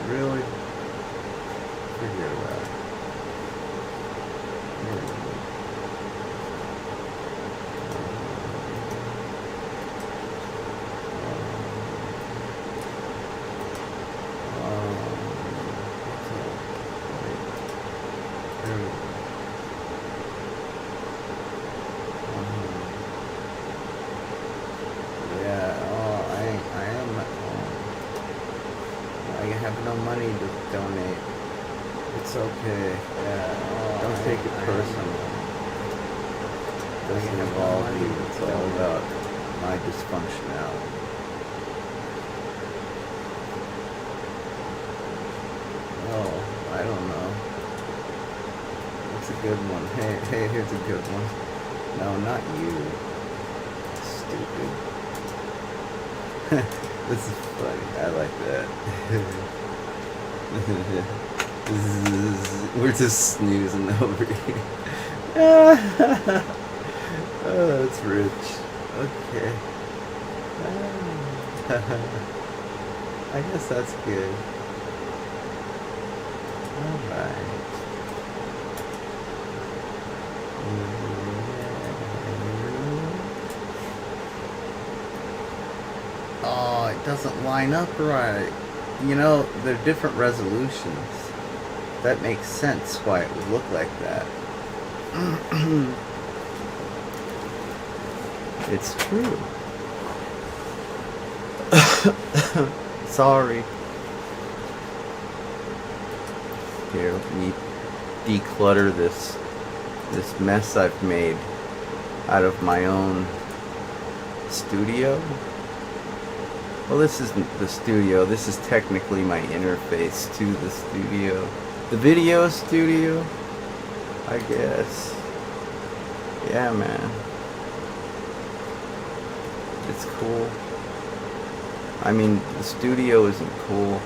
Really? Forget about it. I have no money to donate. It's okay. Don't take it personal. It doesn't involve you. It's all about my dysfunctionality. Oh, I don't know. That's a good one. Hey, here's a good one. No, not you. Stupid. This is funny. I like that. We're just snoozing over here. Oh, that's rich. Okay. I guess that's good. Alright. Oh, it doesn't line up right. You know, they're different resolutions. That makes sense why it would look like that. It's true. Sorry. Here, let me declutter this mess I've made out of my own studio. Well, this isn't the studio. This is technically my interface to the studio. The video studio, I guess. Yeah, man. It's cool. I mean, the studio isn't cool.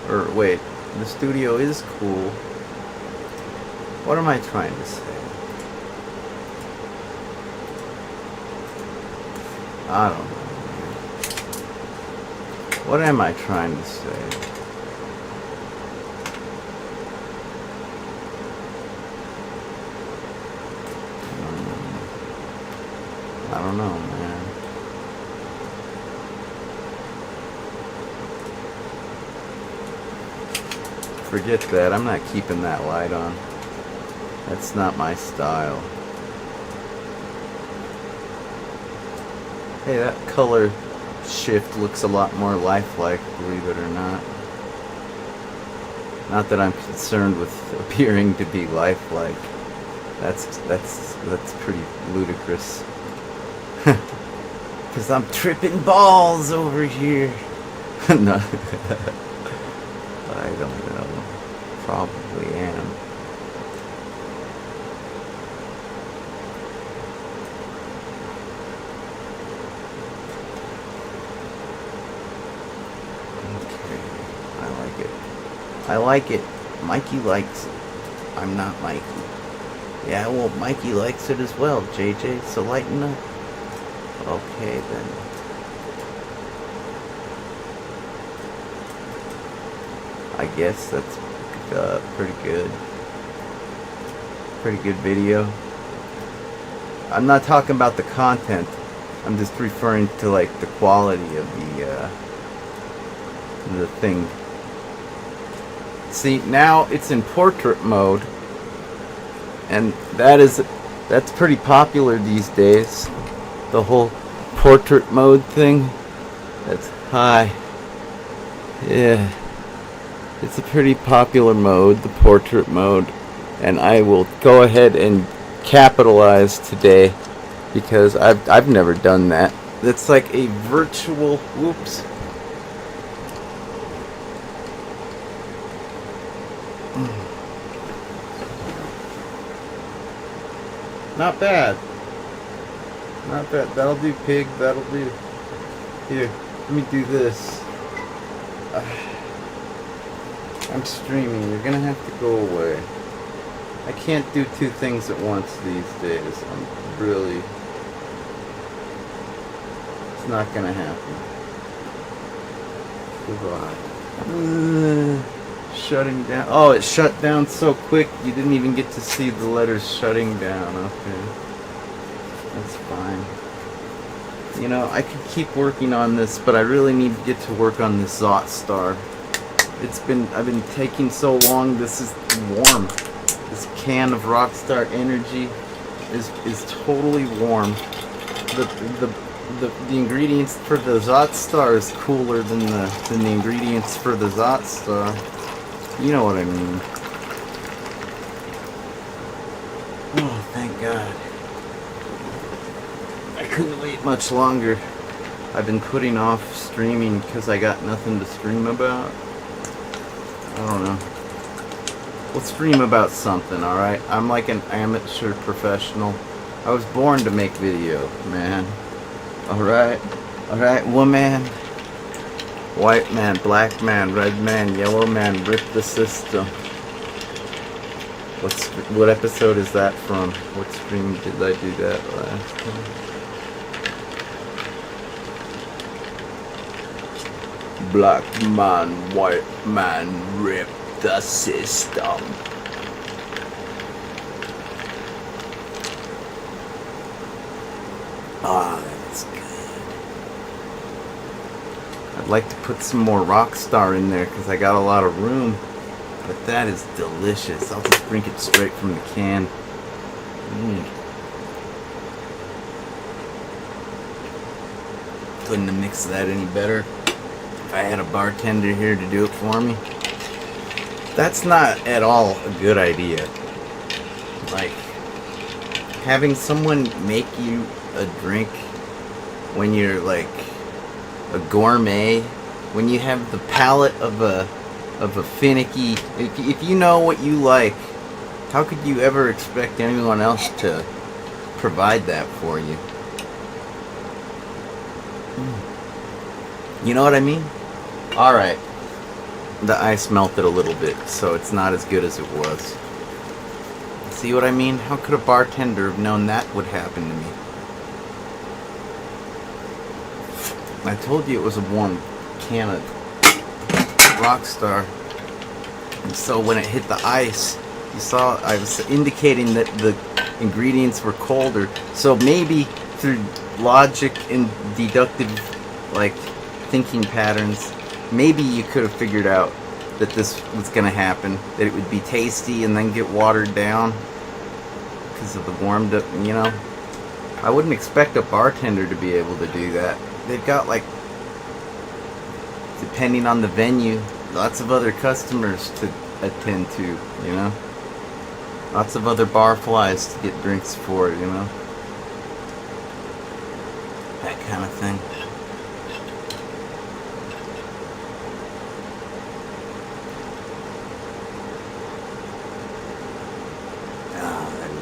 Or, wait, the studio is cool. What am I trying to say? I don't know. What am I trying to say? I don't know, man. Forget that. I'm not keeping that light on. That's not my style. Hey, that color shift looks a lot more lifelike, believe it or not. Not that I'm concerned with appearing to be lifelike. That's pretty ludicrous. Cause I'm tripping balls over here. No, I don't know. Probably am. I like it. Mikey likes it. I'm not Mikey. Yeah, well, Mikey likes it as well, JJ, so lighten up. Okay, then. I guess that's pretty good. Pretty good video. I'm not talking about the content. I'm just referring to, like, the quality of the thing. See, now it's in portrait mode, and that's pretty popular these days. The whole portrait mode thing. That's high. Yeah, it's a pretty popular mode, the portrait mode, and I will go ahead and capitalize today because I've never done that. It's like a virtual, whoops. Not bad. Not bad. That'll do, pig. That'll do. Here, let me do this. I'm streaming. You're gonna have to go away. I can't do two things at once these days. I'm really... It's not gonna happen. Goodbye. Shutting down. Oh, it shut down so quick you didn't even get to see the letters shutting down. Okay. That's fine. You know, I could keep working on this, but I really need to get to work on this Zotstar. I've been taking so long. This is warm. This can of Rockstar Energy is totally warm. The ingredients for the Zotstar is cooler than the ingredients for the Zotstar. You know what I mean. Oh, thank God. I couldn't wait much longer. I've been putting off streaming because I got nothing to stream about. I don't know. We'll stream about something, alright? I'm like an amateur professional. I was born to make video, man. Alright? Alright, woman. White man, black man, red man, yellow man, rip the system. What episode is that from? What stream did I do that last time? Black man, white man, rip the system. Ah, that's good. I'd like to put some more Rockstar in there because I got a lot of room. But that is delicious. I'll just drink it straight from the can. Couldn't have mixed that any better if I had a bartender here to do it for me. That's not at all a good idea. Like, having someone make you a drink when you're like a gourmet, when you have the palate of a finicky, if you know what you like, how could you ever expect anyone else to provide that for you? You know what I mean? Alright. The ice melted a little bit, so it's not as good as it was. See what I mean? How could a bartender have known that would happen to me? I told you it was a warm can of Rockstar. And so when it hit the ice, you saw I was indicating that the ingredients were colder. So maybe through logic and deductive, like, thinking patterns, maybe you could have figured out that this was going to happen, that it would be tasty and then get watered down because of the warmed up, you know. I wouldn't expect a bartender to be able to do that. They've got, like, depending on the venue, lots of other customers to attend to, you know. Lots of other barflies to get drinks for, you know. That kind of thing.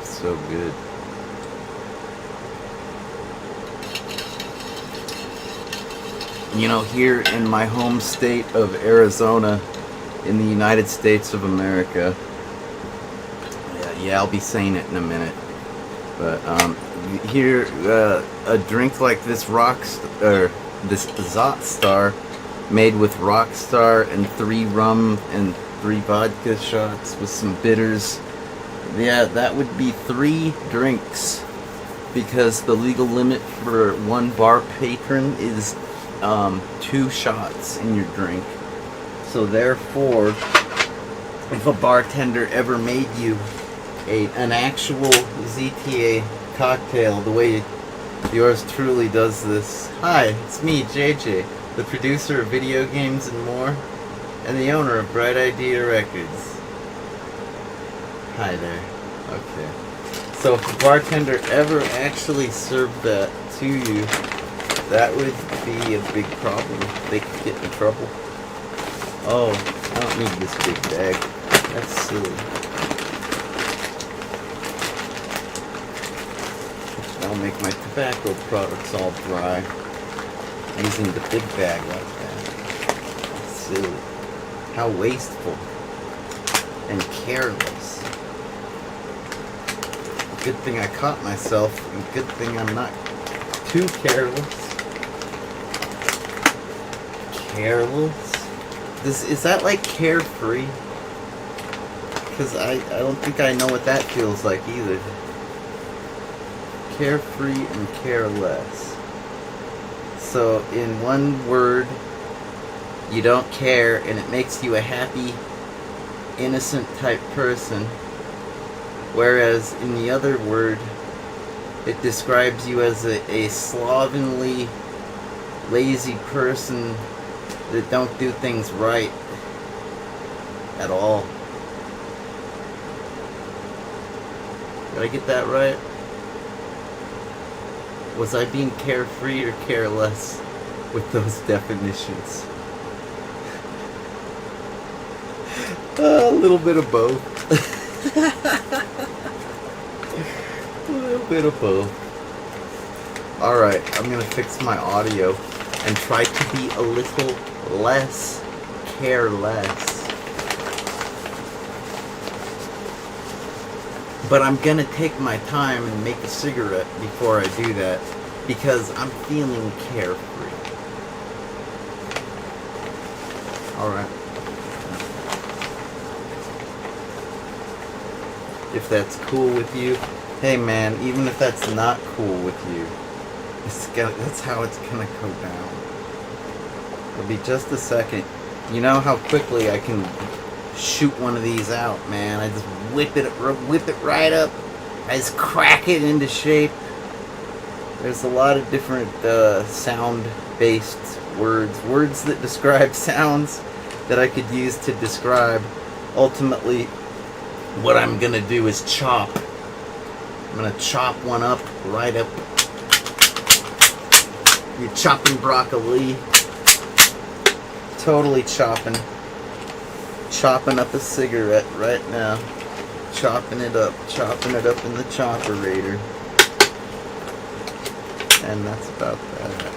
So good. You know, here in my home state of Arizona, in the United States of America, yeah, I'll be saying it in a minute, but here, a drink like this this Zotstar, made with Rockstar and 3 rum and 3 vodka shots with some bitters. Yeah, that would be 3 drinks, because the legal limit for one bar patron is 2 shots in your drink. So therefore, if a bartender ever made you an actual ZTA cocktail, the way yours truly does this. Hi, it's me, JJ, the producer of video games and more, and the owner of Bright Idea Records. Hi there. Okay. So if a bartender ever actually served that to you, That would be a big problem. They could get in trouble. Oh, I don't need this big bag. That's silly. That'll make my tobacco products all dry. Using the big bag like that. That's silly. How wasteful. And careless. Good thing I caught myself, and good thing I'm not too careless. Careless? Is that like carefree? Because I don't think I know what that feels like either. Carefree and careless. So in one word, you don't care and it makes you a happy, innocent type person. Whereas in the other word, it describes you as a slovenly, lazy person that don't do things right at all. Did I get that right? Was I being carefree or careless with those definitions? A little bit of both. A little bit of both. Alright, I'm gonna fix my audio and try to be a little less careless. But I'm gonna take my time and make a cigarette before I do that because I'm feeling carefree. Alright. If that's cool with you, hey man, even if that's not cool with you, that's how it's gonna go down. It'll be just a second. You know how quickly I can shoot one of these out, man. I just whip it right up. I just crack it into shape. There's a lot of different sound-based words that describe sounds that I could use to describe. Ultimately, what I'm gonna do is chop. I'm gonna chop one up right up. You're chopping broccoli. Totally chopping up a cigarette right now. Chopping it up in the chopperator. And that's about that.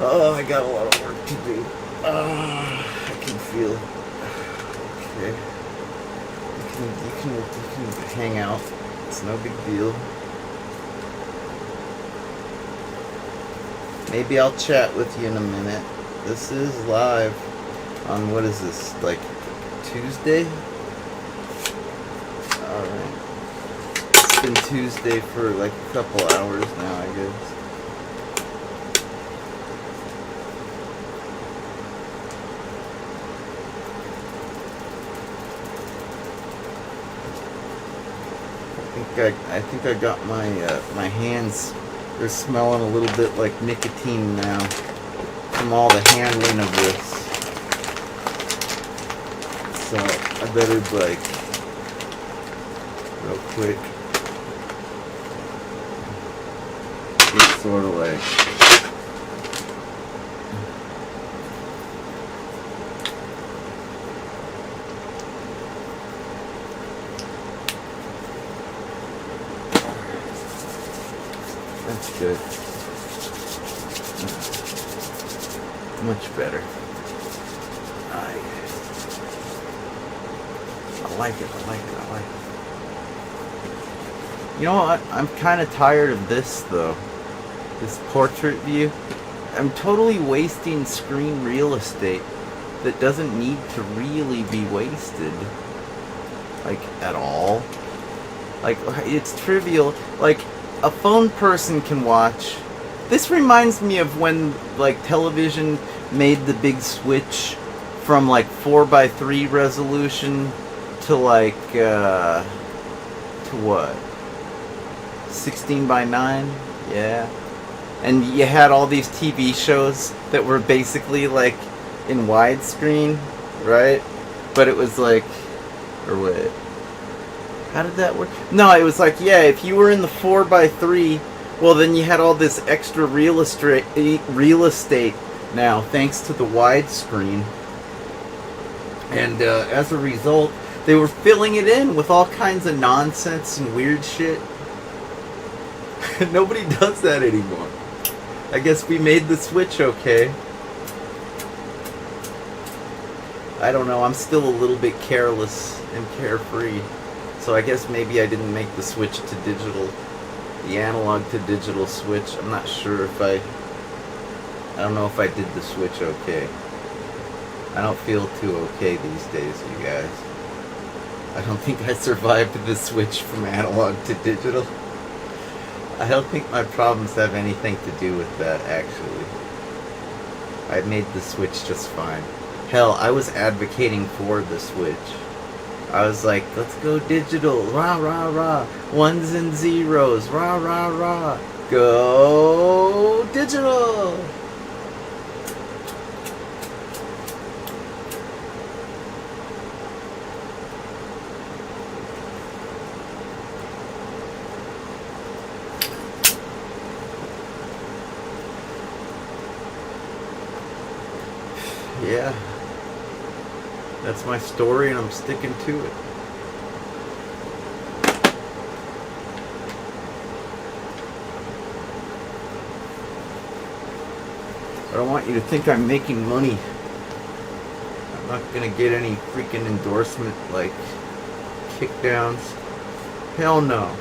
Oh, I got a lot of work to do. I can feel it. Okay. You can hang out. It's no big deal. Maybe I'll chat with you in a minute. This is live on, what is this, like Tuesday? Alright. It's been Tuesday for like a couple hours now, I guess. I think I got my hands, they're smelling a little bit like nicotine now from all the handling of this. So I better like real quick get sort of like that's good. Much better. I like it. You know what? I'm kind of tired of this though. This portrait view. I'm totally wasting screen real estate that doesn't need to really be wasted. Like, at all. Like, it's trivial. Like, a phone person can watch. This reminds me of when, like, television made the big switch from, like, 4:3 resolution to, like, to what? 16:9? Yeah. And you had all these TV shows that were basically, like, in widescreen, right? But it was like, or wait, how did that work? No, it was like, yeah, if you were in the 4x3, well, then you had all this extra real estate now, thanks to the widescreen. And as a result, they were filling it in with all kinds of nonsense and weird shit. Nobody does that anymore. I guess we made the switch okay. I don't know, I'm still a little bit careless and carefree. So I guess maybe I didn't make the switch to digital, the analog to digital switch. I'm not sure if I don't know if I did the switch okay. I don't feel too okay these days, you guys. I don't think I survived the switch from analog to digital. I don't think my problems have anything to do with that, actually. I made the switch just fine. Hell, I was advocating for the switch. I was like, let's go digital, rah rah rah, ones and zeros, rah rah rah, go digital. Yeah, that's my story and I'm sticking to it. I don't want you to think I'm making money. I'm not gonna get any freaking endorsement like kickdowns. Hell no.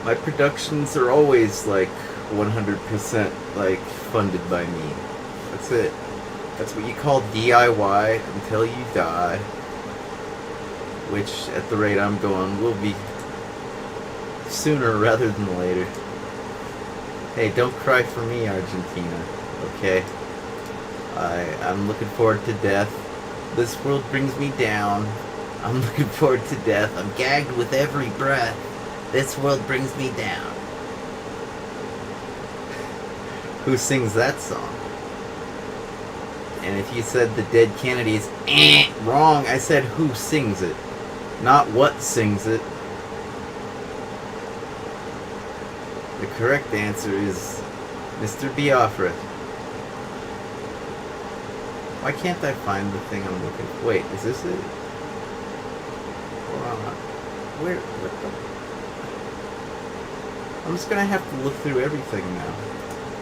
My productions are always like 100% like funded by me. That's it. That's what you call DIY until you die. Which, at the rate I'm going, will be sooner rather than later. Hey, don't cry for me, Argentina. Okay? I'm looking forward to death. This world brings me down. I'm looking forward to death. I'm gagged with every breath. This world brings me down. Who sings that song? And if you said the Dead Kennedys, wrong. I said who sings it, not what sings it. The correct answer is Mr. Biafra. Why can't I find the thing I'm looking for? Wait, is this it? Hold on. What the? I'm just gonna have to look through everything now,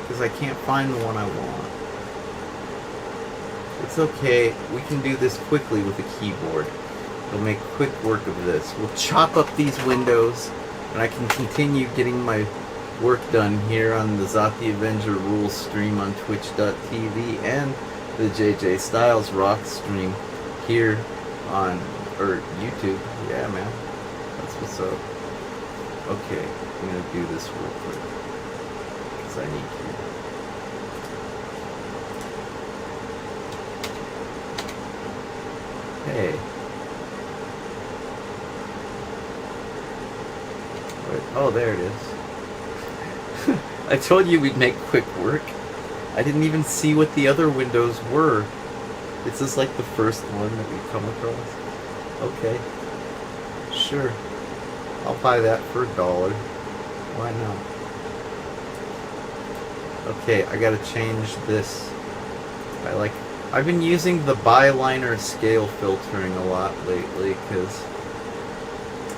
because I can't find the one I want. It's okay, we can do this quickly with a keyboard. It'll make quick work of this. We'll chop up these windows, and I can continue getting my work done here on the Zot the Avenger Rules stream on twitch.tv and the JJ Styles Rock stream here on, YouTube. Yeah, man. That's what's up. Okay, I'm gonna do this real quick, because I need to. Hey. Wait, oh, there it is. I told you we'd make quick work. I didn't even see what the other windows were. Is this like the first one that we come across? Okay. Sure. I'll buy that for $1. Why not? Okay, I gotta change this. I've been using the Byliner scale filtering a lot lately because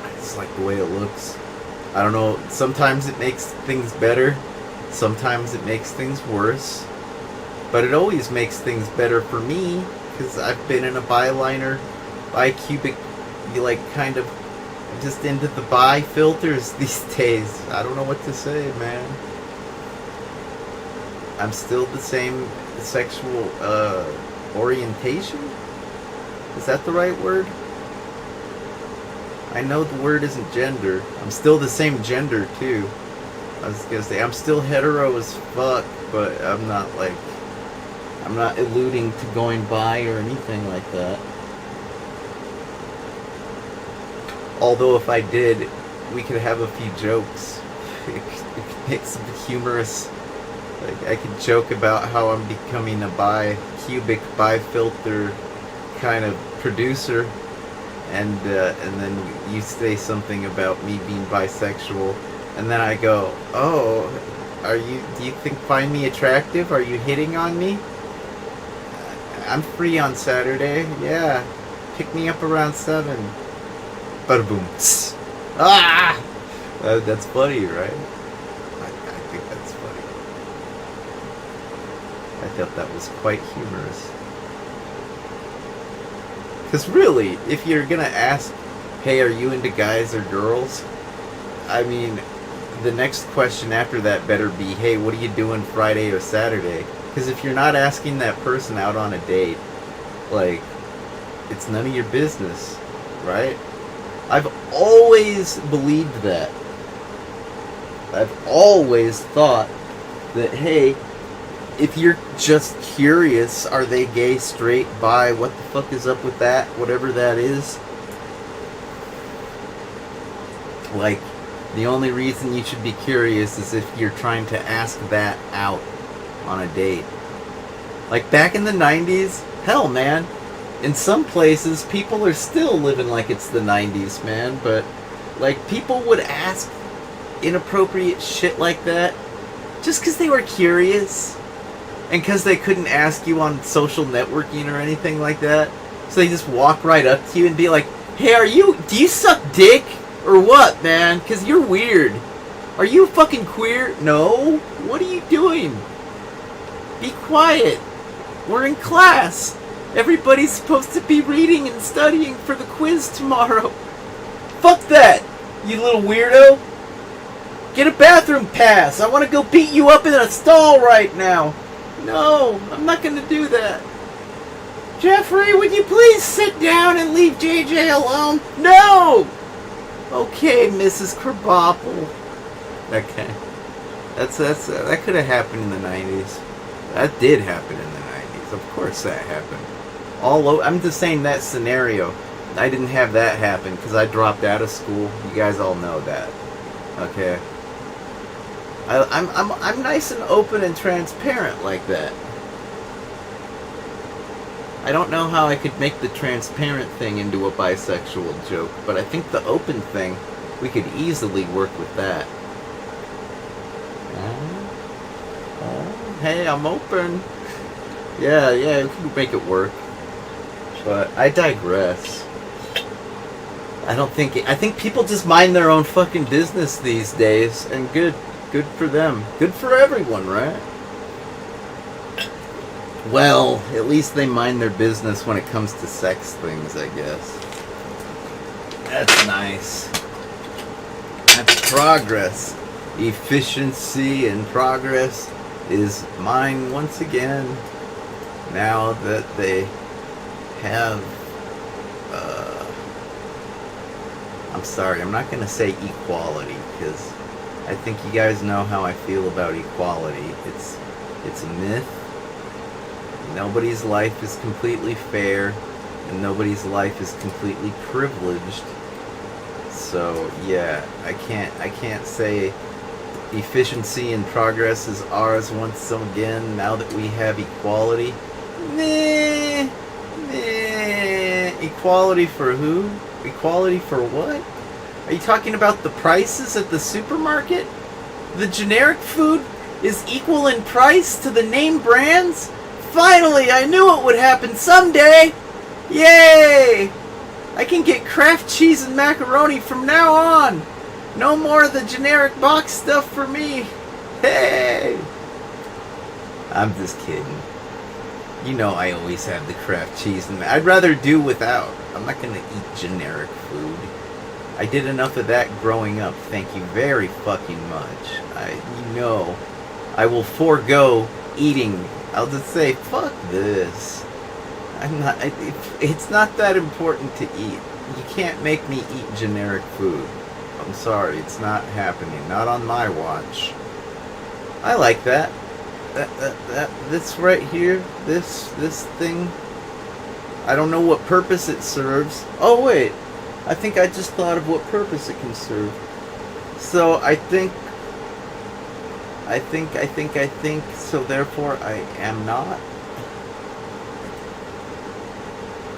I just like the way it looks. I don't know, sometimes it makes things better, sometimes it makes things worse, but it always makes things better for me because I've been in a Byliner, bicubic, kind of just into the bi filters these days. I don't know what to say, man. I'm still the same sexual orientation? Is that the right word? I know the word isn't gender. I'm still the same gender too. I was gonna say I'm still hetero as fuck, but I'm not alluding to going bi or anything like that. Although if I did, we could have a few jokes. It could make some humorous Like, I could joke about how I'm becoming a cubic bifilter kind of producer, and then you say something about me being bisexual, and then I go, "Oh, do you find me attractive? Are you hitting on me? I'm free on Saturday. Yeah, pick me up around 7. Bada boom. Ah, that's funny, right? I think that's funny. I thought that was quite humorous. Because really, if you're gonna ask, "Hey, are you into guys or girls?" I mean, the next question after that better be, "Hey, what are you doing Friday or Saturday?" Because if you're not asking that person out on a date, like, it's none of your business, right? I've always believed that. I've always thought that, hey, if you're just curious, are they gay, straight, bi, what the fuck is up with that, whatever that is? Like, the only reason you should be curious is if you're trying to ask that out on a date. Like, back in the 90s, hell, man, in some places, people are still living like it's the 90s, man, but, like, people would ask inappropriate shit like that just because they were curious, and because they couldn't ask you on social networking or anything like that. So they just walk right up to you and be like, "Hey, do you suck dick? Or what, man? Because you're weird. Are you fucking queer?" "No. What are you doing? Be quiet. We're in class. Everybody's supposed to be reading and studying for the quiz tomorrow." "Fuck that, you little weirdo. Get a bathroom pass. I want to go beat you up in a stall right now." "No, I'm not going to do that." "Jeffrey, would you please sit down and leave JJ alone?" "No!" "Okay, Mrs. Krabappel." Okay. That could have happened in the 90s. That did happen in the 90s. Of course that happened. I'm just saying that scenario. I didn't have that happen because I dropped out of school. You guys all know that. Okay. I'm nice and open and transparent like that. I don't know how I could make the transparent thing into a bisexual joke, but I think the open thing, we could easily work with that. Hey, I'm open. Yeah, we can make it work. But I digress. I think people just mind their own fucking business these days, and good for them. Good for everyone, right? Well, at least they mind their business when it comes to sex things, I guess. That's nice. That's progress. Efficiency and progress is mine once again. Now that they have... I'm sorry, I'm not going to say equality, because I think you guys know how I feel about equality. It's a myth. Nobody's life is completely fair, and nobody's life is completely privileged. So yeah, I can't say efficiency and progress is ours once again now that we have equality. Nah. Equality for who? Equality for what? Are you talking about the prices at the supermarket? The generic food is equal in price to the name brands? Finally, I knew it would happen someday! Yay! I can get Kraft cheese and macaroni from now on! No more of the generic box stuff for me! Hey! I'm just kidding. You know I always have the Kraft cheese and I'd rather do without. I'm not gonna eat generic food. I did enough of that growing up, thank you very fucking much. I will forego eating. I'll just say, fuck this. It's not that important to eat. You can't make me eat generic food. I'm sorry, it's not happening. Not on my watch. I like that. This right here, this thing. I don't know what purpose it serves. Oh wait, I think I just thought of what purpose it can serve. So I think I think, so therefore I am not.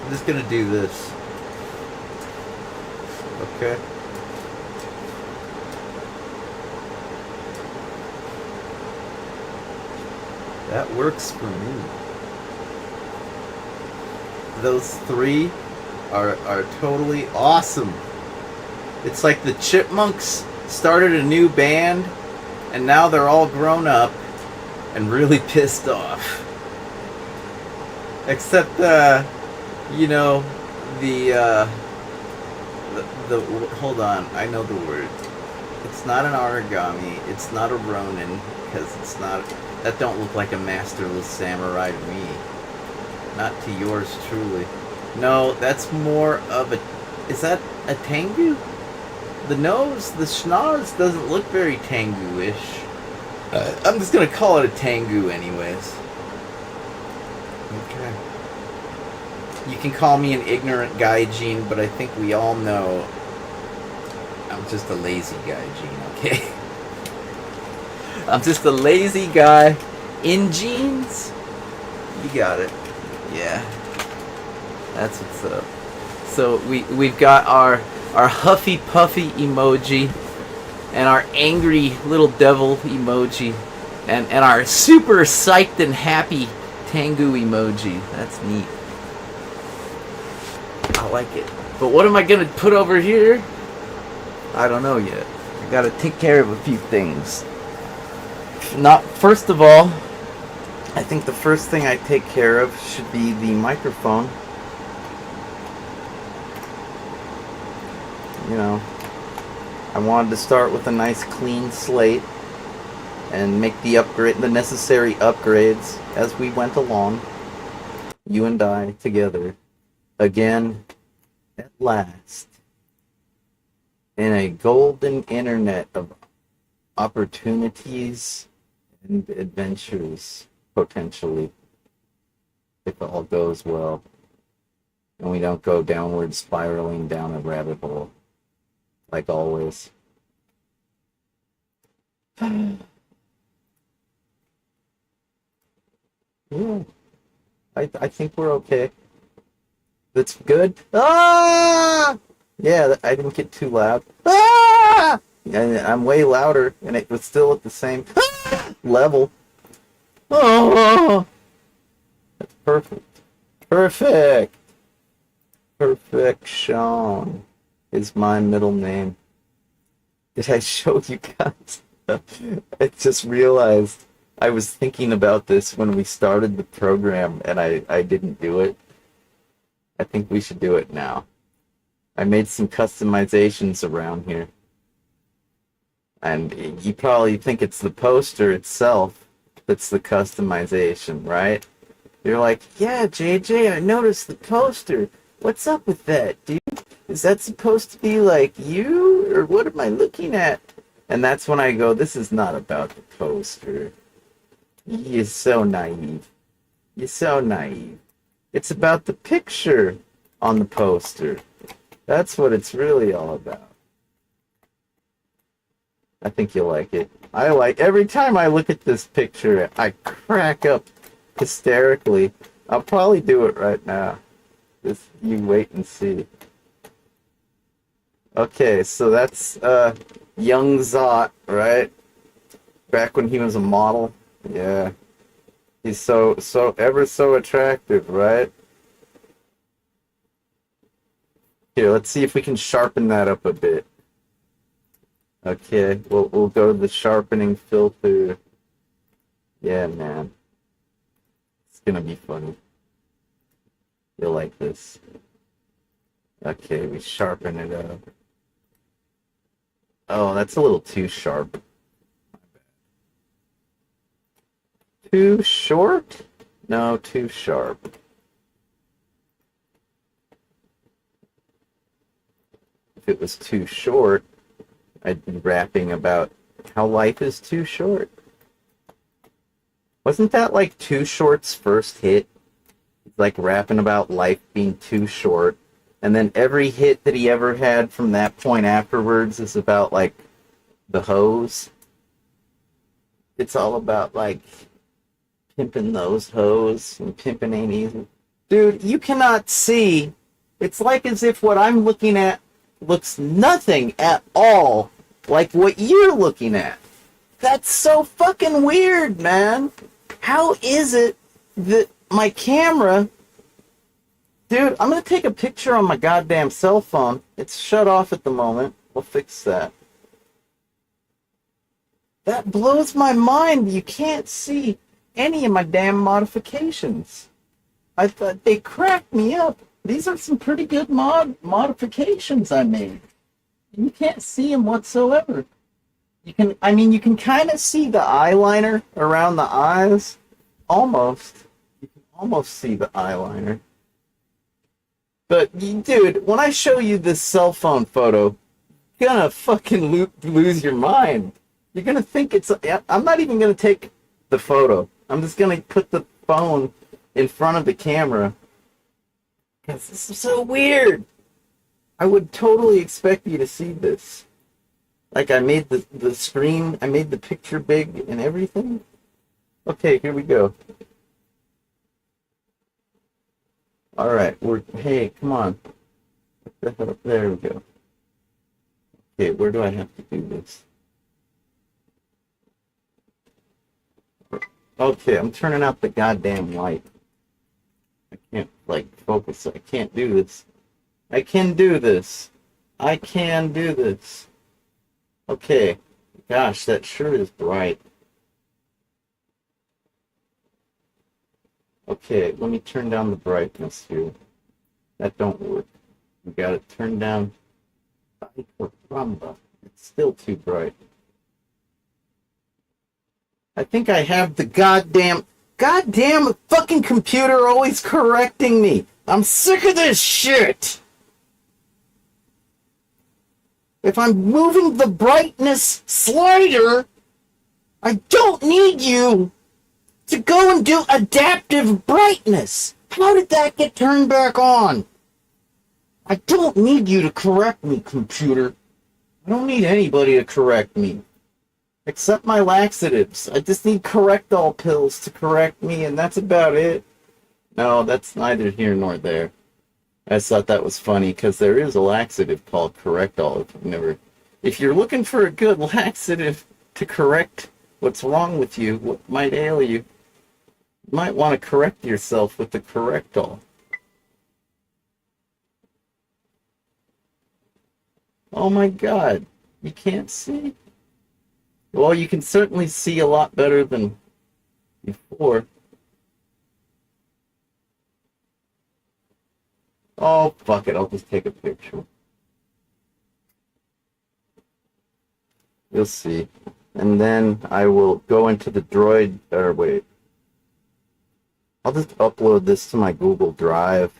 I'm just gonna do this. Okay. That works for me. Those three are totally awesome. It's like the Chipmunks started a new band and now they're all grown up and really pissed off. Except you know, the the hold on, I know the word. It's not an origami, it's not a Ronin, because it's not, that don't look like a masterless samurai to me. Not to yours truly. No, that's more of a, is that a Tengu? The nose, the schnoz doesn't look very Tengu-ish. I'm just gonna call it a Tengu anyways. Okay. You can call me an ignorant gaijin, but I think we all know I'm just a lazy gaijin, okay? I'm just a lazy guy in jeans. You got it. Yeah. That's what's up. So we've got our huffy puffy emoji and our angry little devil emoji and our super psyched and happy Tengu emoji. That's neat. I like it. But what am I gonna put over here? I don't know yet. I gotta take care of a few things. Not first of all, I think the first thing I take care of should be the microphone. You know, I wanted to start with a nice clean slate and make the necessary upgrades as we went along. You and I together. Again, at last. In a golden internet of opportunities and adventures, potentially. If all goes well. And we don't go downward spiraling down a rabbit hole. Like always. Yeah. I think we're okay. That's good. Ah! Yeah, I didn't get too loud. Ah! And I'm way louder, and it was still at the same level. Oh! That's perfect. Perfect! Perfection is my middle name. Did I show you guys? I just realized I was thinking about this when we started the program, and I didn't do it. I think we should do it now. I made some customizations around here. And you probably think it's the poster itself that's the customization, right? You're like, yeah, JJ, I noticed the poster. What's up with that, dude? Is that supposed to be like you? Or what am I looking at? And that's when I go, this is not about the poster. You're so naive. You're so naive. It's about the picture on the poster. That's what it's really all about. I think you'll like it. Every time I look at this picture, I crack up hysterically. I'll probably do it right now. Just you wait and see. Okay, so that's young Zot, right? Back when he was a model. Yeah. He's so ever so attractive, right? Here, let's see if we can sharpen that up a bit. Okay, we'll go to the sharpening filter. Yeah, man. It's gonna be funny. You'll like this. Okay, we sharpen it up. Oh, that's a little too sharp. Too short? No, too sharp. If it was too short, I'd be rapping about how life is too short. Wasn't that like Too Short's first hit? Like rapping about life being too short. And then every hit that he ever had from that point afterwards is about like the hose. It's all about like pimping those hoes and pimping ain't easy. Dude, you cannot see. It's like as if what I'm looking at looks nothing at all like what you're looking at. That's so fucking weird, man. How is it that my camera... Dude, I'm gonna take a picture on my goddamn cell phone. It's shut off at the moment. We'll fix that. That blows my mind. You can't see any of my damn modifications. I thought they cracked me up. These are some pretty good modifications I made. You can't see them whatsoever. You can kind of see the eyeliner around the eyes. Almost. You can almost see the eyeliner. But, dude, when I show you this cell phone photo, you're gonna fucking lose your mind. You're gonna think it's... I'm not even gonna take the photo. I'm just gonna put the phone in front of the camera. Because this is so weird. I would totally expect you to see this. Like, I made the screen, I made the picture big and everything. Okay, here we go. Alright, hey, come on. There we go. Okay, where do I have to do this? Okay, I'm turning out the goddamn light. I can't, like, focus. I can't do this. I can do this. I can do this. Okay. Gosh, that sure is bright. Okay, let me turn down the brightness here. That don't work. We got it turned down. It's still too bright. I think I have the goddamn fucking computer always correcting me. I'm sick of this shit. If I'm moving the brightness slider, I don't need you to go and do adaptive brightness. How did that get turned back on? I don't need you to correct me, computer. I don't need anybody to correct me. Except my laxatives. I just need Correctol pills to correct me, and that's about it. No, that's neither here nor there. I just thought that was funny, because there is a laxative called Correctol. If you're looking for a good laxative to correct what's wrong with you, what might ail you, you might want to correct yourself with the Correctol. Oh my god, you can't see? Well, you can certainly see a lot better than before. Oh, fuck it, I'll just take a picture. You'll see. And then I will go into the Droid, or wait. I'll just upload this to my Google Drive.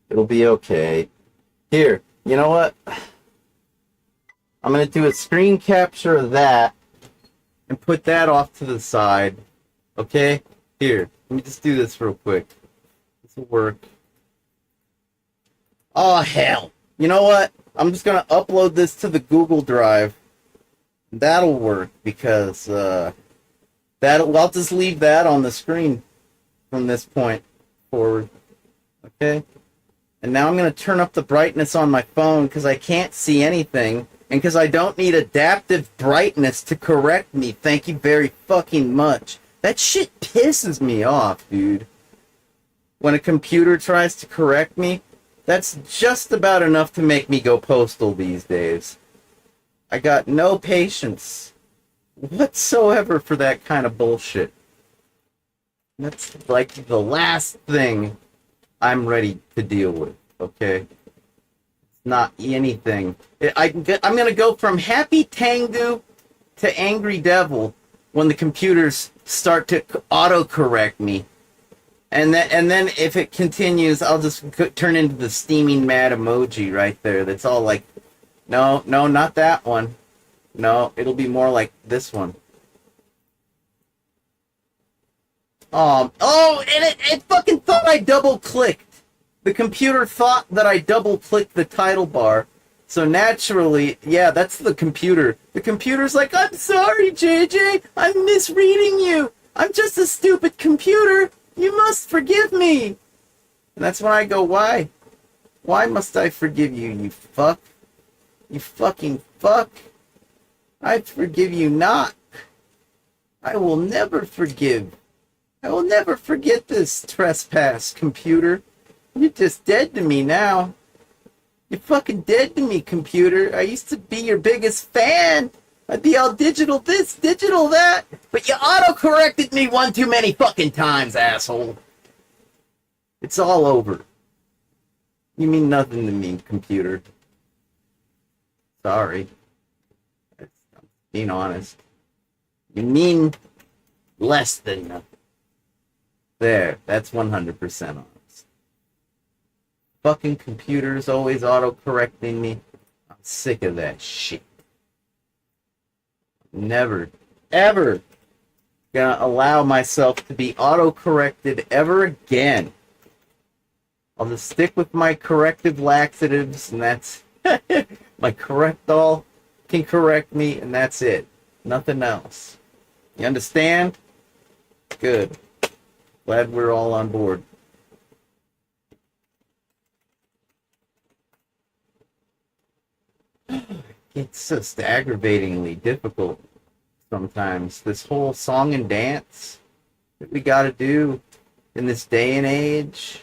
It'll be okay. Here, you know what? I'm going to do a screen capture of that and put that off to the side. Okay? Here, let me just do this real quick. This will work. Oh, hell. You know what? I'm just going to upload this to the Google Drive. That'll work because I'll just leave that on the screen from this point forward. Okay? And now I'm going to turn up the brightness on my phone because I can't see anything. And because I don't need adaptive brightness to correct me. Thank you very fucking much. That shit pisses me off, dude. When a computer tries to correct me, that's just about enough to make me go postal these days. I got no patience whatsoever for that kind of bullshit. That's like the last thing I'm ready to deal with, okay? It's not anything. I'm going to go from Happy Tengu to Angry Devil when the computers start to auto-correct me. And then if it continues, I'll just turn into the steaming mad emoji right there. That's all like, no, not that one. No, it'll be more like this one. And it fucking thought I double-clicked. The computer thought that I double-clicked the title bar So naturally, yeah, that's the computer. The computer's like, I'm sorry, JJ, I'm misreading you. I'm just a stupid computer. You must forgive me. And that's when I go, why? Why must I forgive you, you fuck? You fucking fuck. I forgive you not. I will never forgive. I will never forget this trespass, computer. You're just dead to me now. You're fucking dead to me, computer. I used to be your biggest fan. I'd be all digital this, digital that. But you auto-corrected me one too many fucking times, asshole. It's all over. You mean nothing to me, computer. Sorry. I'm being honest. You mean less than nothing. There, that's 100% honest. Fucking computers always auto-correcting me. I'm sick of that shit. Never, ever gonna allow myself to be auto-corrected ever again. I'll just stick with my corrective laxatives, and that's my Correctol can correct me, and that's it. Nothing else. You understand? Good. Glad we're all on board. It's just aggravatingly difficult sometimes. This whole song and dance that we gotta do in this day and age,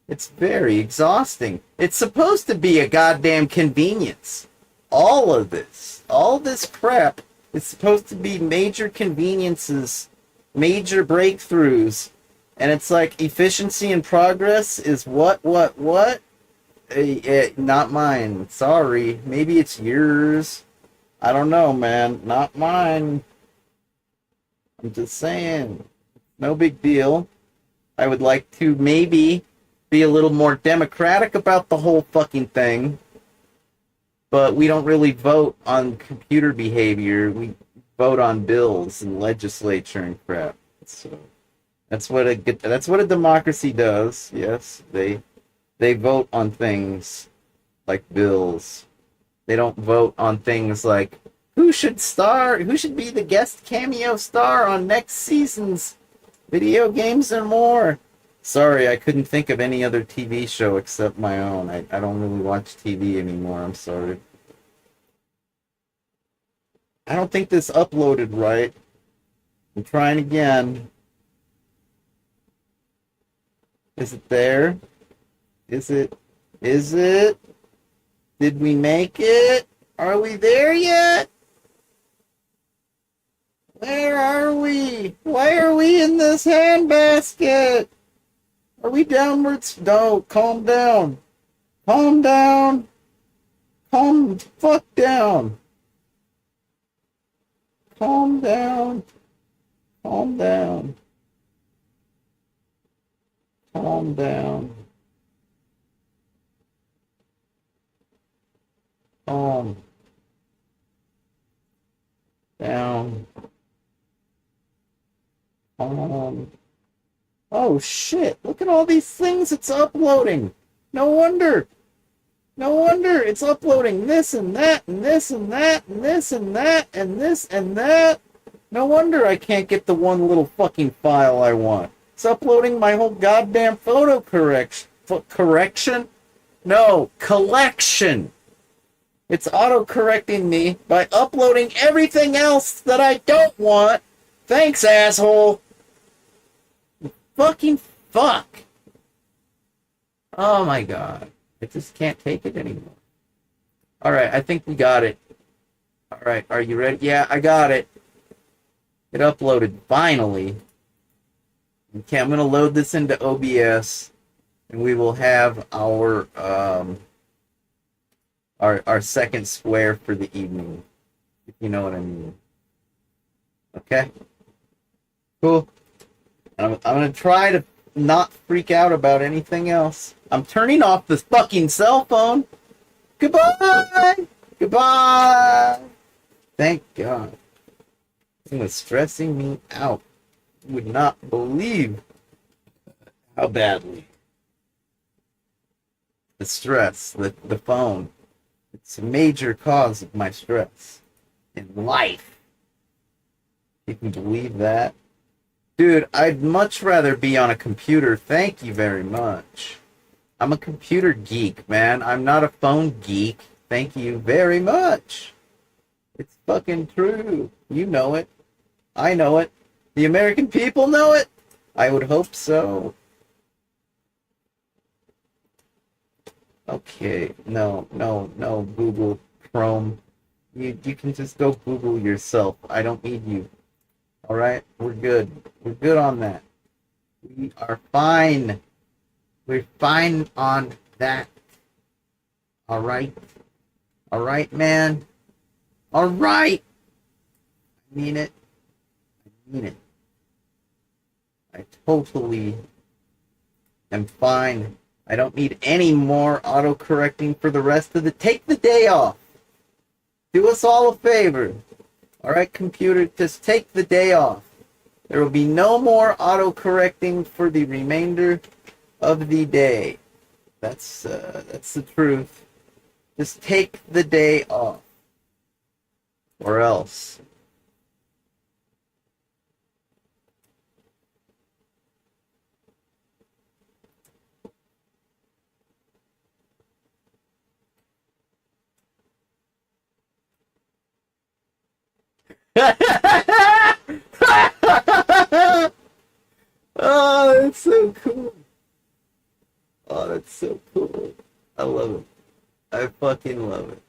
it's very exhausting. It's supposed to be a goddamn convenience. All this crap is supposed to be major conveniences, major breakthroughs. And it's like efficiency and progress is what? Not mine. Sorry. Maybe it's yours. I don't know, man. Not mine. I'm just saying. No big deal. I would like to maybe be a little more democratic about the whole fucking thing. But we don't really vote on computer behavior. We vote on bills and legislature and crap. So that's what a democracy does. Yes, they vote on things like bills. They don't vote on things like who should be the guest cameo star on next season's Video Games and More. Sorry, I couldn't think of any other TV show except my own. I don't really watch TV anymore. I'm sorry. I don't think this uploaded right. I'm trying again. Is it there? Is it? Did we make it? Are we there yet? Where are we? Why are we in this handbasket? Are we downwards? No, calm down. Calm down. Calm the fuck down. Calm down. Calm down. Calm down. Calm down. Calm. Oh shit, look at all these things it's uploading. No wonder. No wonder it's uploading this and that and this and that and this and that and this and that. No wonder I can't get the one little fucking file I want. It's uploading my whole goddamn photo correction? No, collection. It's auto-correcting me by uploading everything else that I don't want. Thanks, asshole. Fucking fuck. Oh my god. I just can't take it anymore. Alright, I think we got it. Alright, are you ready? Yeah, I got it. It uploaded, finally. Okay, I'm gonna load this into OBS, and we will have our second square for the evening, if you know what I mean. Okay? Cool. I'm gonna try to not freak out about anything else. I'm turning off this fucking cell phone. Goodbye! Goodbye! Thank God. It was stressing me out. You would not believe how badly. The stress, the phone. It's a major cause of my stress in life. You can believe that? Dude, I'd much rather be on a computer. Thank you very much. I'm a computer geek, man. I'm not a phone geek. Thank you very much. It's fucking true. You know it. I know it. The American people know it. I would hope so. Okay, no, Google Chrome. You can just go Google yourself. I don't need you. All right, we're good. We're good on that. We are fine. We're fine on that. All right. All right, man. All right. I mean it. I mean it. I totally am fine. I don't need any more autocorrecting for the rest of the... Take the day off. Do us all a favor. Alright, computer, just take the day off. There will be no more autocorrecting for the remainder of the day. That's the truth. Just take the day off. Or else. Oh, that's so cool. Oh, that's so cool. I love it. I fucking love it.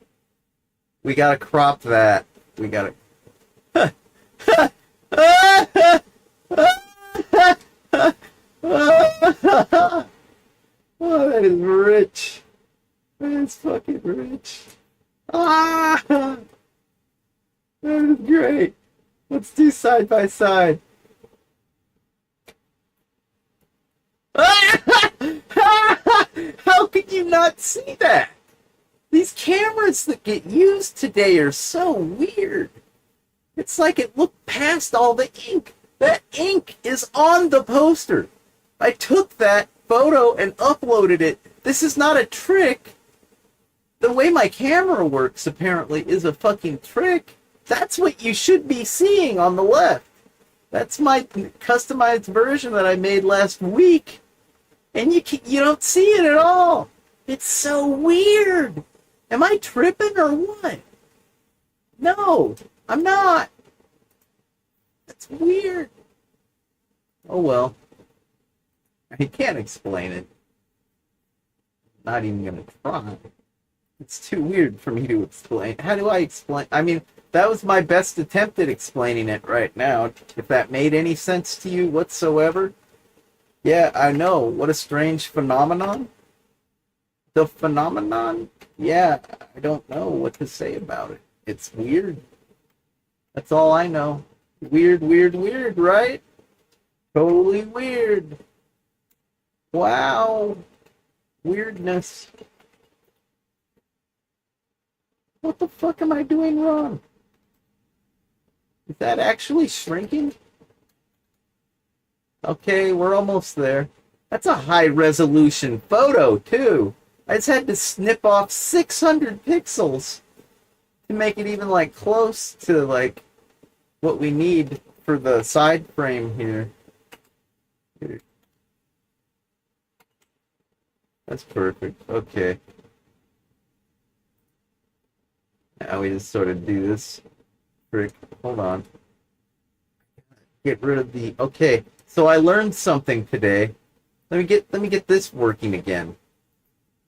We gotta crop that. We gotta... Oh, that is rich. That is fucking rich. Ah! That is great. Let's do side by side. How could you not see that? These cameras that get used today are so weird. It's like it looked past all the ink. That ink is on the poster. I took that photo and uploaded it. This is not a trick. The way my camera works, apparently, is a fucking trick. That's what you should be seeing on the left. That's my customized version that I made last week. And you don't see it at all. It's so weird. Am I tripping or what? No, I'm not. That's weird. Oh well. I can't explain it. Not even gonna try. It's too weird for me to explain. How do I explain? I mean, that was my best attempt at explaining it right now. If that made any sense to you whatsoever. Yeah, I know. What a strange phenomenon. The phenomenon? Yeah, I don't know what to say about it. It's weird. That's all I know. Weird, right? Totally weird. Wow. Weirdness. What the fuck am I doing wrong? Is that actually shrinking? Okay, we're almost there. That's a high-resolution photo, too. I just had to snip off 600 pixels to make it even, like, close to, like, what we need for the side frame here. That's perfect. Okay. Now we just sort of do this trick. Hold on. Get rid of the... Okay, so I learned something today. Let me get this working again.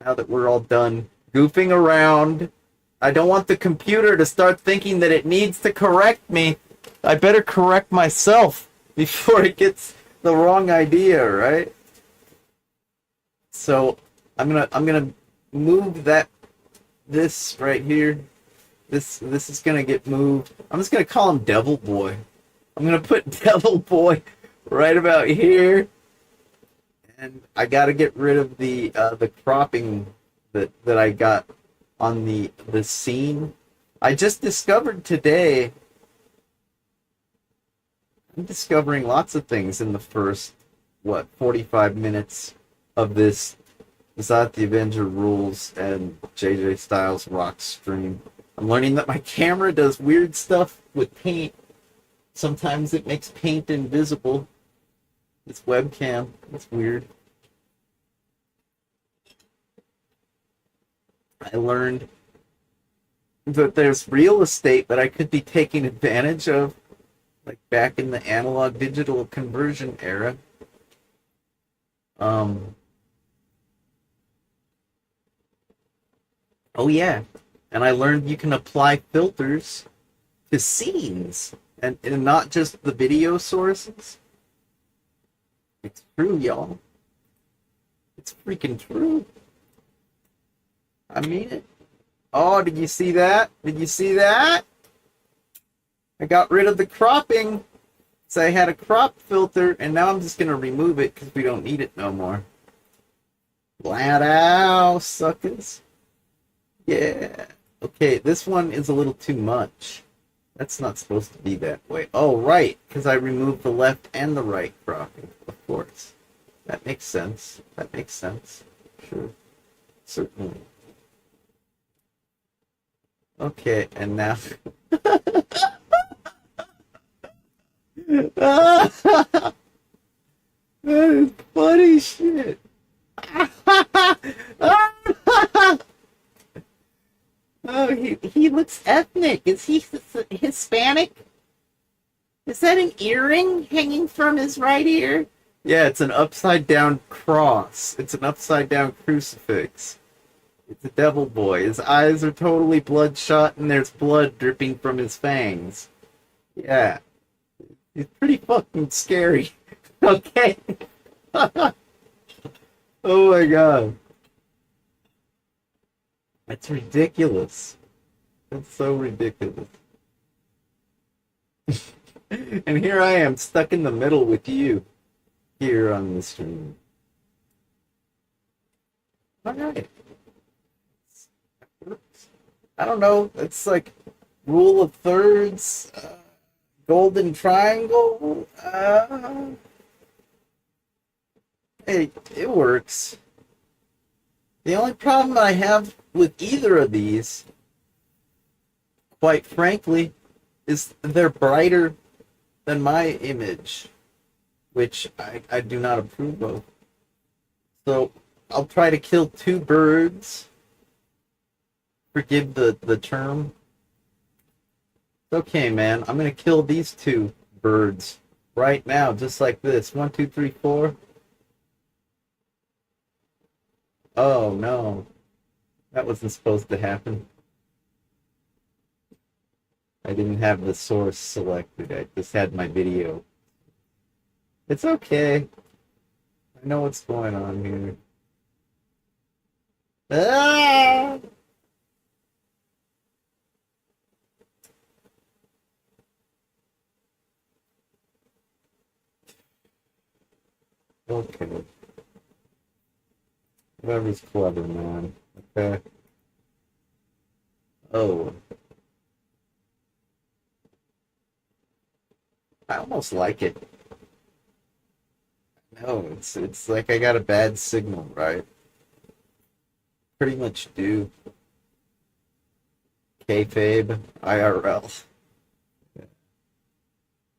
Now that we're all done goofing around. I don't want the computer to start thinking that it needs to correct me. I better correct myself before it gets the wrong idea, right? So I'm gonna move this right here. This is gonna get moved. I'm just gonna call him Devil Boy. I'm gonna put Devil Boy right about here. And I gotta get rid of the cropping that I got on the scene. I just discovered today. I'm discovering lots of things in the first 45 minutes of this Zot the Avenger rules and JJ Styles rock stream. I'm learning that my camera does weird stuff with paint. Sometimes it makes paint invisible. It's webcam. It's weird. I learned that there's real estate that I could be taking advantage of, like back in the analog digital conversion era. Oh yeah, and I learned you can apply filters to scenes and not just the video sources. It's true, y'all. It's freaking true. I mean it. Oh, did you see that? Did you see that? I got rid of the cropping. So I had a crop filter, and now I'm just going to remove it because we don't need it no more. Glad out, suckers. Yeah. Okay, this one is a little too much. That's not supposed to be that way. Oh, right, because I removed the left and the right cropping, of course. That makes sense. That makes sense. Sure. Certainly. Okay, and now... that is funny shit. Oh, he looks ethnic. Is he Hispanic? Is that an earring hanging from his right ear? Yeah, it's an upside down cross. It's an upside down crucifix. It's a devil boy. His eyes are totally bloodshot and there's blood dripping from his fangs. Yeah. He's pretty fucking scary. Okay. Oh my god. That's ridiculous. That's so ridiculous. And here I am, stuck in the middle with you. Here on the stream. Alright. I don't know. It's like rule of thirds. Golden triangle. Hey, it works. The only problem I have with either of these, quite frankly, is they're brighter than my image, which I do not approve of. So I'll try to kill two birds. Forgive the term. It's okay, man. I'm gonna kill these two birds right now, just like this. 1, 2, 3, 4. Oh no. That wasn't supposed to happen. I didn't have the source selected. I just had my video. It's okay. I know what's going on here. Ah! Okay. Whoever's clever, man. Okay. Oh. I almost like it. No, it's like I got a bad signal, right? Pretty much do. Kayfabe, IRL.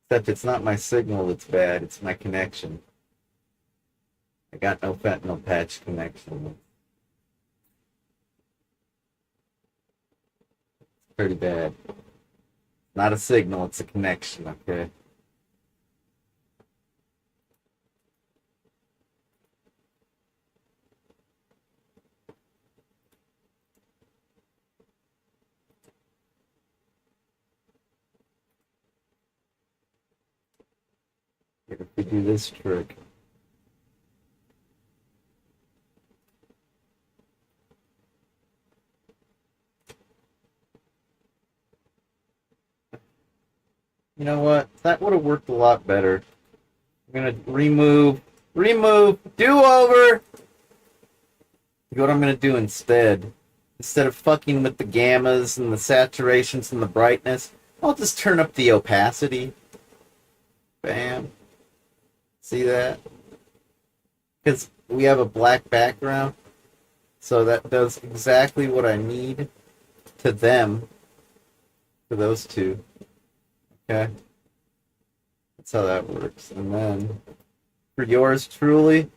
Except it's not my signal that's bad, it's my connection. I got no fentanyl patch connection. It's pretty bad. Not a signal, it's a connection, okay? If we do this trick. You know what? That would have worked a lot better. I'm gonna remove, do-over! What I'm gonna do instead of fucking with the gammas and the saturations and the brightness, I'll just turn up the opacity. Bam. See that? Because we have a black background. So that does exactly what I need to them, for those two. Okay? That's how that works. And then for yours truly,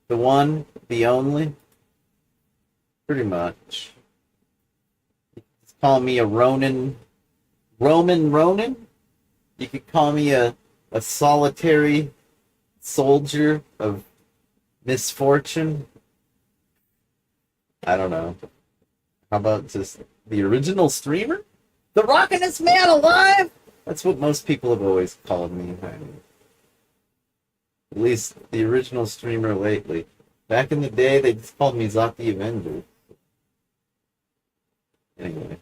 the one, the only, pretty much. Just call me a Ronin. You could call me a solitary soldier of misfortune. I don't know. How about just the original streamer? The rockinest man alive? That's what most people have always called me. I mean, at least the original streamer lately. Back in the day, they just called me Zot the Avenger. Anyway.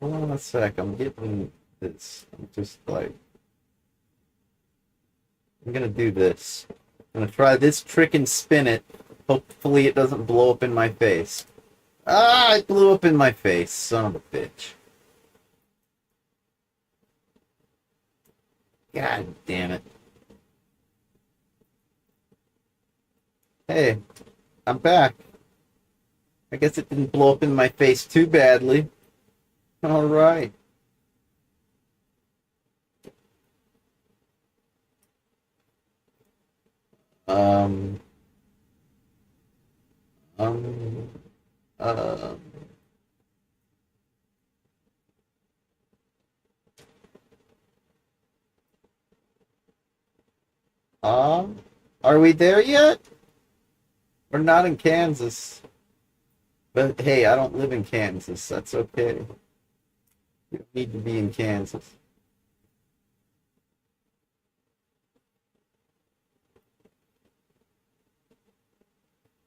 Hold on a sec. I'm getting this. I'm just like. I'm gonna do this. I'm gonna try this trick and spin it. Hopefully, it doesn't blow up in my face. Ah, it blew up in my face. Son of a bitch. God damn it. Hey, I'm back. I guess it didn't blow up in my face too badly. All right. Um. Um. Uh. Uh. Are we there yet? We're not in Kansas. But hey, I don't live in Kansas. That's okay. You don't need to be in Kansas.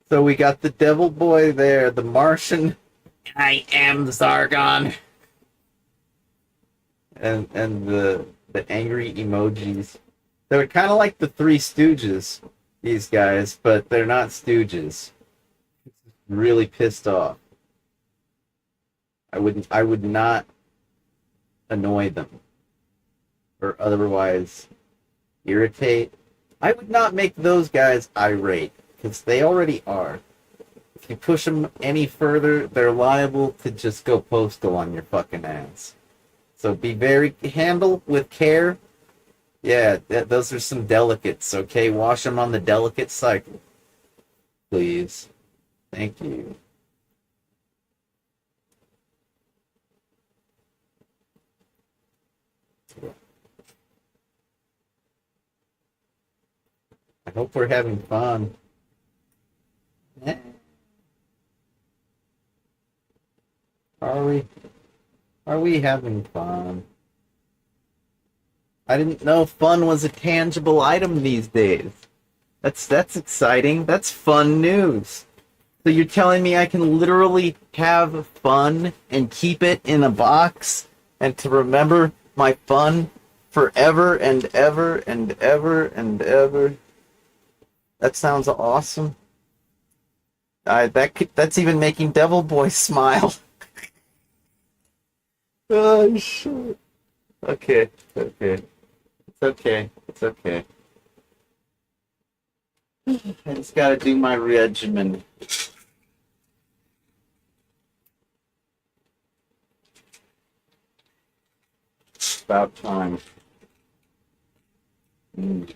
So we got the Devil Boy there, the Martian. I am Zargon. And the angry emojis. They're kind of like the Three Stooges, these guys, but they're not Stooges. Really pissed off. I would not annoy them or otherwise irritate. I would not make those guys irate because they already are. If you push them any further, they're liable to just go postal on your fucking ass. So be very handle with care. Yeah, those are some delicates. Okay, wash them on the delicate cycle, please. Thank you. I hope we're having fun. Eh, Are we? Are we having fun? I didn't know fun was a tangible item these days. That's exciting. That's fun news. So you're telling me I can literally have fun and keep it in a box and to remember my fun forever and ever and ever and ever? That sounds awesome. That's even making Devil Boy smile. Oh shit. Okay, okay. It's okay. It's okay. I just gotta do my regimen. About time. Mm.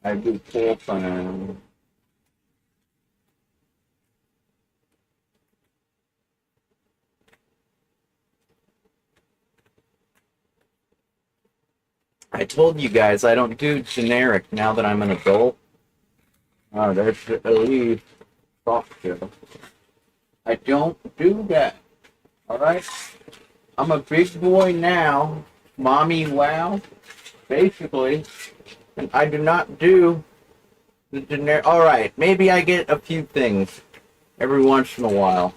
I do full time. I told you guys I don't do generic now that I'm an adult. Oh, there's the elite software. I don't do that. Alright? I'm a big boy now. Mommy wow. Basically. And I do not do the generic. Alright, maybe I get a few things every once in a while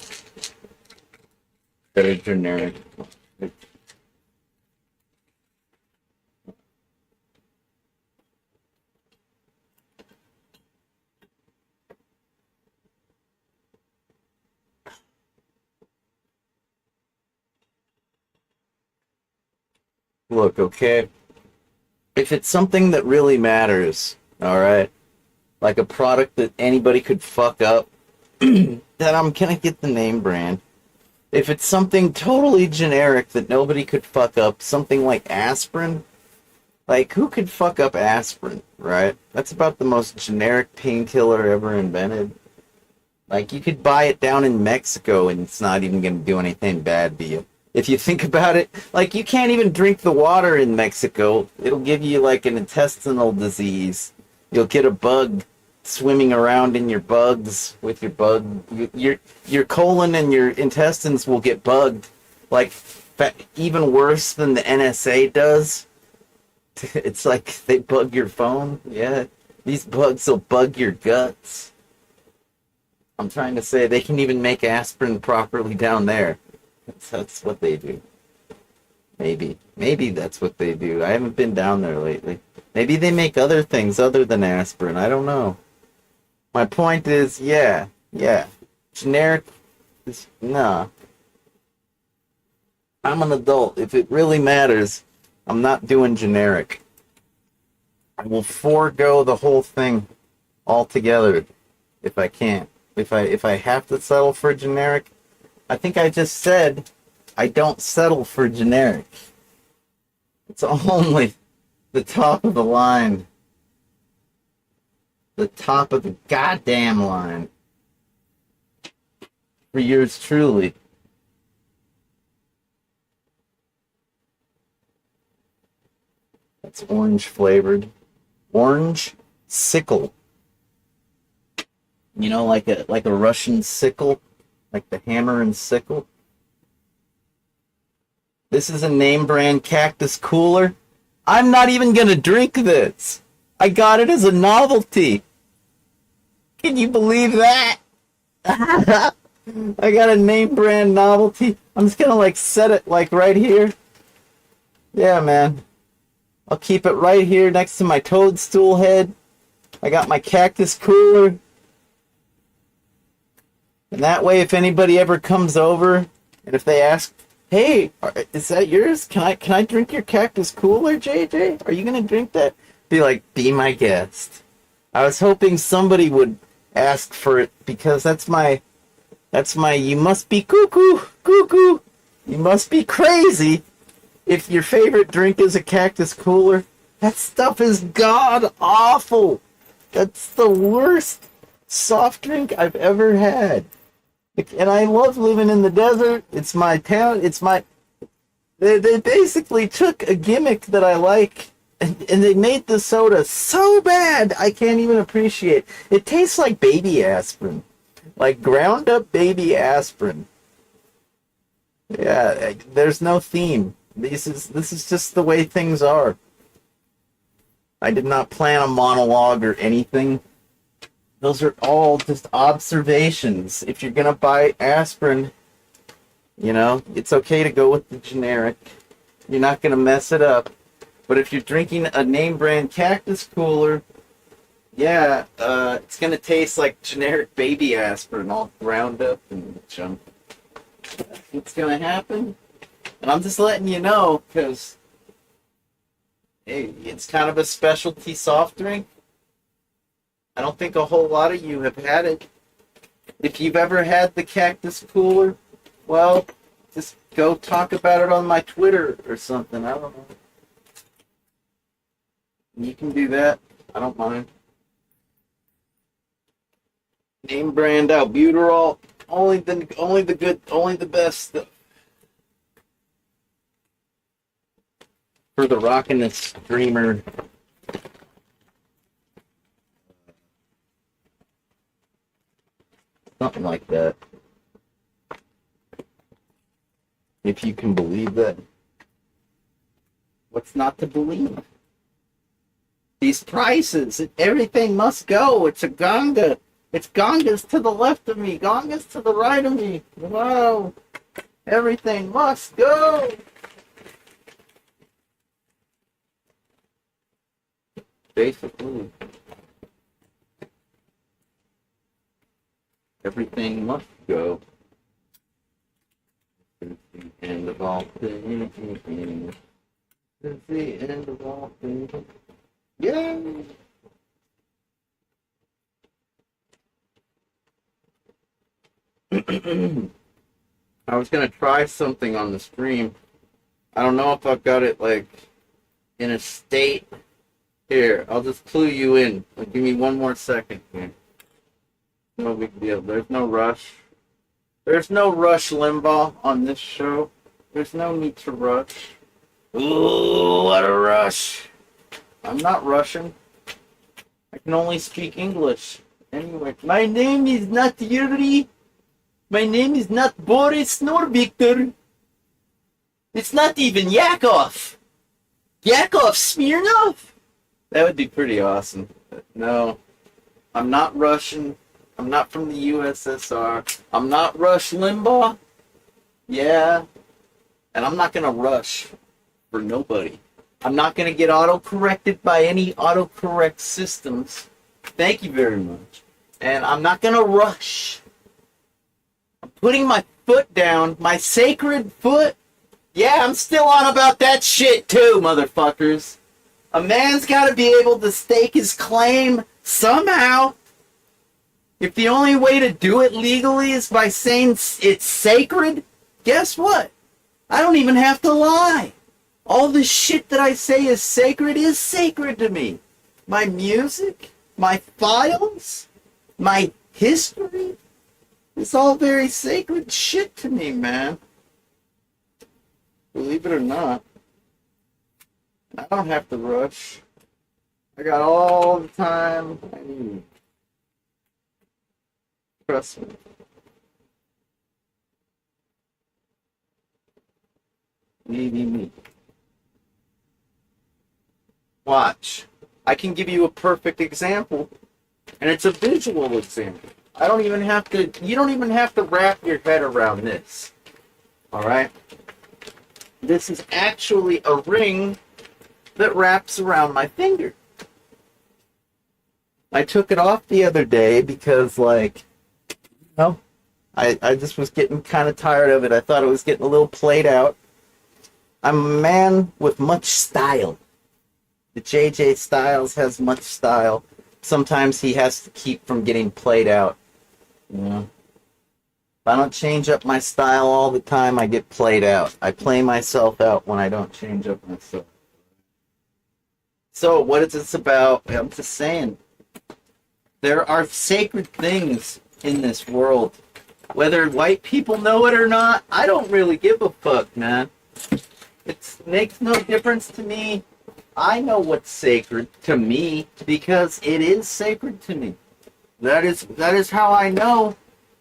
that are generic. Look, okay? If it's something that really matters, all right, like a product that anybody could fuck up, then I'm gonna get the name brand. If it's something totally generic that nobody could fuck up, something like aspirin, like who could fuck up aspirin, right? That's about the most generic painkiller ever invented. Like, you could buy it down in Mexico and it's not even going to do anything bad to you. If you think about it, like, you can't even drink the water in Mexico. It'll give you, like, an intestinal disease. You'll get a bug swimming around in your bugs with your bug. Your colon and your intestines will get bugged, like, even worse than the NSA does. It's like they bug your phone. Yeah, these bugs will bug your guts. I'm trying to say they can even make aspirin properly down there. That's what they do. Maybe that's what they do. I haven't been down there lately. Maybe they make other things other than aspirin. I don't know. My point is, yeah. Generic is, nah. I'm an adult. If it really matters, I'm not doing generic. I will forego the whole thing altogether if I can. If I have to settle for generic, I think I just said I don't settle for generic. It's only the top of the line. The top of the goddamn line. For yours truly. That's orange flavored. Orange sickle. You know, like a Russian sickle, like the hammer and sickle. This is a name brand cactus cooler. I'm not even gonna drink this. I got it as a novelty. Can you believe that? I got a name brand novelty. I'm just gonna like set it like right here. Yeah, man. I'll keep it right here next to my toadstool head. I got my cactus cooler. And that way, if anybody ever comes over, and if they ask, "Hey, is that yours? Can I drink your cactus cooler, JJ? Are you gonna drink that?" Be like, "Be my guest." I was hoping somebody would ask for it because that's my. You must be cuckoo. You must be crazy if your favorite drink is a cactus cooler. That stuff is god awful. That's the worst soft drink I've ever had. And I love living in the desert. It's my town. They basically took a gimmick that I like, and they made the soda so bad I can't even appreciate. It tastes like baby aspirin. Like ground up baby aspirin. Yeah, there's no theme. This is just the way things are. I did not plan a monologue or anything. Those are all just observations. If you're gonna buy aspirin, you know, it's okay to go with the generic. You're not gonna mess it up. But if you're drinking a name brand cactus cooler, yeah, it's gonna taste like generic baby aspirin, all ground up and junk. That's what's gonna happen. And I'm just letting you know, because hey, it's kind of a specialty soft drink. I don't think a whole lot of you have had it. If you've ever had the cactus cooler, well, just go talk about it on my Twitter or something. I don't know. You can do that. I don't mind. Name brand albuterol. Only the good, only the best stuff. For the rockin' the streamer. Something like that. If you can believe that. What's not to believe? These prices, everything must go. It's a Ganga. It's Ganga's to the left of me. Ganga's to the right of me. Wow. Everything must go. Basically. Everything must go. It's the end of all things. This is the end of all things. Yay! I was gonna try something on the stream. I don't know if I've got it like in a state. Here, I'll just clue you in. Like, give me one more second here. No big deal. There's no rush. There's no rush, Limbaugh, on this show. There's no need to rush. Ooh, what a rush. I'm not Russian. I can only speak English. Anyway, my name is not Yuri. My name is not Boris nor Victor. It's not even Yakov. Yakov Smirnov. That would be pretty awesome. But no, I'm not Russian. I'm not from the USSR. I'm not Rush Limbaugh. Yeah. And I'm not going to rush for nobody. I'm not going to get auto-corrected by any autocorrect systems. Thank you very much. And I'm not going to rush. I'm putting my foot down, my sacred foot. Yeah, I'm still on about that shit too, motherfuckers. A man's got to be able to stake his claim somehow. If the only way to do it legally is by saying it's sacred, guess what? I don't even have to lie. All the shit that I say is sacred to me. My music, my files, my history, it's all very sacred shit to me, man. Believe it or not. I don't have to rush. I got all the time I need. Trust me. Me. Watch. I can give you a perfect example, and it's a visual example. You don't even have to wrap your head around this. Alright? This is actually a ring that wraps around my finger. I took it off the other day because, I just was getting kind of tired of it. I thought it was getting a little played out. I'm a man with much style. The JJ Styles has much style. Sometimes he has to keep from getting played out. You know? If I don't change up my style all the time, I get played out. I play myself out when I don't change up myself. So, what is this about? I'm just saying. There are sacred things in this world. Whether white people know it or not, I don't really give a fuck, man. It makes no difference to me. I know what's sacred to me because it is sacred to me. That is how I know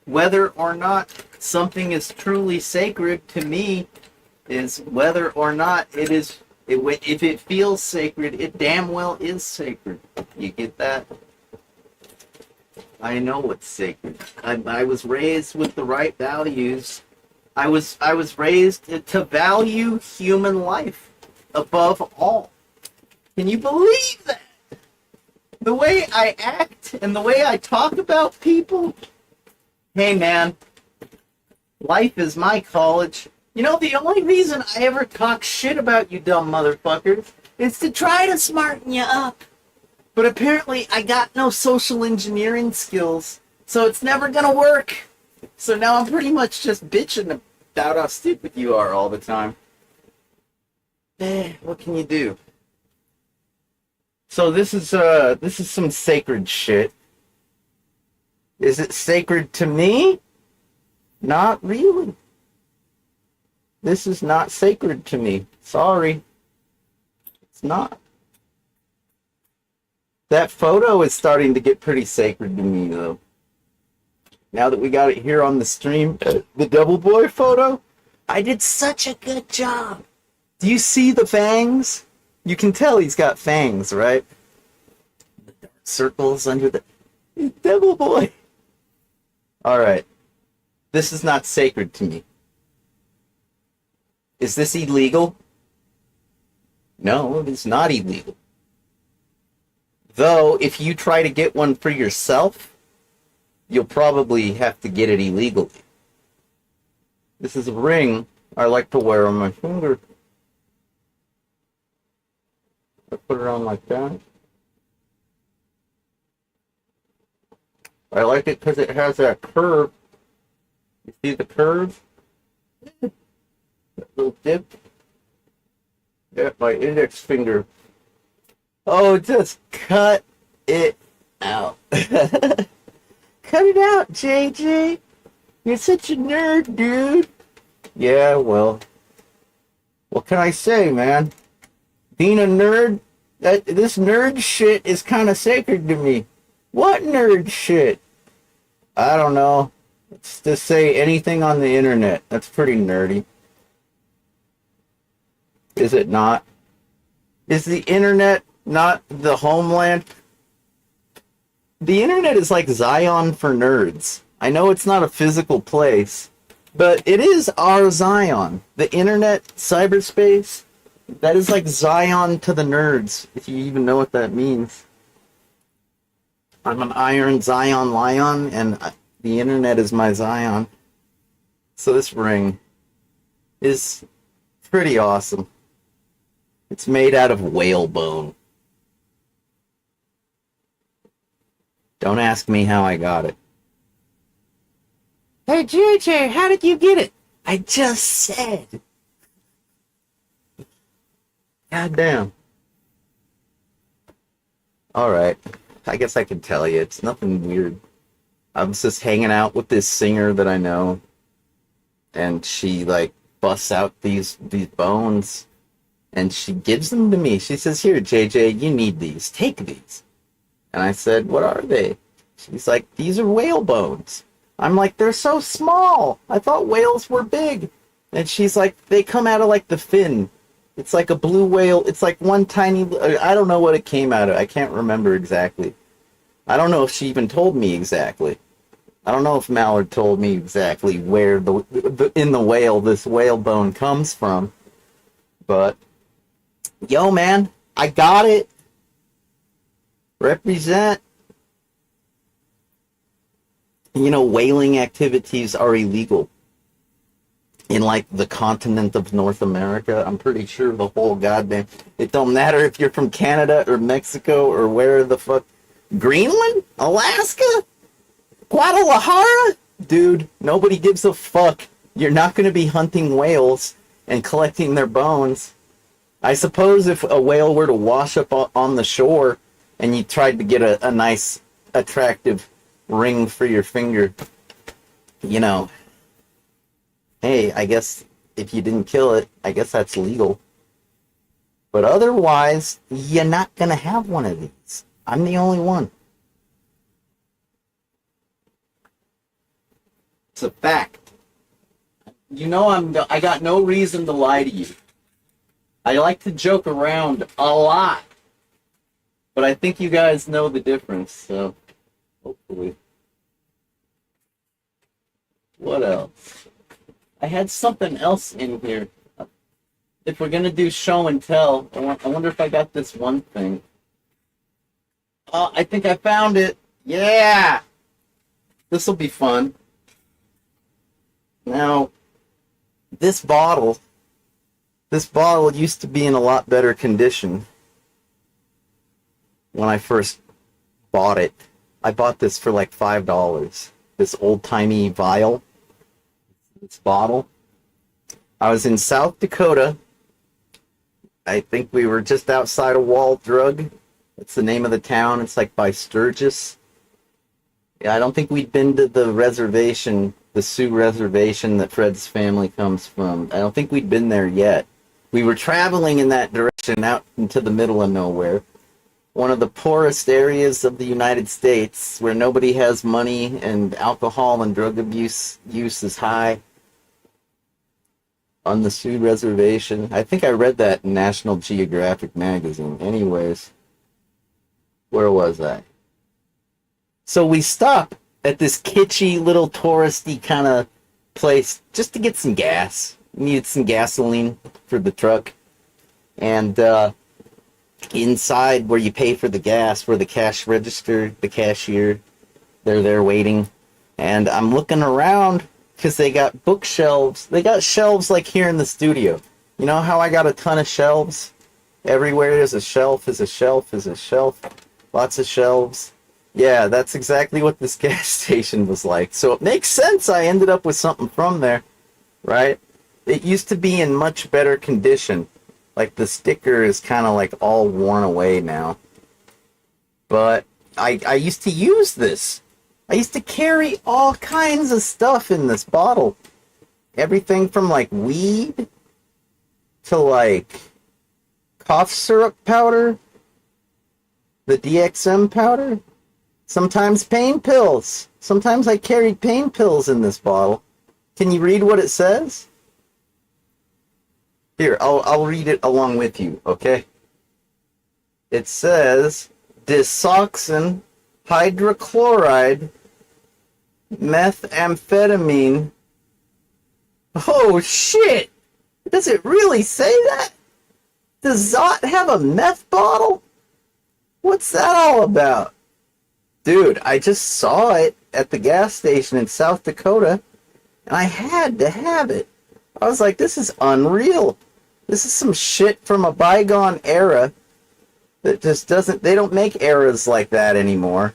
whether or not something is truly sacred to me is whether or not it is. If it feels sacred, it damn well is sacred. You get that? I know what's sacred. I was raised with the right values. I was raised to value human life above all. Can you believe that? The way I act and the way I talk about people? Hey man, life is my college. You know, the only reason I ever talk shit about you dumb motherfuckers is to try to smarten you up. But apparently I got no social engineering skills, so it's never gonna work. So now I'm pretty much just bitching about how stupid you are all the time. What can you do? So this is some sacred shit. Is it sacred to me? Not really. This is not sacred to me. Sorry. It's not. That photo is starting to get pretty sacred to me, though. Now that we got it here on the stream, the Double Boy photo, I did such a good job. Do you see the fangs? You can tell he's got fangs, right? The dark circles under the Devil Boy. Alright. This is not sacred to me. Is this illegal? No, it's not illegal. Though, if you try to get one for yourself, you'll probably have to get it illegally. This is a ring I like to wear on my finger. put it on like that. I like it because it has that curve. You see the curve? That little dip. Yeah, my index finger. Oh, just cut it out. Cut it out, JJ. You're such a nerd, dude. Yeah, well, what can I say, man? Being a nerd, this nerd shit is kind of sacred to me. What nerd shit? I don't know. Let's just say anything on the internet. That's pretty nerdy. Is it not? Is the internet not the homeland? The internet is like Zion for nerds. I know it's not a physical place, but it is our Zion. The internet, cyberspace, that is like Zion to the nerds, if you even know what that means. I'm an Iron Zion Lion, and the internet is my Zion. So this ring is pretty awesome. It's made out of whalebone. Don't ask me how I got it. Hey, JJ, how did you get it? I just said. God damn. Alright. I guess I can tell you. It's nothing weird. I was just hanging out with this singer that I know. And she, like, busts out these bones. And she gives them to me. She says, here, JJ, you need these. Take these. And I said, what are they? She's like, these are whale bones. I'm like, they're so small. I thought whales were big. And she's like, they come out of like the fin. It's like a blue whale. It's like one tiny, I don't know what it came out of. I can't remember exactly. I don't know if she even told me exactly. I don't know if Mallard told me exactly where in the whale this whale bone comes from. But, yo, man, I got it. Represent. You know, whaling activities are illegal in, like, the continent of North America. I'm pretty sure the whole goddamn... It don't matter if you're from Canada or Mexico or where the fuck... Greenland? Alaska? Guadalajara? Dude, nobody gives a fuck. You're not going to be hunting whales and collecting their bones. I suppose if a whale were to wash up on the shore and you tried to get a nice, attractive ring for your finger, you know, hey, I guess if you didn't kill it, I guess that's legal. But otherwise, you're not going to have one of these. I'm the only one. It's a fact. You know, I got no reason to lie to you. I like to joke around a lot. But I think you guys know the difference, so hopefully. What else? I had something else in here. If we're going to do show and tell, I wonder if I got this one thing. Oh, I think I found it. Yeah! This will be fun. Now, this bottle used to be in a lot better condition when I first bought it. I bought this for like $5. This old-timey vial. This bottle. I was in South Dakota. I think we were just outside of Wall Drug. That's the name of the town. It's like by Sturgis. Yeah, I don't think we'd been to the reservation, the Sioux Reservation that Fred's family comes from. I don't think we'd been there yet. We were traveling in that direction out into the middle of nowhere. One of the poorest areas of the United States where nobody has money and alcohol and drug use is high. On the Sioux Reservation. I think I read that in National Geographic magazine. Anyways, where was I? So we stop at this kitschy little touristy kind of place just to get some gas. We needed some gasoline for the truck. And inside where you pay for the gas, where the cash register, the cashier, they're there waiting. And I'm looking around because they got bookshelves. They got shelves like here in the studio. You know how I got a ton of shelves? Everywhere is a shelf, is a shelf, is a shelf. Lots of shelves. Yeah, that's exactly what this gas station was like. So it makes sense I ended up with something from there, right? It used to be in much better condition. Like the sticker is kind of like all worn away now. But I used to use this. I used to carry all kinds of stuff in this bottle. Everything from like weed to like cough syrup powder, the DXM powder, sometimes pain pills. Sometimes I carried pain pills in this bottle. Can you read what it says? Here, I'll read it along with you, okay? It says disoxin hydrochloride methamphetamine. Oh shit! Does it really say that? Does Zot have a meth bottle? What's that all about? Dude, I just saw it at the gas station in South Dakota, and I had to have it. I was like, this is unreal. This is some shit from a bygone era that just doesn't, they don't make eras like that anymore.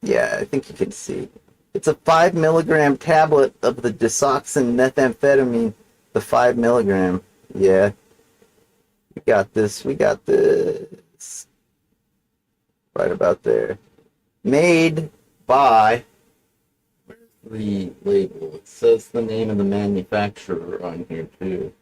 Yeah, I think you can see. It's a 5 milligram tablet of the disoxin methamphetamine. The 5 milligram. Yeah. We got this. We got this. Right about there. Made by. Where's the label? It says the name of the manufacturer on here, too.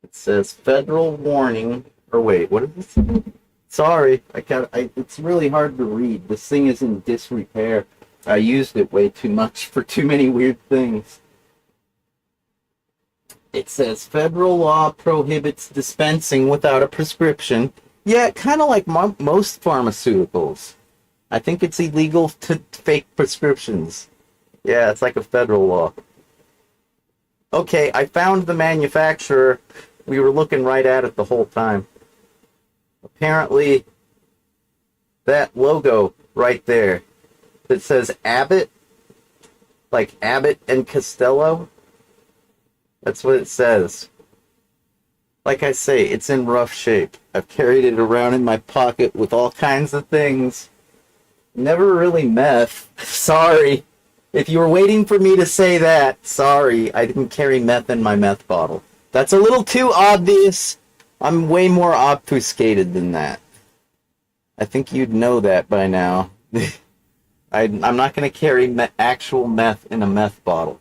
It says Federal Warning. Or wait, what is this? Sorry. It's really hard to read. This thing is in disrepair. I used it way too much for too many weird things. It says federal law prohibits dispensing without a prescription. Yeah, kind of like most pharmaceuticals. I think it's illegal to fake prescriptions. Yeah, it's like a federal law. Okay, I found the manufacturer. We were looking right at it the whole time. Apparently, that logo right there that says Abbott, like Abbott and Costello, that's what it says. Like I say, it's in rough shape. I've carried it around in my pocket with all kinds of things. Never really meth. Sorry. If you were waiting for me to say that, sorry, I didn't carry meth in my meth bottle. That's a little too obvious. I'm way more obfuscated than that. I think you'd know that by now. I'm not going to carry actual meth in a meth bottle.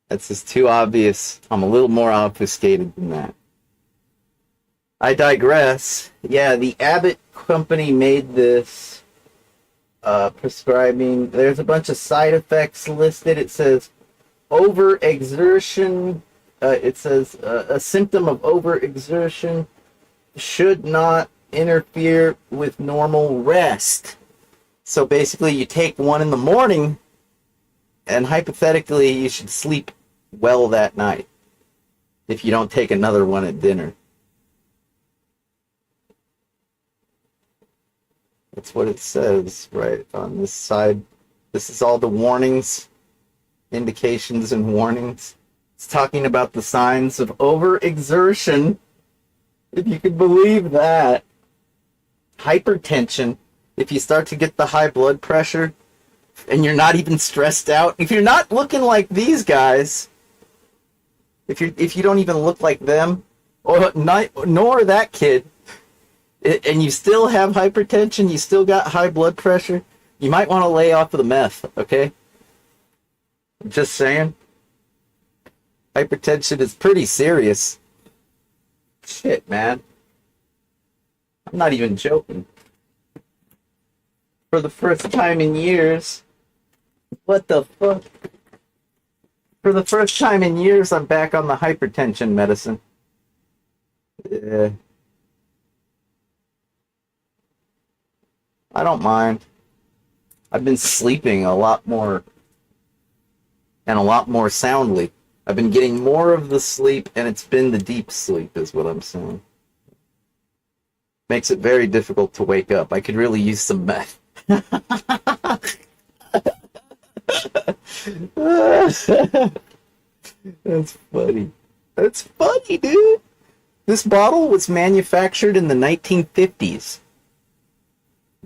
That's just too obvious. I'm a little more obfuscated than that. I digress. Yeah, the Abbott company made this prescribing. There's a bunch of side effects listed. It says overexertion. It says a symptom of overexertion should not interfere with normal rest. So basically, you take one in the morning, and hypothetically, you should sleep well that night if you don't take another one at dinner. That's what it says right on this side. This is all the warnings, indications, and warnings. It's talking about the signs of overexertion, if you could believe that. Hypertension, if you start to get the high blood pressure and you're not even stressed out, if you're not looking like these guys, if you don't even look like them, or not, nor that kid, and you still have hypertension, you still got high blood pressure, you might want to lay off of the meth, okay? I'm just saying. Hypertension is pretty serious. Shit, man. I'm not even joking. For the first time in years. What the fuck? For the first time in years, I'm back on the hypertension medicine. Yeah. I don't mind. I've been sleeping a lot more and a lot more soundly. I've been getting more of the sleep, and it's been the deep sleep, is what I'm saying. Makes it very difficult to wake up. I could really use some meth. That's funny. That's funny, dude. This bottle was manufactured in the 1950s,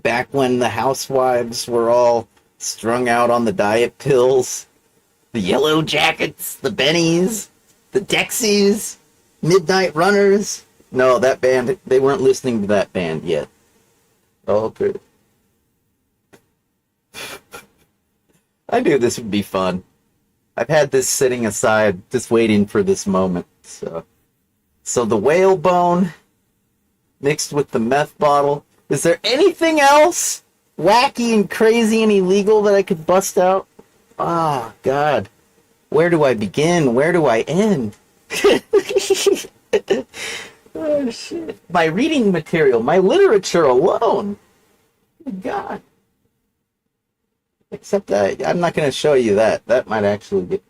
back when the housewives were all strung out on the diet pills. The Yellow Jackets, the Bennies, the Dexies, Midnight Runners. No, that band, they weren't listening to that band yet. Oh, okay. I knew this would be fun. I've had this sitting aside, just waiting for this moment. So the whale bone mixed with the meth bottle. Is there anything else wacky and crazy and illegal that I could bust out? Ah, God. Where do I begin? Where do I end? Oh, shit. My reading material, my literature alone. Good God. Except that I'm not going to show you that. That might actually get...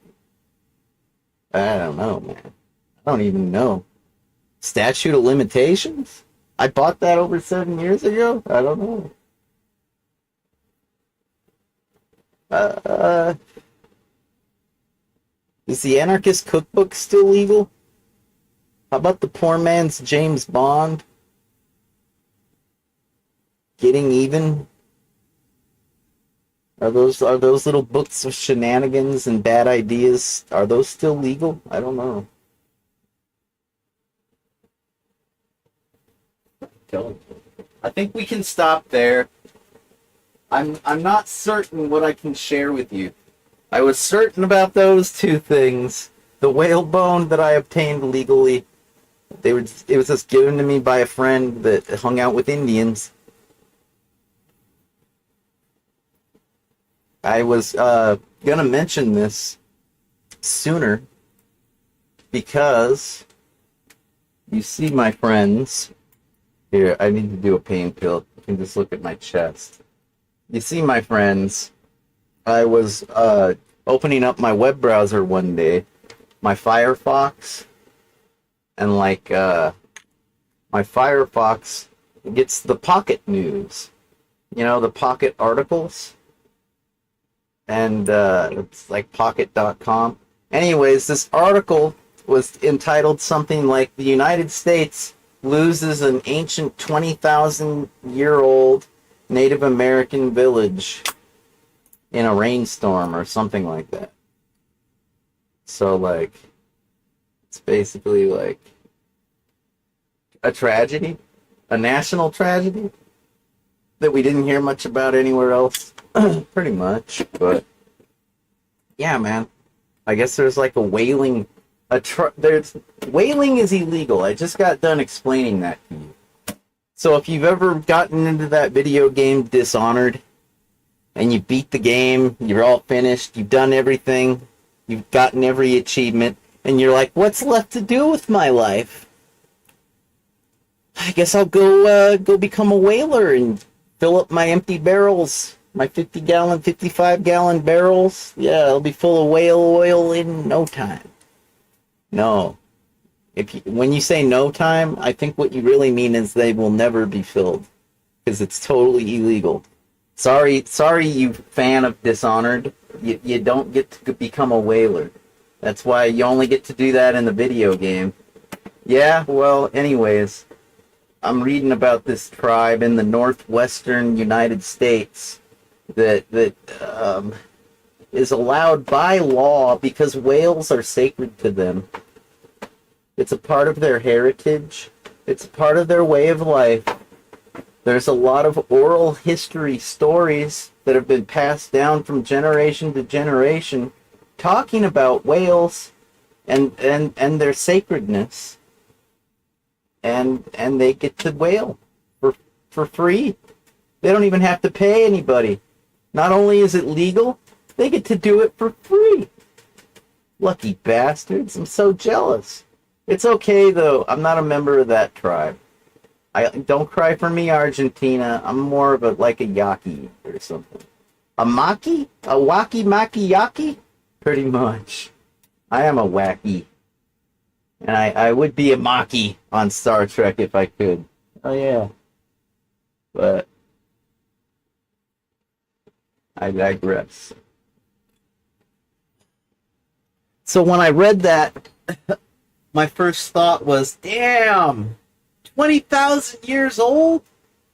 I don't know, man. I don't even know. Statute of limitations? I bought that over 7 years ago? I don't know. Is the Anarchist Cookbook still legal? How about the poor man's James Bond? Getting Even? Are those little books of shenanigans and bad ideas, are those still legal? I don't know. I think we can stop there. I'm not certain what I can share with you. I was certain about those two things. The whalebone that I obtained legally. It was just given to me by a friend that hung out with Indians. I was gonna mention this sooner because you see, my friends. Here, I need to do a pain pill. You can just look at my chest. You see, my friends, I was opening up my web browser one day, my Firefox, and my Firefox gets the Pocket News, the Pocket articles, and it's like Pocket.com. Anyways, this article was entitled something like "The United States loses an ancient 20,000-year-old Native American village in a rainstorm," or something like that. So, it's basically like a tragedy, a national tragedy that we didn't hear much about anywhere else, pretty much. But yeah, man, I guess there's like a whaling. Whaling is illegal. I just got done explaining that to you. So if you've ever gotten into that video game Dishonored, and you beat the game, you're all finished, you've done everything, you've gotten every achievement, and you're like, what's left to do with my life? I guess I'll go become a whaler and fill up my empty barrels, my 50-gallon, 55-gallon barrels. Yeah, it'll be full of whale oil in no time. No. When you say no time, I think what you really mean is they will never be filled, because it's totally illegal. Sorry, you fan of Dishonored. You don't get to become a whaler. That's why you only get to do that in the video game. Yeah, well, anyways, I'm reading about this tribe in the northwestern United States that is allowed by law because whales are sacred to them. It's a part of their heritage. It's a part of their way of life. There's a lot of oral history stories that have been passed down from generation to generation talking about whales and their sacredness. And they get to whale for free. They don't even have to pay anybody. Not only is it legal, they get to do it for free. Lucky bastards. I'm so jealous. It's okay, though. I'm not a member of that tribe. Don't cry for me, Argentina. I'm more of a yaki or something. A maki? A waki-maki yaki? Pretty much. I am a wacky. And I would be a maki on Star Trek if I could. Oh, yeah. But I digress. So when I read that, my first thought was, damn, 20,000 years old?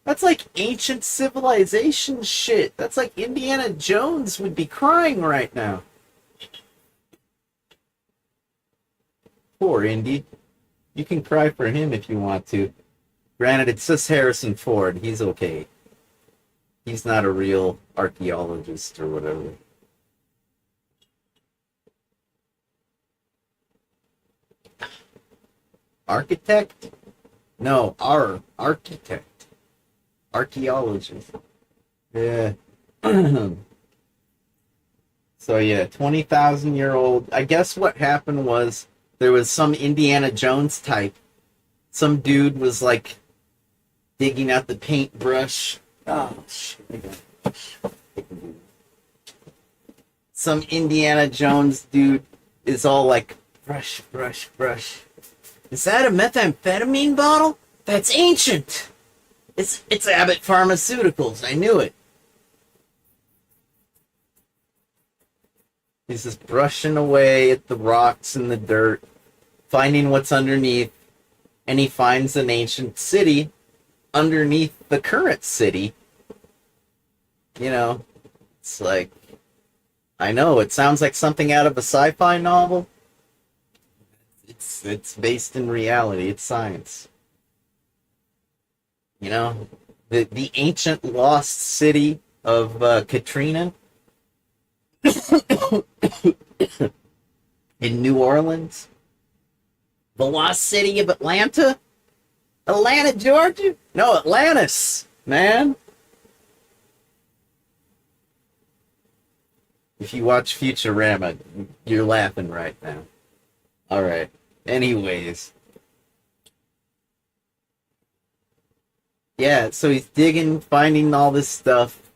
That's like ancient civilization shit. That's like Indiana Jones would be crying right now. Poor Indy. You can cry for him if you want to. Granted, it's just Harrison Ford. He's okay. He's not a real archaeologist or whatever. Architect? No, our architect. Archaeologist. Yeah. So yeah, 20,000-year-old. I guess what happened was there was some Indiana Jones type. Some dude was like digging out the paintbrush. Oh shit. Some Indiana Jones dude is all like brush, brush, brush. Is that a methamphetamine bottle? That's ancient. It's Abbott Pharmaceuticals. I knew it. He's just brushing away at the rocks and the dirt, finding what's underneath, and he finds an ancient city underneath the current city. You know, it's like, I know, it sounds like something out of a sci-fi novel. It's based in reality. It's science. You know, the ancient lost city of Katrina in New Orleans, the lost city of Atlanta, Georgia. No, Atlantis, man. If you watch Futurama, you're laughing right now. All right. Anyways. Yeah, so he's digging, finding all this stuff.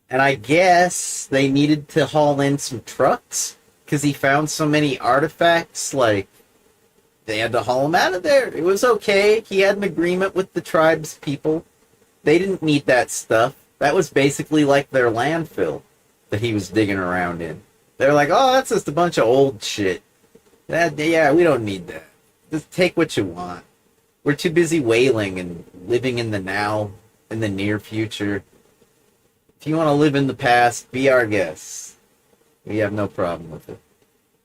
And I guess they needed to haul in some trucks because he found so many artifacts. Like, they had to haul him out of there. It was okay. He had an agreement with the tribe's people. They didn't need that stuff. That was basically like their landfill that he was digging around in. They're like, oh, that's just a bunch of old shit. Yeah, we don't need that. Just take what you want. We're too busy whaling and living in the now, in the near future. If you want to live in the past, be our guest. We have no problem with it.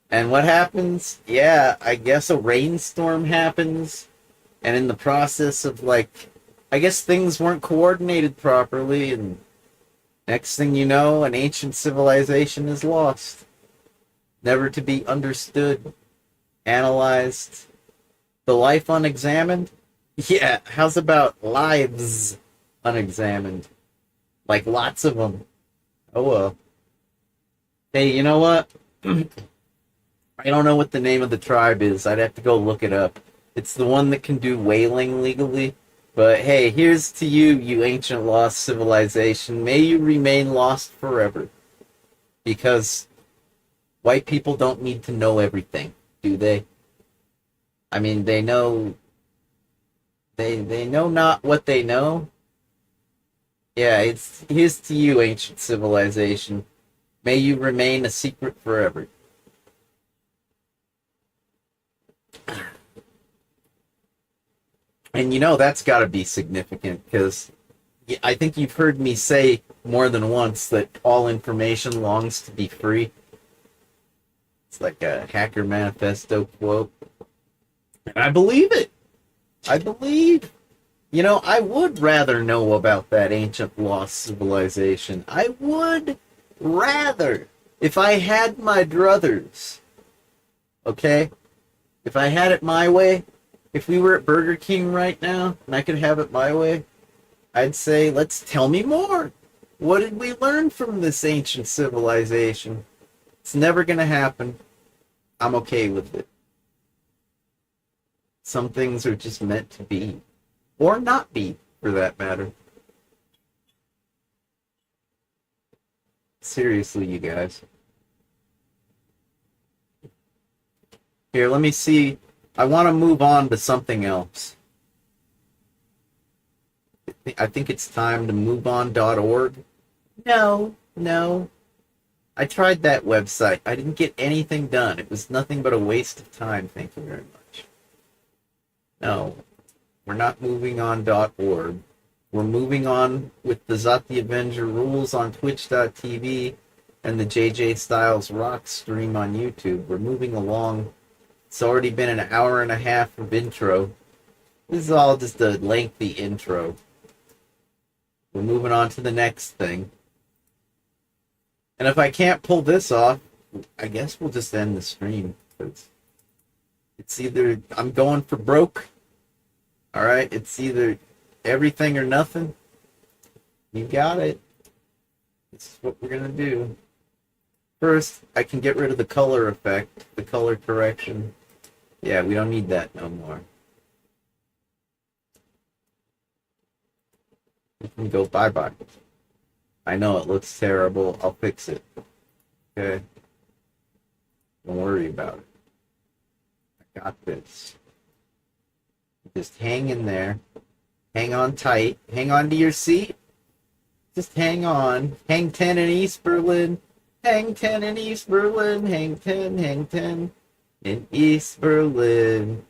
And what happens? Yeah, I guess a rainstorm happens. And in the process of, like, I guess things weren't coordinated properly. And next thing you know, an ancient civilization is lost. Never to be understood, analyzed. The life unexamined? Yeah, how's about lives unexamined? Like lots of them. Oh well. Hey, you know what? I don't know what the name of the tribe is. I'd have to go look it up. It's the one that can do whaling legally. But hey, here's to you, you ancient lost civilization. May you remain lost forever. Because white people don't need to know everything, do they? I mean, they know... They know not what they know. Yeah, here's to you, ancient civilization. May you remain a secret forever. And you know, that's got to be significant, because I think you've heard me say more than once that all information longs to be free. It's like a Hacker Manifesto quote. And I believe it. I believe. You know, I would rather know about that ancient lost civilization. I would rather. If I had my druthers. Okay? If I had it my way, if we were at Burger King right now, and I could have it my way, I'd say, let's tell me more. What did we learn from this ancient civilization? It's never gonna happen. I'm okay with it. Some things are just meant to be. Or not be, for that matter. Seriously, you guys. Here, let me see. I want to move on to something else. I think it's time to moveon.org. No. I tried that website. I didn't get anything done. It was nothing but a waste of time. Thank you very much. No, we're not moving on .org. We're moving on with the Zot the Avenger rules on Twitch.tv and the JJ Styles Rock stream on YouTube. We're moving along. It's already been an hour and a half of intro. This is all just a lengthy intro. We're moving on to the next thing. And if I can't pull this off, I guess we'll just end the stream. It's either I'm going for broke. All right, it's either everything or nothing. You got it. This is what we're gonna do. First, I can get rid of the color effect, the color correction. Yeah, we don't need that no more. We can go bye-bye. I know it looks terrible. I'll fix it. Okay? Don't worry about it. I got this. Just hang in there. Hang on tight. Hang on to your seat. Just hang on. Hang 10 in East Berlin. Hang 10 in East Berlin. Hang 10 in East Berlin.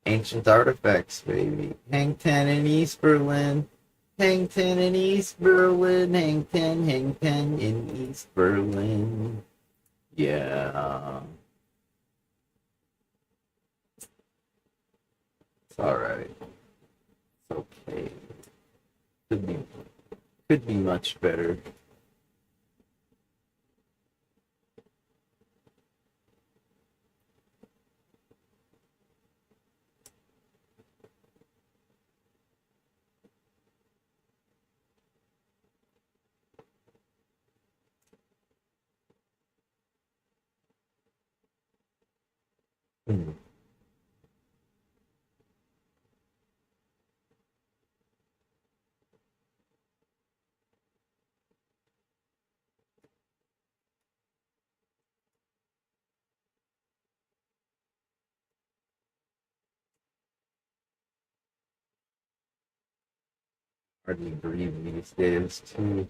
Ancient artifacts, baby. Hang 10 in East Berlin. Hang 10 in East Berlin. Hang 10 in East Berlin. Yeah. It's alright. It's okay. Could be much better. Hardly breathe these days, too.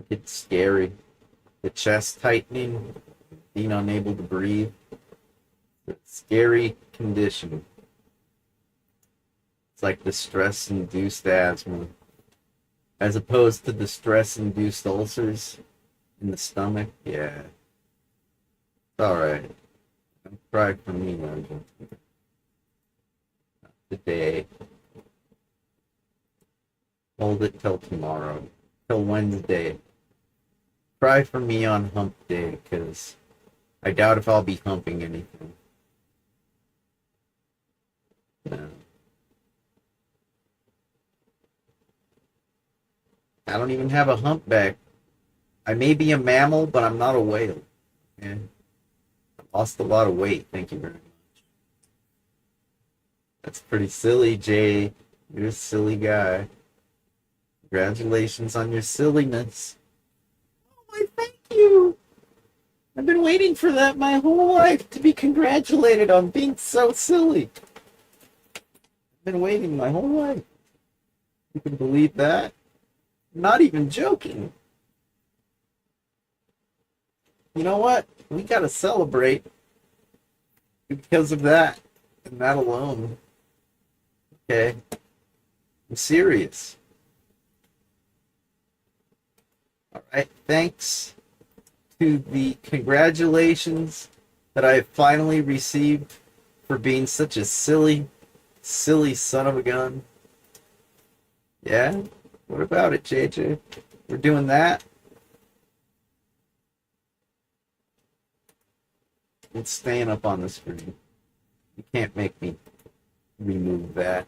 It's scary. The chest tightening, being unable to breathe. It's a scary condition. It's like the stress-induced asthma, as opposed to the stress-induced ulcers in the stomach. Yeah. It's alright. Don't cry for me, Nigel. Not today. Hold it till tomorrow. Till Wednesday. Cry for me on hump day, because I doubt if I'll be humping anything. No. I don't even have a humpback. I may be a mammal, but I'm not a whale. Yeah. I lost a lot of weight, thank you very much. That's pretty silly, Jay. You're a silly guy. Congratulations on your silliness. Oh, why, thank you. I've been waiting for that my whole life, to be congratulated on being so silly. I've been waiting my whole life. You can believe that? I'm not even joking. You know what? We gotta celebrate because of that, and that alone. Okay? I'm serious. Alright, thanks to the congratulations that I have finally received for being such a silly, silly son of a gun. Yeah? What about it, JJ? We're doing that? It's staying up on the screen. You can't make me remove that.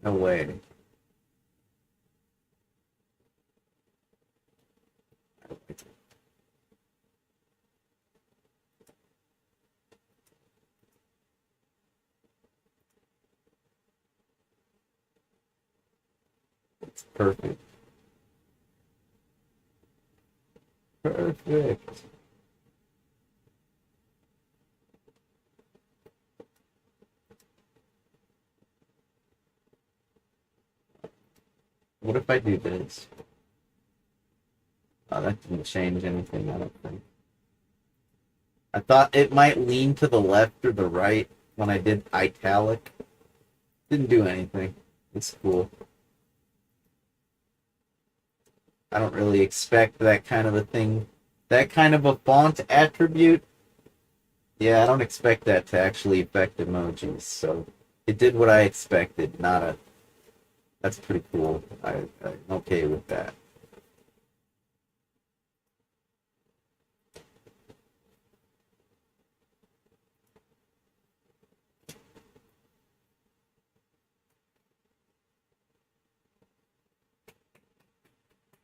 No way. It's perfect. Perfect. What if I do this? That didn't change anything, I don't think. I thought it might lean to the left or the right when I did italic. Didn't do anything. It's cool. I don't really expect that kind of a thing. That kind of a font attribute. Yeah, I don't expect that to actually affect emojis. So it did what I expected. Not a. That's pretty cool. I'm okay with that.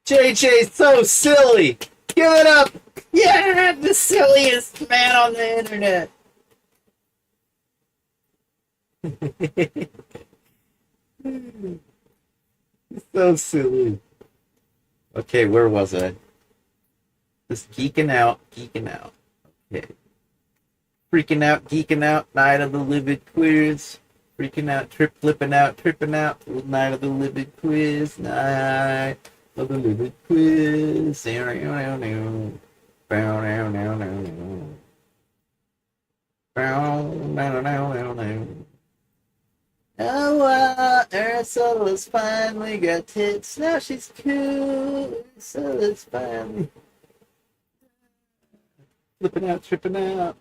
JJ's so silly. Give it up. Yeah, the silliest man on the internet. So silly. Okay, where was I? Just geeking out, geeking out. Okay. Freaking out, geeking out, night of the livid quiz. Freaking out, flipping out, tripping out. Night of the livid quiz, night of the livid quiz. Oh, Ursula's finally got tits. Now she's cool. Ursula's finally flipping out, tripping out,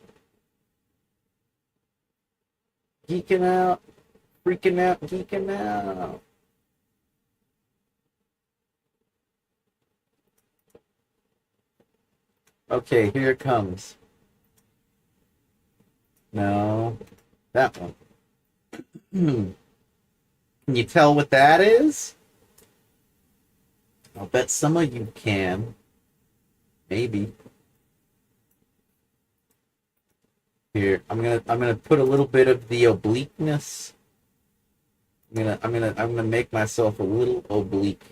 geeking out, freaking out, geeking out. Okay, here it comes. No, that one. Can you tell what that is? I'll bet some of you can. Maybe. Here, I'm gonna put a little bit of the obliqueness. I'm gonna make myself a little oblique.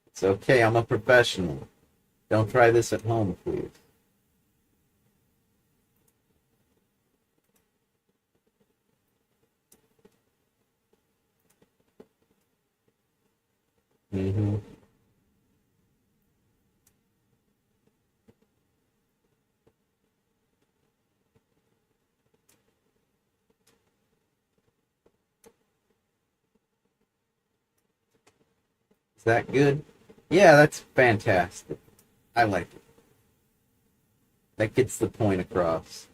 It's okay, I'm a professional. Don't try this at home, please. Mm-hmm. Is that good? Yeah, that's fantastic. I like it. That gets the point across.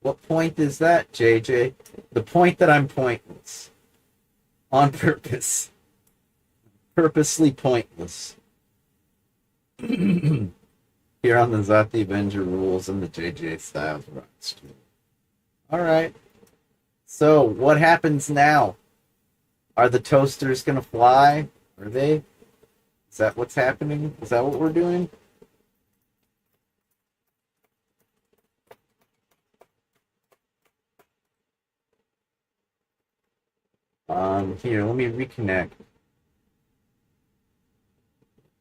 What point is that, JJ? The point that I'm pointless. On purpose. Purposely pointless. Here on the Zati Avenger Rules and the JJ Styles Rock stream. Alright. So, what happens now? Are the toasters gonna fly? Are they? Is that what's happening? Is that what we're doing? Here, let me reconnect.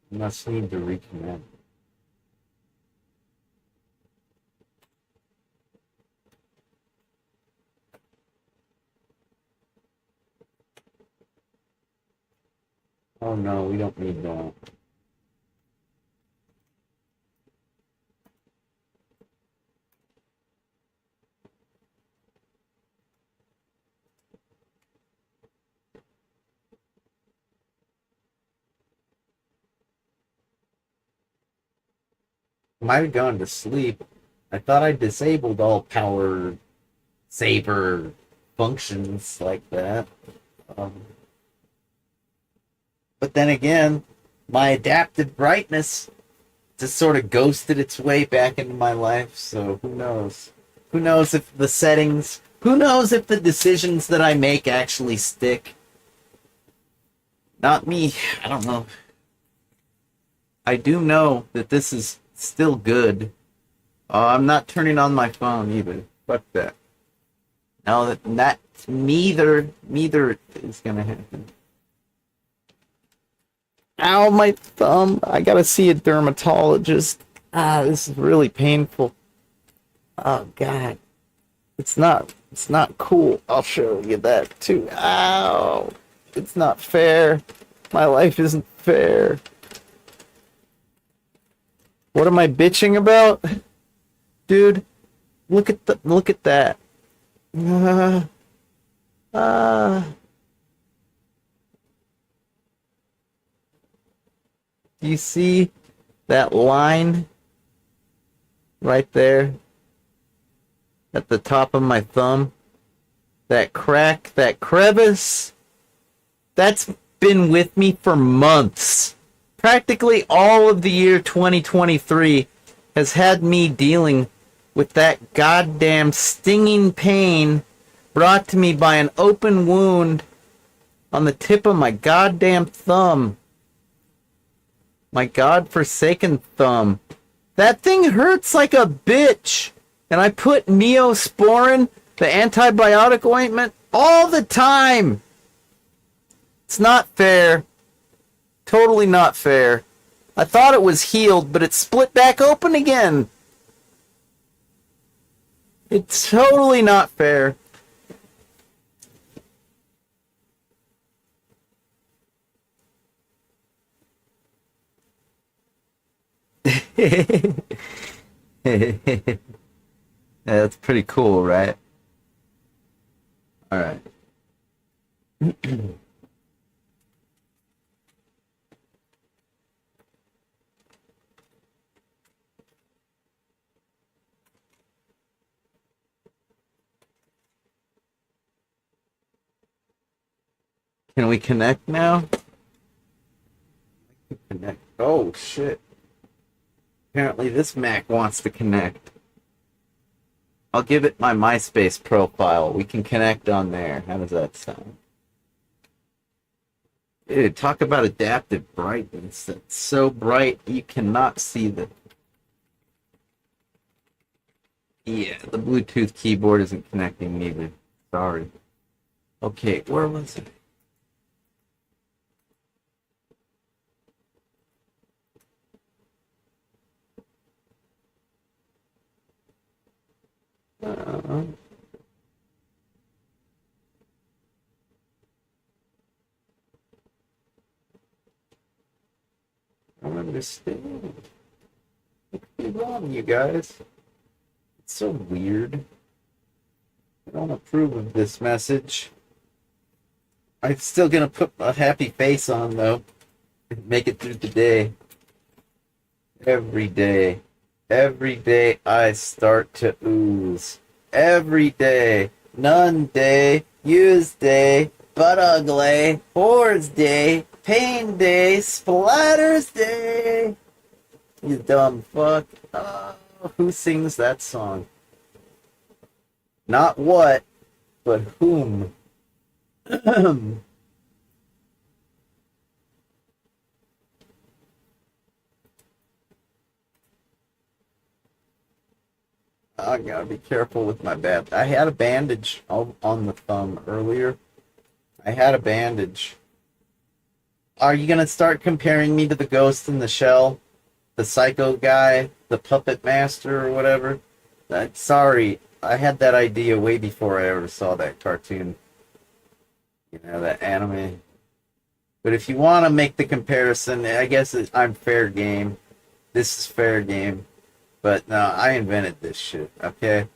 Must need to reconnect. Oh no, we don't need that. Might have gone to sleep. I thought I disabled all power saver functions like that. But then again, my adaptive brightness just sort of ghosted its way back into my life, so who knows? Who knows if the settings, who knows if the decisions that I make actually stick? Not me, I don't know. I do know that this is still good. I'm not turning on my phone either. Fuck that. No, that neither is gonna happen. Ow, my thumb. I gotta see a dermatologist. This is really painful. Oh, God. It's not It's not cool. I'll show you that too. Ow! It's not fair. My life isn't fair. What am I bitching about? Dude, look at that. Uh, uh, do you see that line right there at the top of my thumb? That crack, that crevice, that's been with me for months. Practically all of the year 2023 has had me dealing with that goddamn stinging pain brought to me by an open wound on the tip of my goddamn thumb. My godforsaken thumb. That thing hurts like a bitch. And I put Neosporin, the antibiotic ointment, all the time. It's not fair. Totally not fair. I thought it was healed, but it split back open again. It's totally not fair. Yeah, that's pretty cool, right? All right. Can we connect now? Connect. Oh, shit. Apparently this Mac wants to connect. I'll give it my MySpace profile. We can connect on there. How does that sound? Dude, talk about adaptive brightness. It's so bright you cannot see the... Yeah, the Bluetooth keyboard isn't connecting either. Sorry. Okay, where was it? Uh, I don't understand. What could be wrong, you guys? It's so weird. I don't approve of this message. I'm still gonna put a happy face on, though. And make it through the day. Every day. Every day I start to ooze. Every day. None day. Use day. But ugly. Whores day. Pain day. Splatters day. You dumb fuck. Oh, who sings that song? Not what, but whom. I gotta be careful with my bat. I had a bandage on the thumb earlier. I had a bandage. Are you gonna start comparing me to the Ghost in the Shell? The psycho guy? The puppet master or whatever? Sorry, I had that idea way before I ever saw that cartoon. You know, that anime. But if you want to make the comparison, I guess I'm fair game. This is fair game. But no, I invented this shit, okay?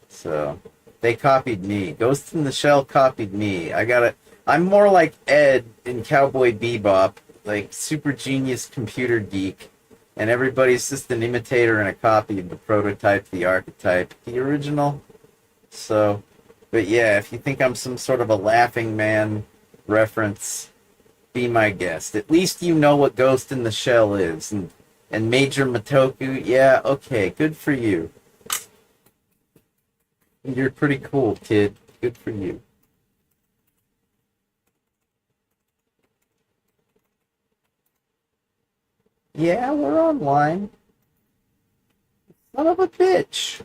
So, they copied me. Ghost in the Shell copied me. I'm more like Ed in Cowboy Bebop, like super genius computer geek. And everybody's just an imitator and a copy of the prototype, the archetype, the original. So, but yeah, if you think I'm some sort of a laughing man reference, be my guest. At least you know what Ghost in the Shell is. And Major Matoku, yeah, okay, good for you. You're pretty cool, kid. Good for you. Yeah, we're online. Son of a bitch.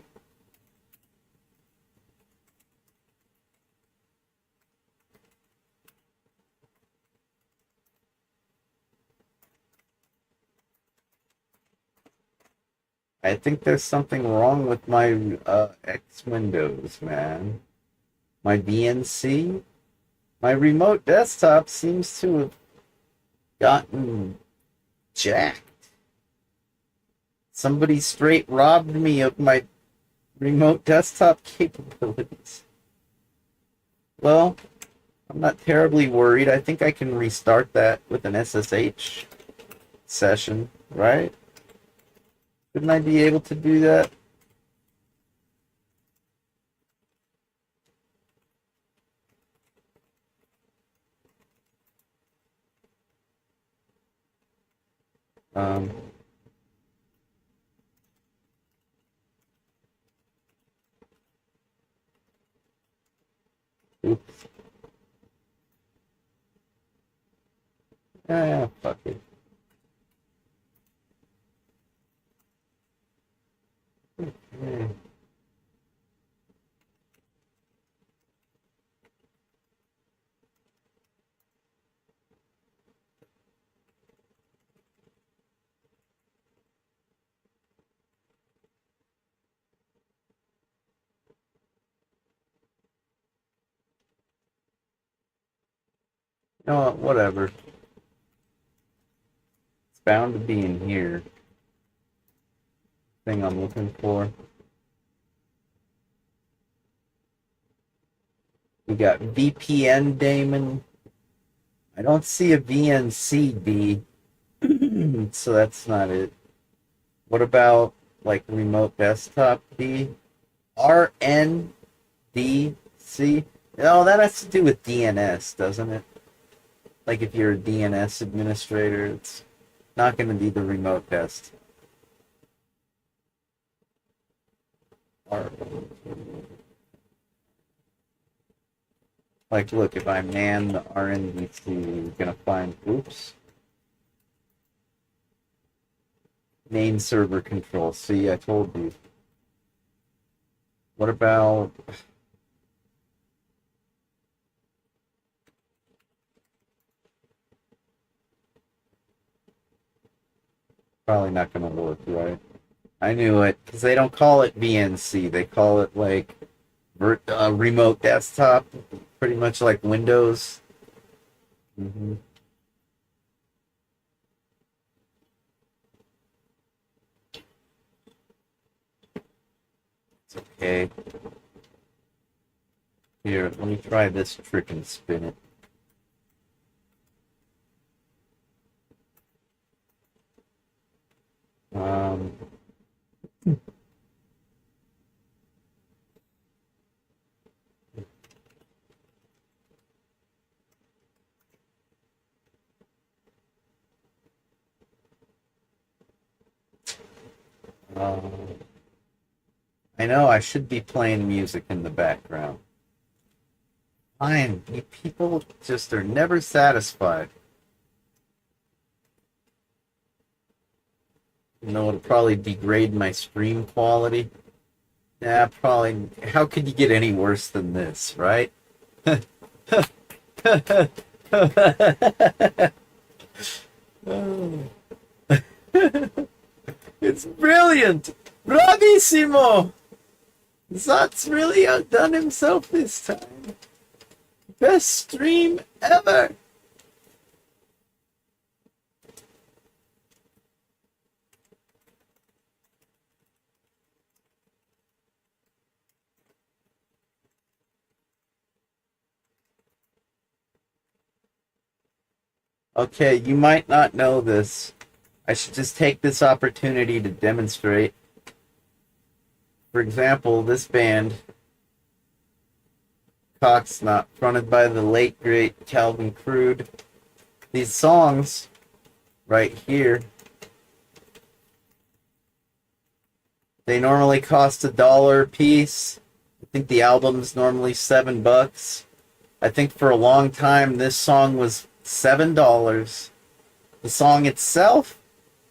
I think there's something wrong with my X Windows, man. My VNC, my remote desktop seems to have gotten jacked. Somebody straight robbed me of my remote desktop capabilities. Well, I'm not terribly worried. I think I can restart that with an SSH session, right? Shouldn't I be able to do that? Um, oops. Fuck it. Okay. You know what? Whatever. It's bound to be in here. Thing I'm looking for. We got VPN daemon. I don't see a VNC so that's not it. What about like remote desktop D? RNDC? No, that has to do with DNS, doesn't it? Like if you're a DNS administrator, it's not going to be the remote desktop. Like, look, if I man the RNDC, you're going to find, oops, main server control. See, I told you. What about... Probably not going to work, right? I knew it, because they don't call it VNC. They call it, like, remote desktop, pretty much like Windows. Mm-hmm. It's okay. Here, let me try this trick and spin it. Um, uh, I know I should be playing music in the background. Fine, you people just are never satisfied. You know, it'll probably degrade my stream quality. Yeah, probably. How could you get any worse than this, right? It's brilliant! Bravissimo! Zot's really outdone himself this time. Best stream ever! Okay, you might not know this. I should just take this opportunity to demonstrate. For example, this band, Cocksnot, fronted by the late great Calvin Crude. These songs, right here, they normally cost $1 a piece. I think the album's normally $7. I think for a long time this song was $7. The song itself,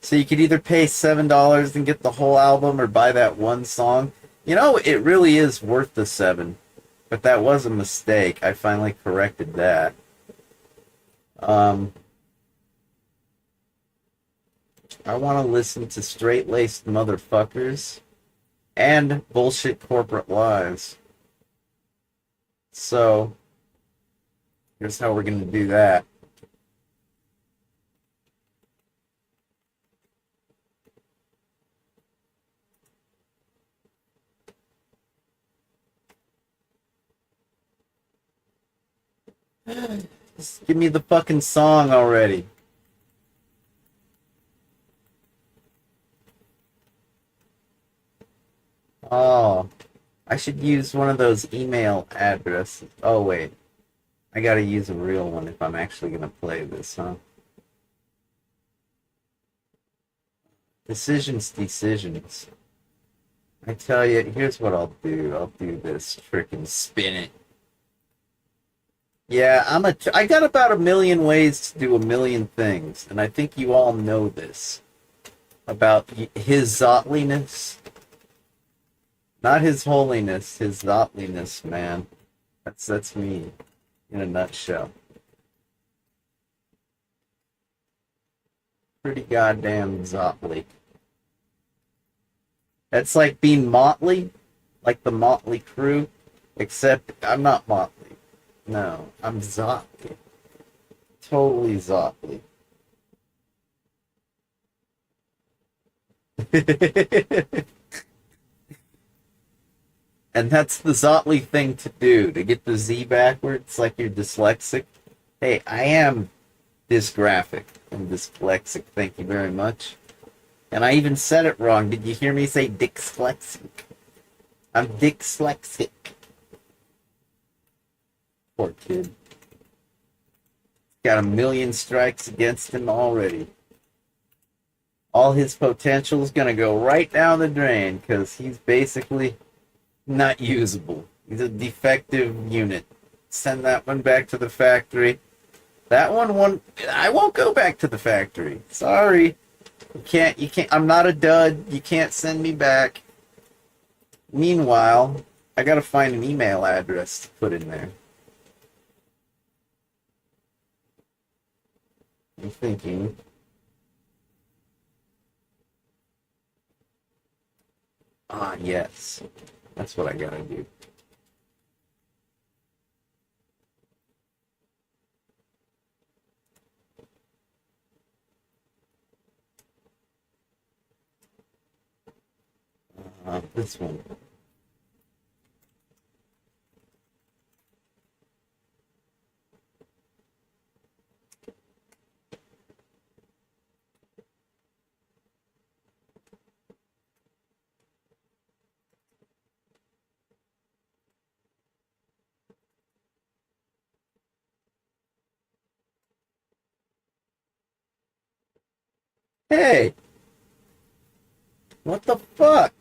so you could either pay $7 and get the whole album or buy that one song. You know, it really is worth the $7. But that was a mistake. I finally corrected that. I want to listen to straight-laced motherfuckers and bullshit corporate lies. So here's how we're gonna do that. Just give me the fucking song already. Oh, I should use one of those email addresses. Oh wait, I gotta use a real one if I'm actually gonna play this, huh? Decisions. I tell you, here's what I'll do. I'll do this freaking spin it. Yeah, I got about a million ways to do a million things, and I think you all know this about his zotliness. Not his holiness, his zotliness, man. That's me in a nutshell. Pretty goddamn zotly. That's like being motley, like the Motley Crew, except I'm not motley. No, I'm zotly. Totally zotly. And that's the Zotly thing to do, to get the Z backwards like you're dyslexic. Hey, I am dysgraphic and dyslexic, thank you very much. And I even said it wrong. Did you hear me say dyslexic? I'm dyslexic. Poor kid. Got a million strikes against him already. All his potential is going to go right down the drain because he's basically not usable. He's a defective unit. Send that one back to the factory. That one, I won't go back to the factory. Sorry. You can't, I'm not a dud. You can't send me back. Meanwhile, I gotta find an email address to put in there. I'm thinking. Ah, yes. That's what I gotta do. This one. Hey! What the fuck?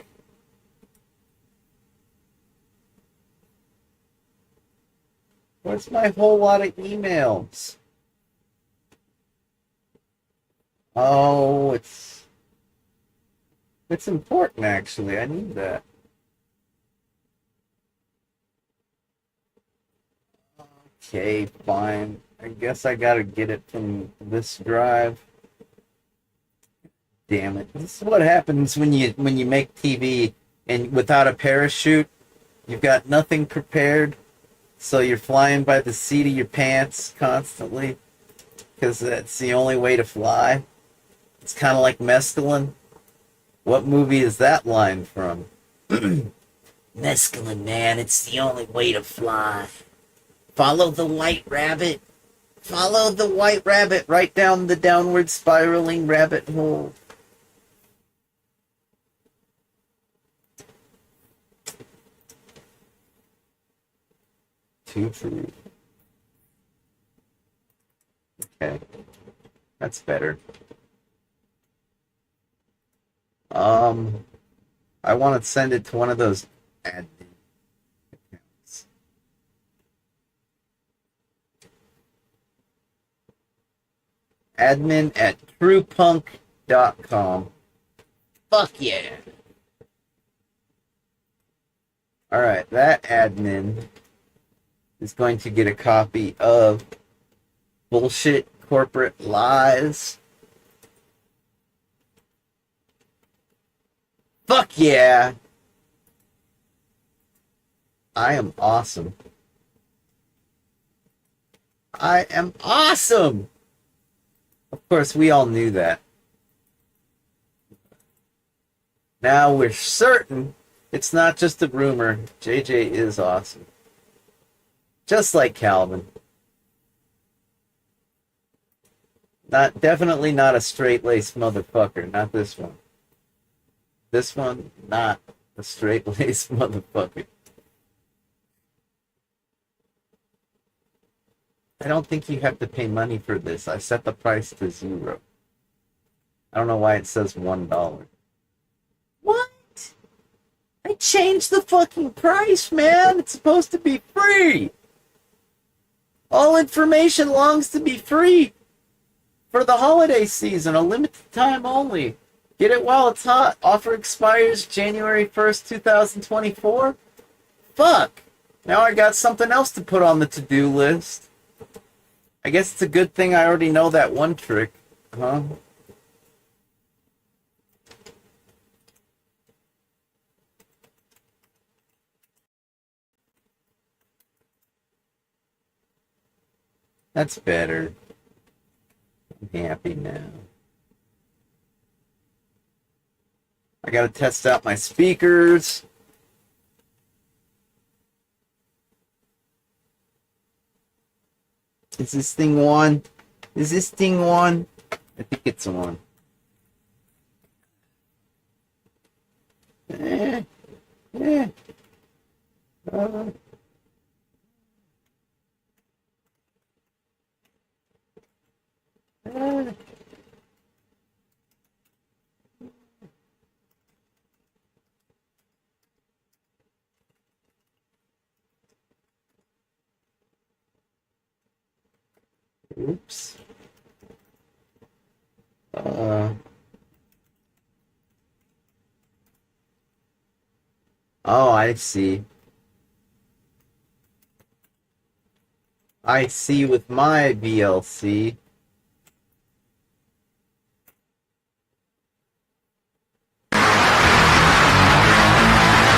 Where's my whole lot of emails? Oh, it's important actually. I need that. Okay, fine. I guess I gotta get it from this drive. Damn it. This is what happens when you make TV and without a parachute, you've got nothing prepared, so you're flying by the seat of your pants constantly because that's the only way to fly. It's kind of like mescaline. What movie is that line from? Mescaline, man, it's the only way to fly. Follow the white rabbit. Follow the white rabbit right down the downward spiraling rabbit hole. Too true. Okay. That's better. Um, I want to send it to one of those admin accounts. Admin at truepunk.com. Fuck yeah. Alright, that admin is going to get a copy of Bullshit Corporate Lies. Fuck yeah! I am awesome. I am awesome! Of course, we all knew that. Now we're certain it's not just a rumor. JJ is awesome. Just like Calvin. Definitely not a straight-laced motherfucker. Not this one. This one, not a straight-laced motherfucker. I don't think you have to pay money for this. I set the price to $0. I don't know why it says $1. What? I changed the fucking price, man. It's supposed to be free. All information longs to be free. For the holiday season, a limited time only. Get it while it's hot. Offer expires January 1st, 2024. Fuck. Now I got something else to put on the to-do list. I guess it's a good thing I already know that one trick, huh? That's better. I'm happy now. I gotta test out my speakers. Is this thing on? Is this thing on? I think it's on. Eh. Uh. Oops. Oh, I see. I see with my VLC.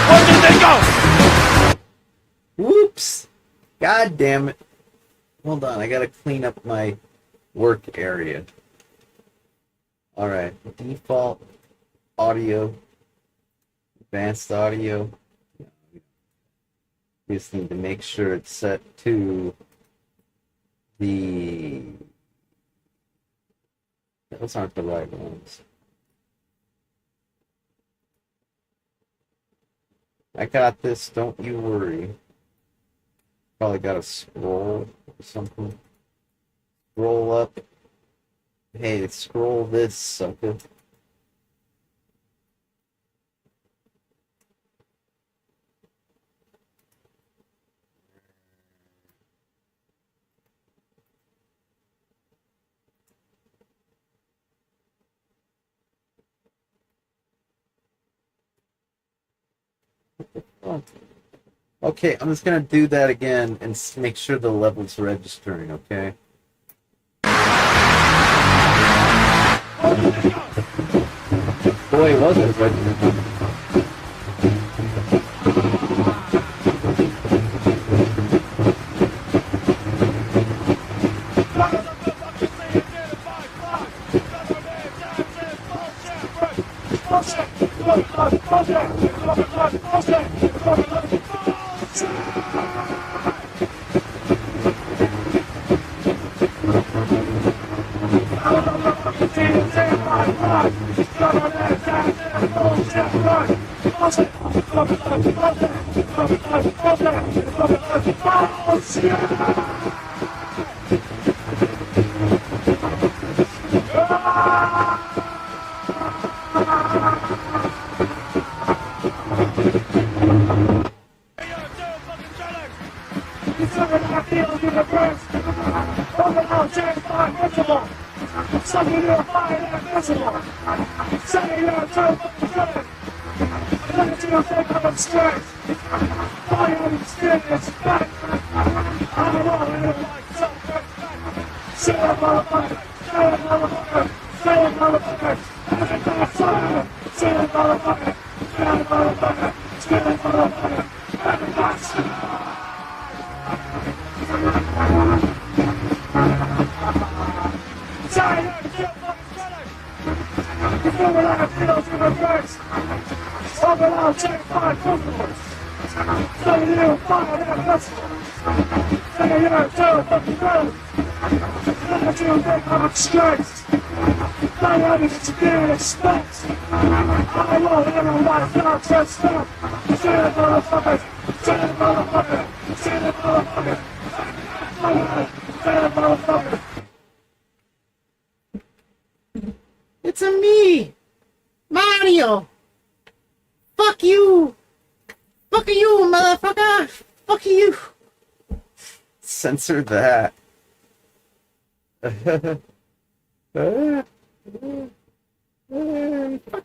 Where did they go? Whoops. God damn it. Hold on, I gotta clean up my work area. Alright, default audio, advanced audio. We just need to make sure it's set to the... Those aren't the right ones. I got this, don't you worry. Probably gotta scroll or something. Scroll up. Hey, scroll this, sucker. Oh. Okay, I'm just gonna do that again and make sure the level's registering, okay? Boy, was it registering. It's a me, Mario. Fuck you. Fuck you, motherfucker. Fuck you. Censor that. Fuck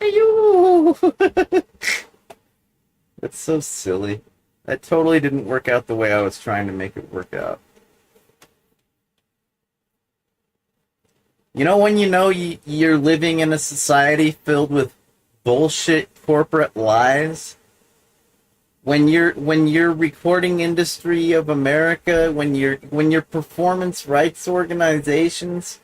you. That's so silly. That totally didn't work out the way I was trying to make it work out. You know when you know you're living in a society filled with bullshit corporate lies? When your recording industry of America, when your performance rights organizations,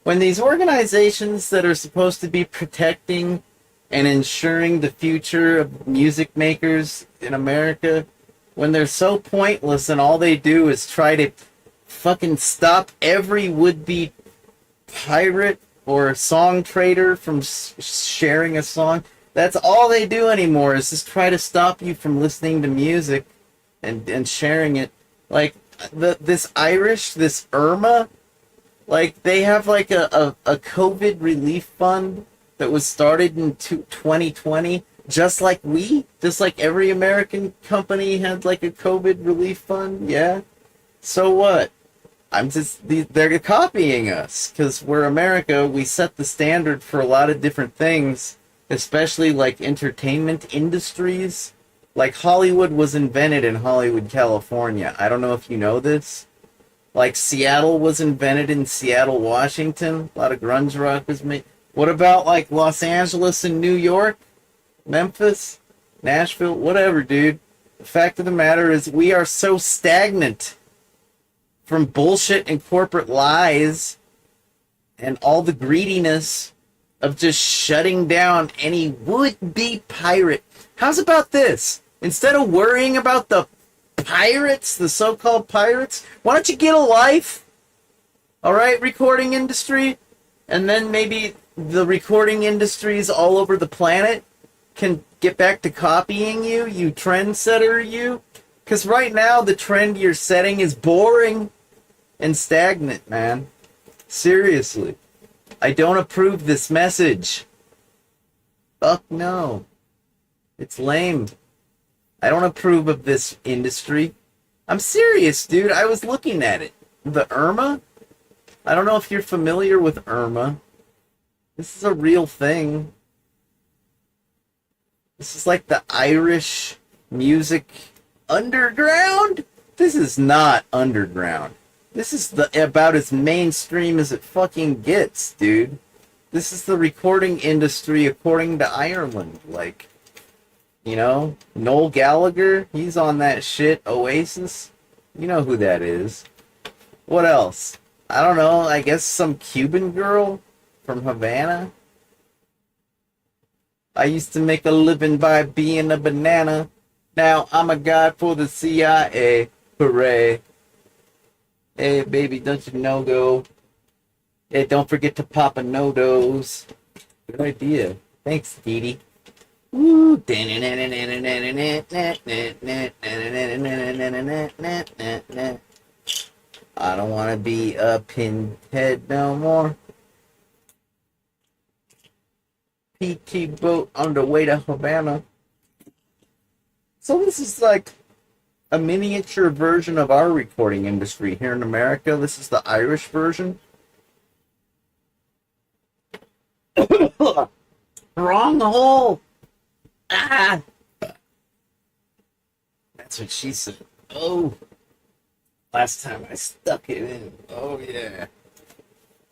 when these organizations that are supposed to be protecting and ensuring the future of music makers in America, when they're so pointless and all they do is try to fucking stop every would-be pirate or song trader from sharing a song. That's all they do anymore, is just try to stop you from listening to music and sharing it. Like this Irish, this Irma, like they have like a COVID relief fund that was started in 2020, just like every American company had like a COVID relief fund. Yeah. So what? They're copying us because we're America. We set the standard for a lot of different things, especially like entertainment industries. Like Hollywood was invented in Hollywood, California. I don't know if you know this. Like Seattle was invented in Seattle, Washington. A lot of grunge rock was made. What about like Los Angeles and New York? Memphis? Nashville? Whatever, dude. The fact of the matter is we are so stagnant from bullshit and corporate lies and all the greediness of just shutting down any would-be pirate. How's about this? Instead of worrying about the pirates, the so-called pirates, why don't you get a life? All right, recording industry? And then maybe the recording industries all over the planet can get back to copying you, you trendsetter, you. Because right now, the trend you're setting is boring and stagnant, man. Seriously. I don't approve this message. Fuck no. It's lame. I don't approve of this industry. I'm serious, dude. I was looking at it. The Irma? I don't know if you're familiar with Irma. This is a real thing. This is like the Irish music underground? This is not underground. This is about as mainstream as it fucking gets, dude. This is the recording industry according to Ireland. Like, you know, Noel Gallagher, he's on that shit. Oasis, you know who that is. What else? I don't know, I guess some Cuban girl from Havana. I used to make a living by being a banana. Now I'm a guy for the CIA. Hooray. Hey, baby, don't you know, go. Hey, don't forget to pop a no-dos. Good idea. Thanks, Dee Dee. Woo. I don't want to be a pinhead no more. PT boat on the way to Havana. So this is like a miniature version of our recording industry here in America. This is the Irish version. Wrong hole. Ah. That's what she said. Oh. Last time I stuck it in. Oh yeah.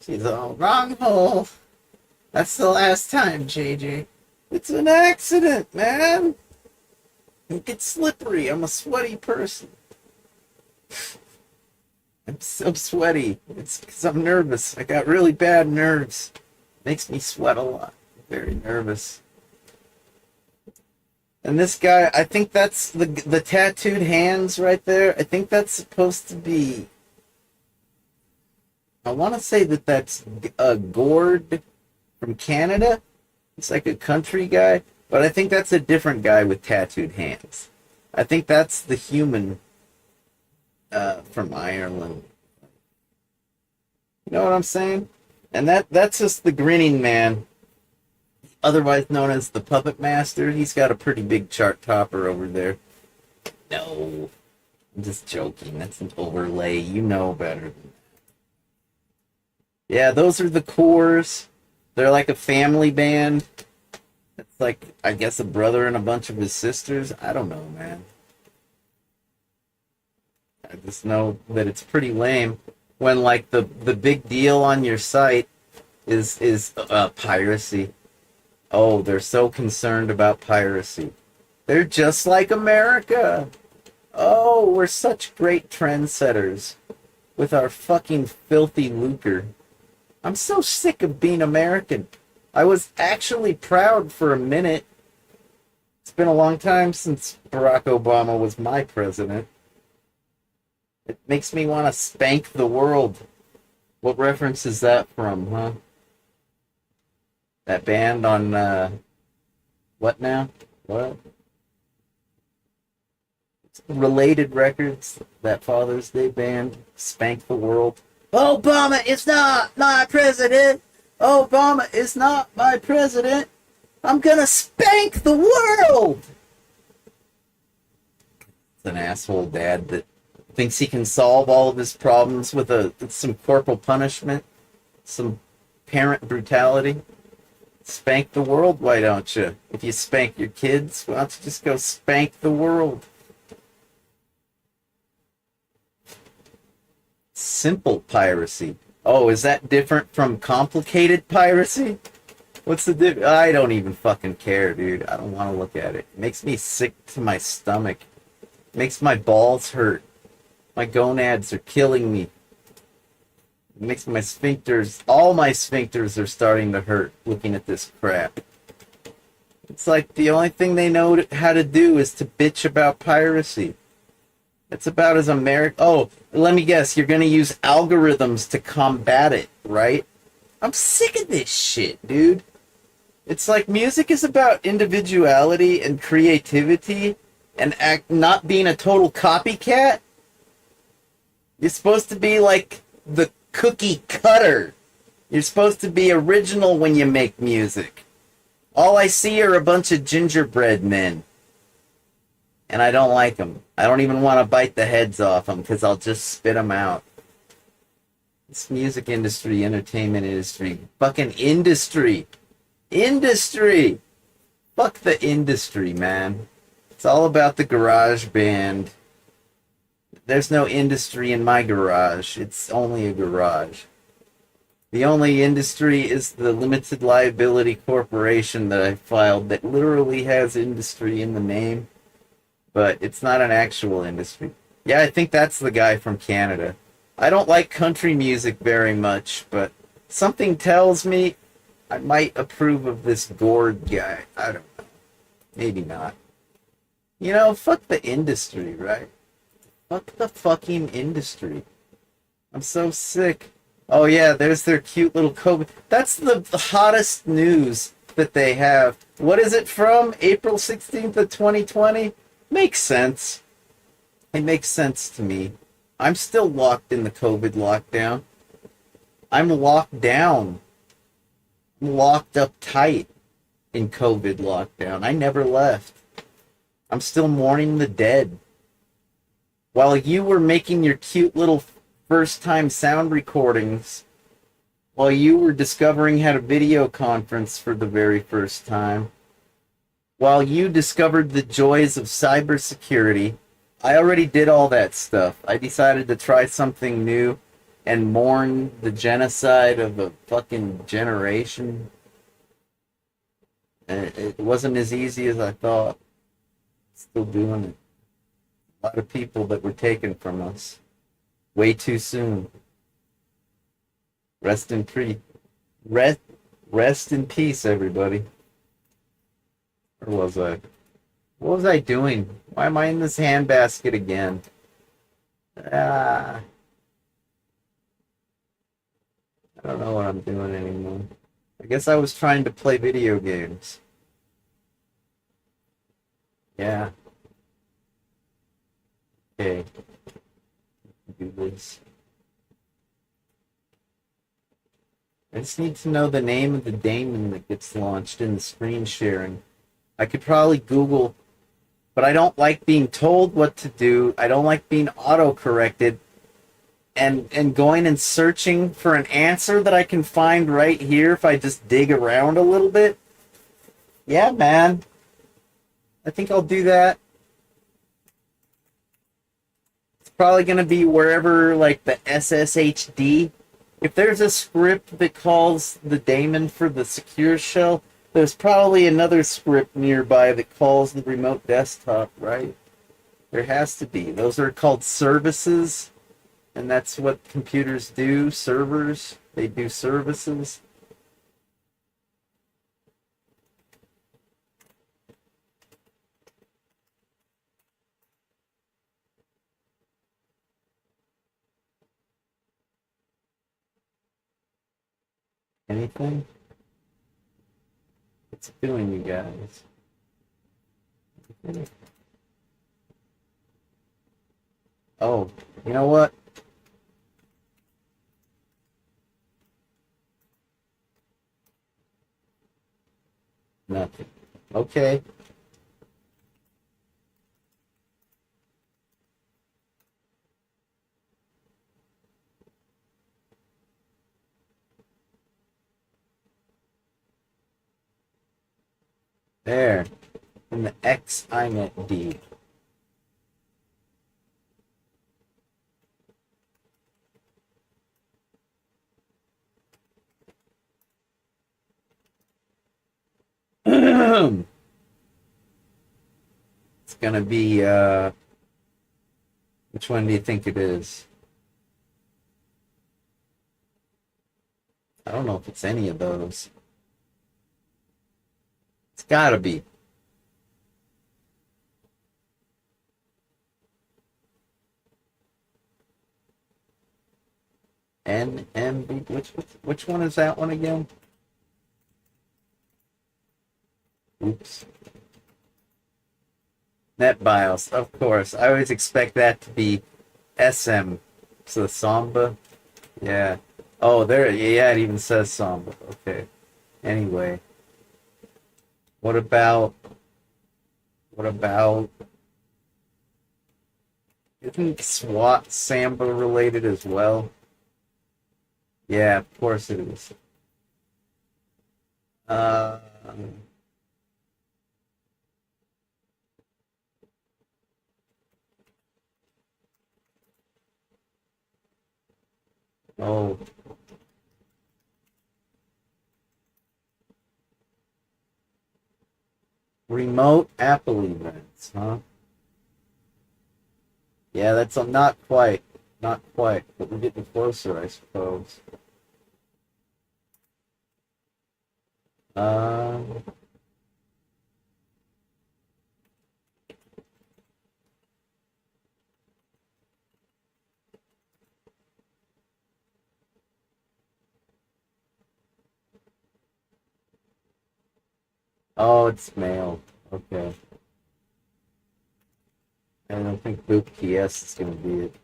She's all wrong hole. That's the last time, JJ. It's an accident, man. It gets slippery. I'm a sweaty person. I'm so sweaty. It's because I'm nervous. I got really bad nerves. Makes me sweat a lot. I'm very nervous. And this guy, I think that's the tattooed hands right there. I think that's supposed to be. I want to say that that's Gord from Canada. It's like a country guy, but I think that's a different guy with tattooed hands. I think that's the human from Ireland. You know what I'm saying? And that's just the grinning man, otherwise known as the puppet master. He's got a pretty big chart topper over there. No, I'm just joking. That's an overlay. You know better than that. Yeah, those are the Cores. They're like a family band. It's like, I guess, a brother and a bunch of his sisters. I don't know, man. I just know that it's pretty lame when, like, the big deal on your site is piracy. Oh, they're so concerned about piracy. They're just like America. Oh, we're such great trendsetters with our fucking filthy lucre. I'm so sick of being American. I was actually proud for a minute. It's been a long time since Barack Obama was my president. It makes me want to spank the world. What reference is that from, huh? That band on, what now? What? Related Records, that Father's Day band, Spank the World. Obama is not my president! Obama is not my president! I'm gonna spank the world! It's an asshole dad that thinks he can solve all of his problems with some corporal punishment, some parent brutality. Spank the world, why don't you? If you spank your kids, why don't you just go spank the world? Simple piracy. Oh, is that different from complicated piracy? What's the difference? I don't even fucking care, dude. I don't want to look at it. It makes me sick to my stomach. It makes my balls hurt. My gonads are killing me. It makes my sphincters, all my sphincters are starting to hurt looking at this crap. It's like the only thing they know how to do is to bitch about piracy. It's about as American. Oh, let me guess, you're going to use algorithms to combat it, right? I'm sick of this shit, dude. It's like music is about individuality and creativity and not being a total copycat. You're supposed to be like the cookie cutter. You're supposed to be original when you make music. All I see are a bunch of gingerbread men. And I don't like them. I don't even want to bite the heads off them because I'll just spit them out. This music industry, entertainment industry, fucking industry. Industry! Fuck the industry, man. It's all about the garage band. There's no industry in my garage. It's only a garage. The only industry is the limited liability corporation that I filed that literally has industry in the name. But it's not an actual industry. Yeah, I think that's the guy from Canada. I don't like country music very much, but something tells me I might approve of this Gord guy. I don't know. Maybe not. You know, fuck the industry, right? Fuck the fucking industry. I'm so sick. Oh yeah, there's their cute little COVID. That's the hottest news that they have. What is it from? April 16th of 2020? Makes sense. It makes sense to me. I'm still locked in the COVID lockdown. I'm locked down. I'm locked up tight in COVID lockdown. I never left. I'm still mourning the dead. While you were making your cute little first-time sound recordings, while you were discovering how to video conference for the very first time, while you discovered the joys of cybersecurity, I already did all that stuff. I decided to try something new and mourn the genocide of a fucking generation. And it wasn't as easy as I thought. Still doing it. A lot of people that were taken from us way too soon. Rest in peace. Rest in peace, everybody. Where was I? What was I doing? Why am I in this handbasket again? Ah, I don't know what I'm doing anymore. I guess I was trying to play video games. Yeah, okay, do this. I just need to know the name of the daemon that gets launched in the screen sharing. I could probably Google, but I don't like being told what to do. I don't like being auto-corrected and going and searching for an answer that I can find right here if I just dig around a little bit. Yeah, man. I think I'll do that. It's probably going to be wherever, like, the SSHD. If there's a script that calls the daemon for the secure shell, there's probably another script nearby that calls the remote desktop, right? There has to be. Those are called services, and that's what computers do. Servers, they do services. Anything? What's it doing, you guys? Oh, you know what? Nothing. Okay. There. In the X INET D. It's gonna be which one do you think it is? I don't know if it's any of those. It's gotta be. NMB. Which one is that one again? Oops. NetBIOS, of course. I always expect that to be SM. So Samba. Yeah. Oh, there. Yeah, it even says Samba. Okay. Anyway, what about what about? Isn't SWAT Samba related as well? Yeah, of course it is. Uh, oh, remote Apple events, huh? Yeah, that's not quite, not quite, but we're getting closer, I suppose. Uh, oh, it's mail. Okay. I don't think Boot PS is going to be it.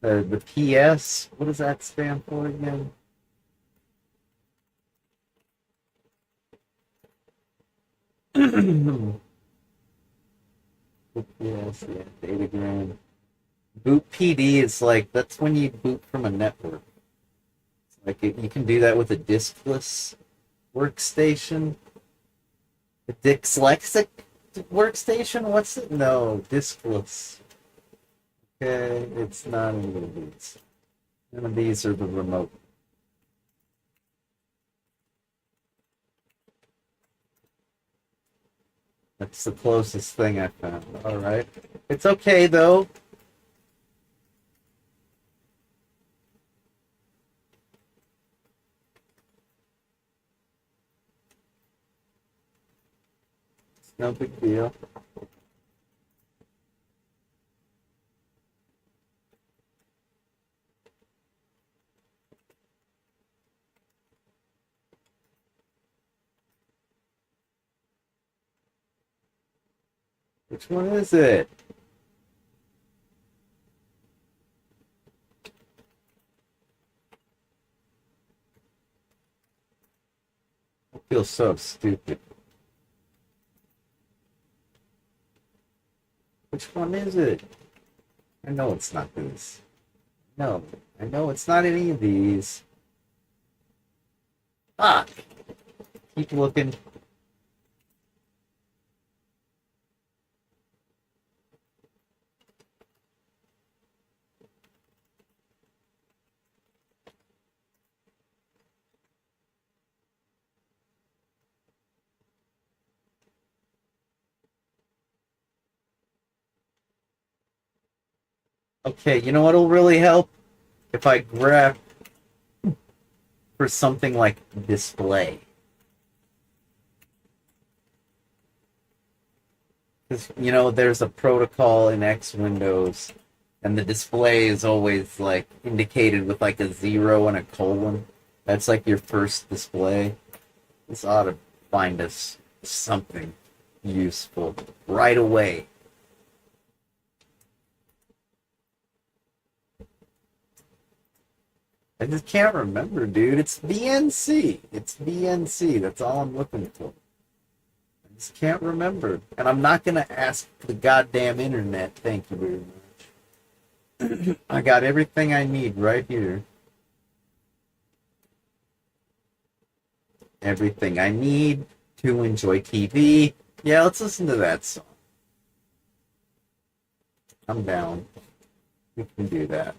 The PS, what does that stand for again? Boot PS, yeah, Datagram. Boot PD is like, that's when you boot from a network. Like you can do that with a diskless workstation. A dyslexic workstation? What's it? No, diskless. Okay, it's not any of these. None of these are the remote. That's the closest thing I found. All right. It's okay though. It's no big deal. Which one is it? I feel so stupid. Which one is it? I know it's not these. No, I know it's not any of these. Fuck. Keep looking. Okay, you know what'll really help? If I grab for something like display. Because, you know, there's a protocol in X Windows, and the display is always, like, indicated with, like, a 0 and a colon. That's, like, your first display. This ought to find us something useful right away. I just can't remember, dude. It's VNC. It's VNC. That's all I'm looking for. I just can't remember. And I'm not going to ask the goddamn internet. Thank you very much. I got everything I need right here. Everything I need to enjoy TV. Yeah, let's listen to that song. I'm down. We can do that.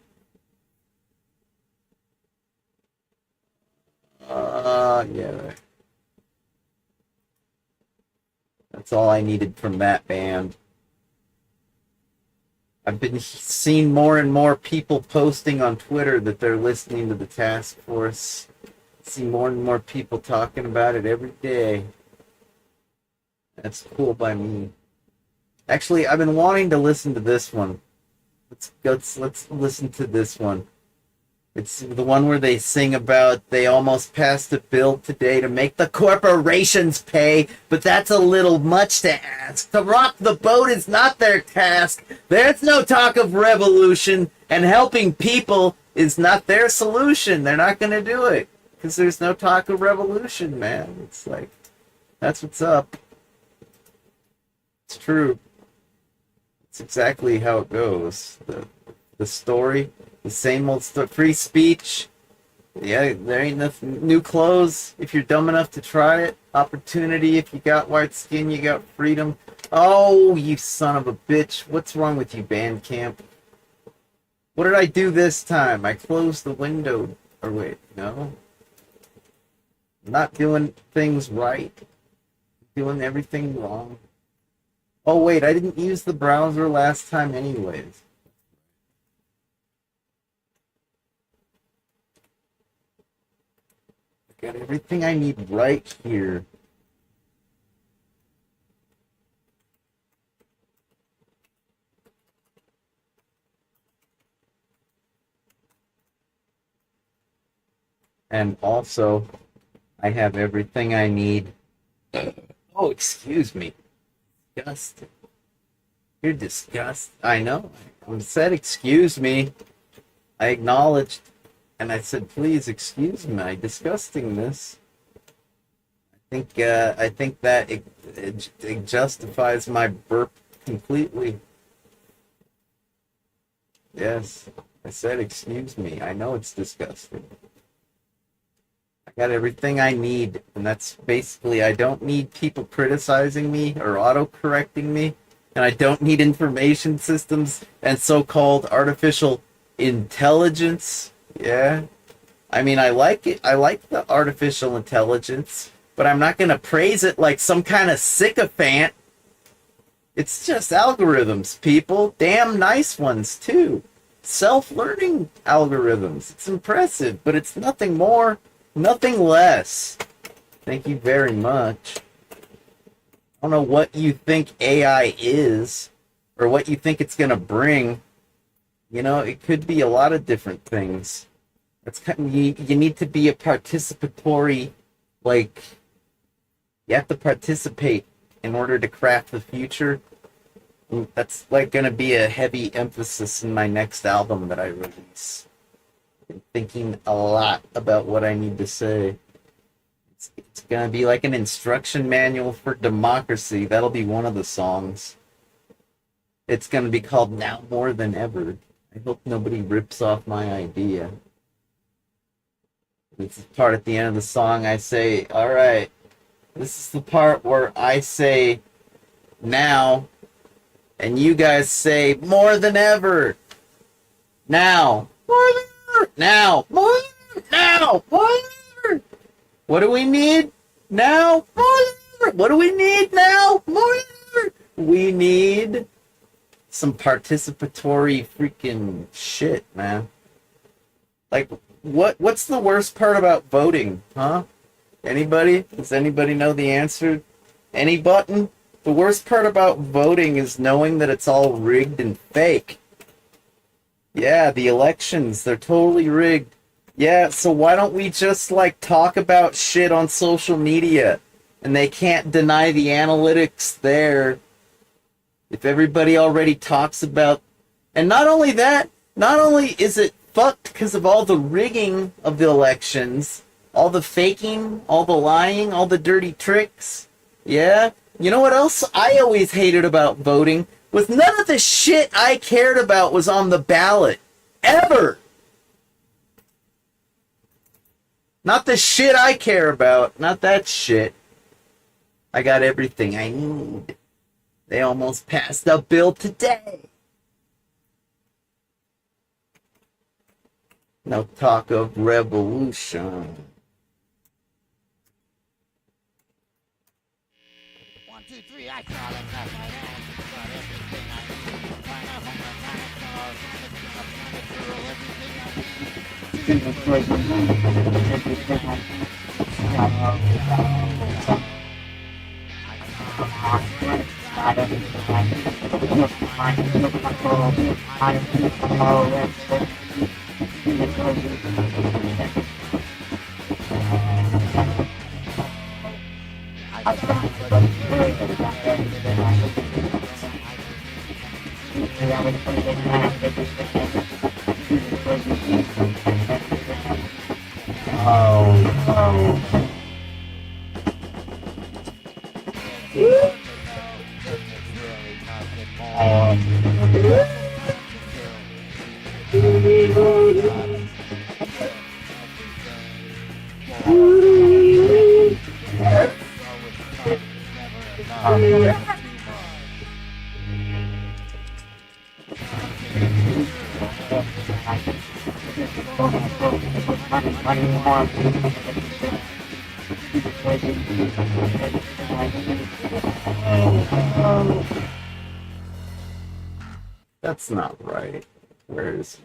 Yeah. That's all I needed from that band. I've been seeing more and more people posting on Twitter that they're listening to the Task Force. I see more and more people talking about it every day. That's cool by me. Actually, I've been wanting to listen to this one. Let's listen to this one. It's the one where they sing about they almost passed a bill today to make the corporations pay, but that's a little much to ask. To rock the boat is not their task. There's no talk of revolution, and helping people is not their solution. They're not going to do it because there's no talk of revolution, man. It's like, that's what's up. It's true. It's exactly how it goes. The story. The same old stuff. Free speech. Yeah, there ain't nothing. New clothes if you're dumb enough to try it. Opportunity if you got white skin, you got freedom. Oh, you son of a bitch. What's wrong with you, Bandcamp? What did I do this time? I closed the window. Or wait, no. I'm not doing things right. I'm doing everything wrong. Oh, wait, I didn't use the browser last time anyways. Got everything I need right here. And also, I have everything I need. Oh, excuse me. Disgusting. You're disgusting. I know. I said excuse me. I acknowledged. And I said, please excuse my disgustingness. I think that it justifies my burp completely. Yes, I said excuse me. I know it's disgusting. I got everything I need, and that's basically, I don't need people criticizing me or auto-correcting me, and I don't need information systems and so-called artificial intelligence. Yeah. I mean, I like it. I like the artificial intelligence, but I'm not going to praise it like some kind of sycophant. It's just algorithms, people. Damn nice ones, too. Self-learning algorithms. It's impressive, but it's nothing more, nothing less. Thank you very much. I don't know what you think AI is, or what you think it's going to bring. You know, it could be a lot of different things. It's kind of, you need to be a participatory, like, you have to participate in order to craft the future. That's like gonna be a heavy emphasis in my next album that I release. I'm thinking a lot about what I need to say. It's gonna be like an instruction manual for democracy. That'll be one of the songs. It's gonna be called Now More Than Ever. I hope nobody rips off my idea. This is the part at the end of the song I say, alright, this is the part where I say now, and you guys say more than ever. Now. More than ever. Now. More than ever. Now. More than ever. What do we need? Now. More than ever. What do we need now? More than ever. We need some participatory freaking shit, man. Like, what's the worst part about voting, huh? Anybody? Does anybody know the answer? Any button? The worst part about voting is knowing that it's all rigged and fake. Yeah, the elections, they're totally rigged. Yeah, so why don't we just, like, talk about shit on social media? And they can't deny the analytics there. If everybody already talks about... And not only that, not only is it fucked because of all the rigging of the elections, all the faking, all the lying, all the dirty tricks. Yeah? You know what else I always hated about voting? Was none of the shit I cared about was on the ballot. Ever! Not the shit I care about. Not that shit. I got everything I need. They almost passed a bill today. No talk of revolution. 1, 2, 3, I saw them last night. Got everything I need. Find out from my dinosaurs. Lifting up the material, That's not right. Where is...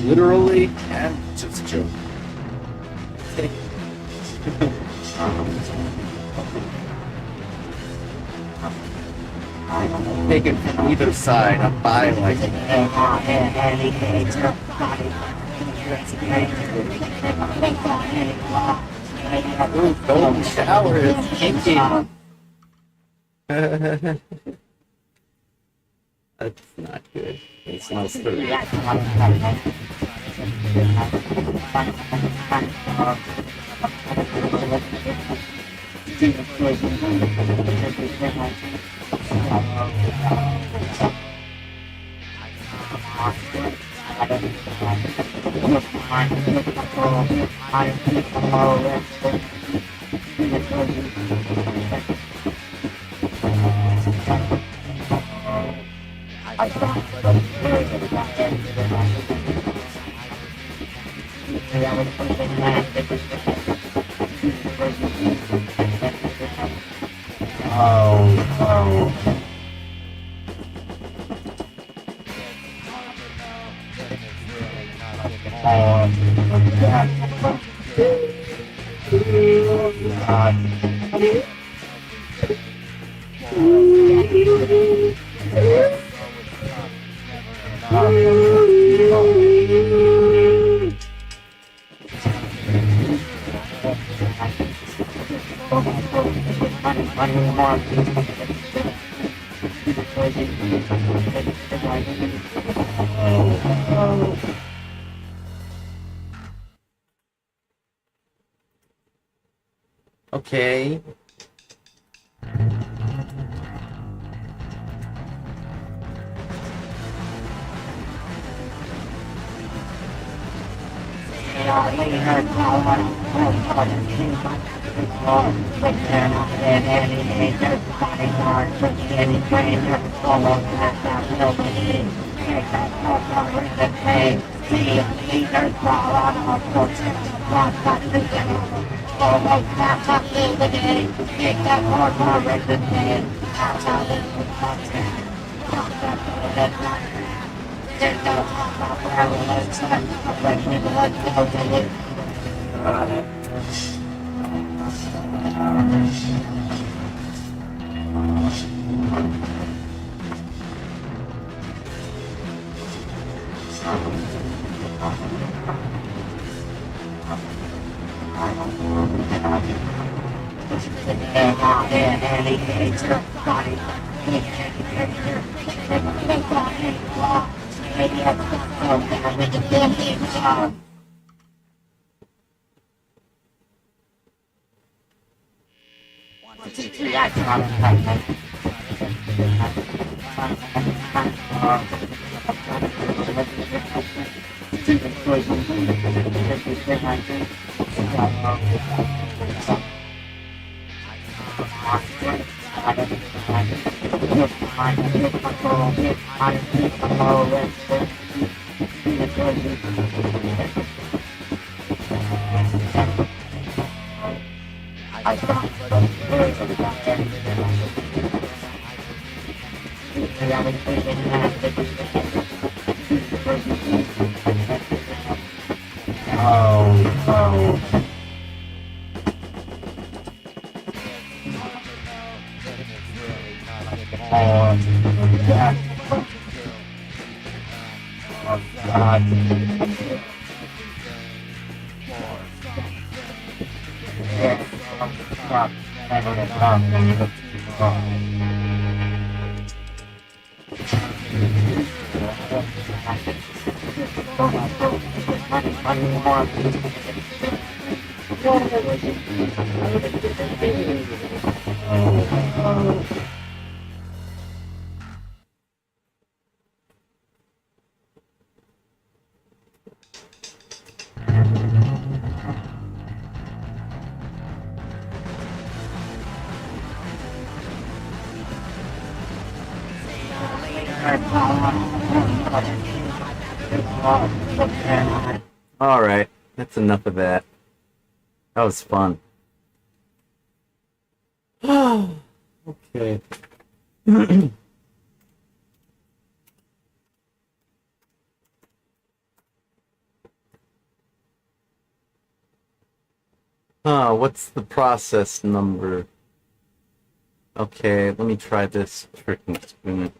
literally and just joking. Take it from either side. I'm by like ooh, golden shower is kinky. That's not good. It smells dirty. Okay. Alright, that's enough of that. That was fun. Okay. What's the process number? Okay, let me try this tricking spoon.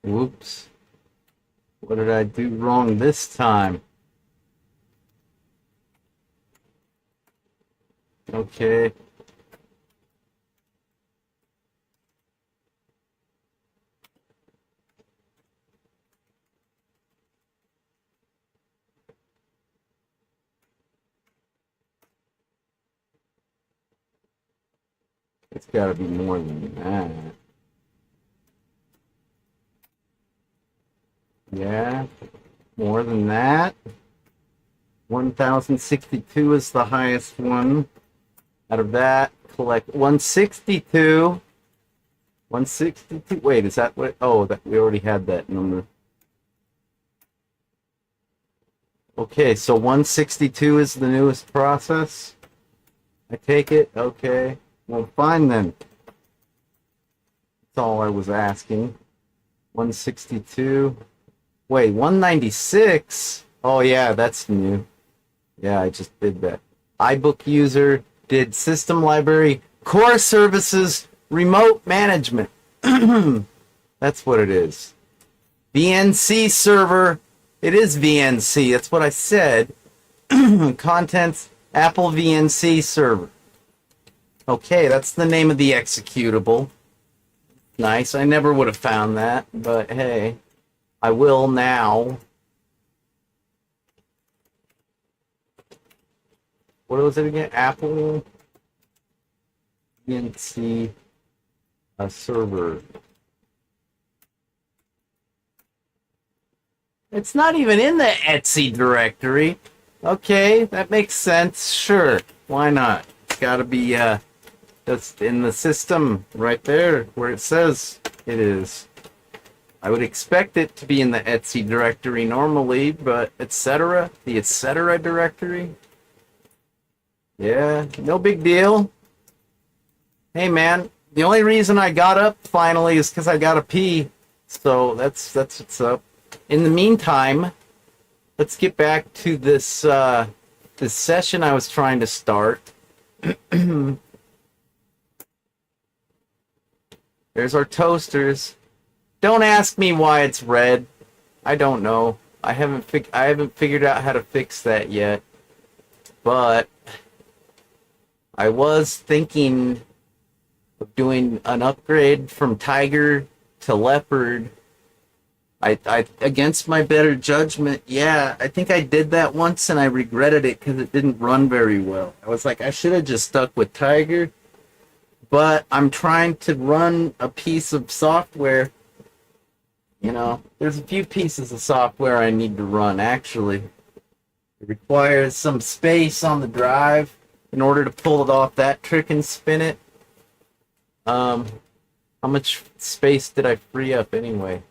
Whoops. What did I do wrong this time? Okay. It's gotta be more than that. Yeah? More than that? 1062 is the highest one. Out of that, collect 162. 162. Wait, is that what? Oh, that we already had that number. Okay, so 162 is the newest process. I take it. Okay. Well, fine then. That's all I was asking. 162. Wait, 196? Oh, yeah, that's new. Yeah, I just did that. iBook user did system library, core services, remote management. That's what it is. VNC server. It is VNC. That's what I said. Contents, Apple VNC server. Okay, that's the name of the executable. Nice. I never would have found that, but hey, I will now. What was it again? Apple VNC server. It's not even in the Etsy directory. Okay, that makes sense. Sure, why not? It's got to be that's in the system right there where it says it is. I would expect it to be in the Etsy directory normally, but etc. The etc. directory. Yeah, no big deal. Hey man, the only reason I got up finally is because I got to pee. So that's what's up. In the meantime, let's get back to this this session I was trying to start. There's our toasters. Don't ask me why it's red. I don't know. I haven't figured out how to fix that yet. But I was thinking of doing an upgrade from Tiger to Leopard. I against my better judgment, yeah, I think I did that once and I regretted it because it didn't run very well. I was like, I should have just stuck with Tiger. But I'm trying to run a piece of software. You know, there's a few pieces of software I need to run, actually. It requires some space on the drive in order to pull it off that trick and spin it. How much space did I free up anyway?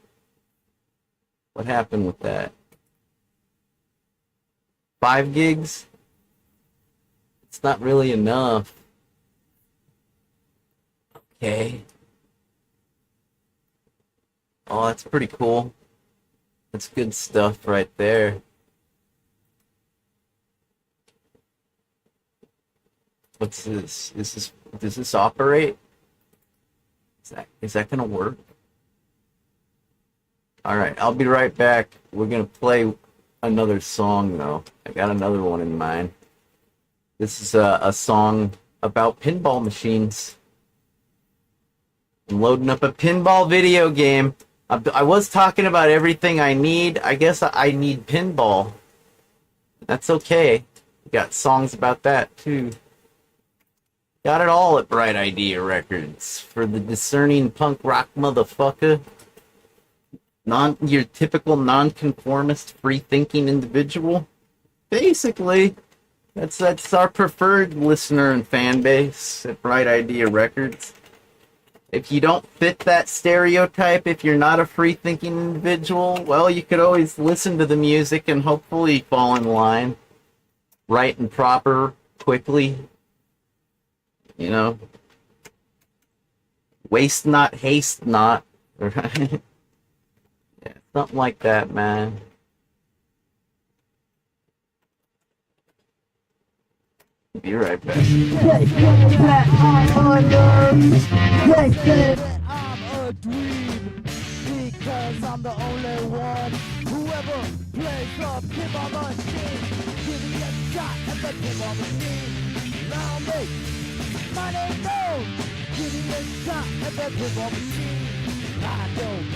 What happened with that? 5 gigs? It's not really enough. Okay. Oh, that's pretty cool. That's good stuff right there. What's this? Does this operate? Is that gonna work? Alright, I'll be right back. We're gonna play another song though. I got another one in mind. This is a song about pinball machines. I'm loading up a pinball video game. I was talking about everything I need. I guess I need pinball. That's okay. Got songs about that too. Got it all at Bright Idea Records for the discerning punk rock motherfucker. Your typical nonconformist, free-thinking individual. Basically, that's our preferred listener and fan base at Bright Idea Records. If you don't fit that stereotype, if you're not a free-thinking individual, well, you could always listen to the music and hopefully fall in line. Right and proper, quickly. You know? Waste not, haste not. Right? Yeah, something like that, man. Be right back. I'm a dream because I'm the only one who ever plays the pinball machine. Give me a shot at the pinball machine. Now me, my name known. Give me a shot at the pinball machine. I don't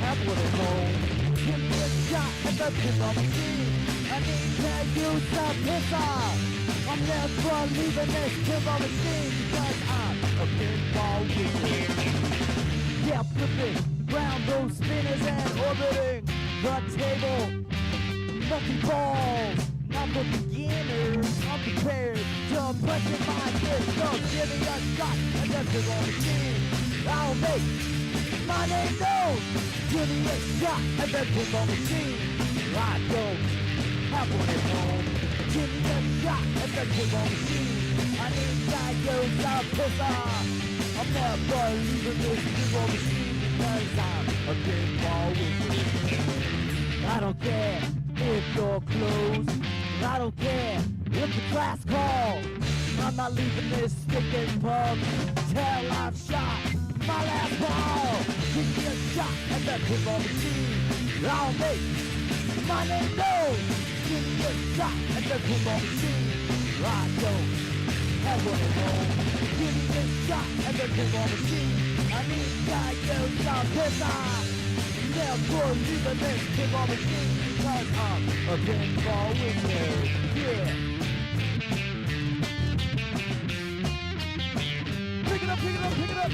have one at home. Give me a shot at the pinball machine. I need to use the pizza. I'm never leaving this pinball machine because I'm a pinball wizard. Yeah, flipping round those spinners and orbiting the table. Monkey balls, now I'm a beginner, I'm prepared to pressure my fist. So give me a shot and then we're gonna see. I'll make my name known. Give me a shot and then we're gonna see. I don't have one at home. Give me a shot and then we're gonna see. I need diagnosed out piss off. I'm never leaving this evil machine because I'm a pinball wizard. I don't care if you're closed. I don't care if the class calls. I'm not leaving this stinking pub till I've shot my last ball. Give me a shot at that pinball machine. I'll make my name known. Give me a shot at that pinball machine. I don't have one at home. Give me a shot at that pinball machine. I need diagnosed out piss off. Never leaving this pinball machine because I'm a pinball wizard. Yeah. Pick it up, pick it up, pick it up.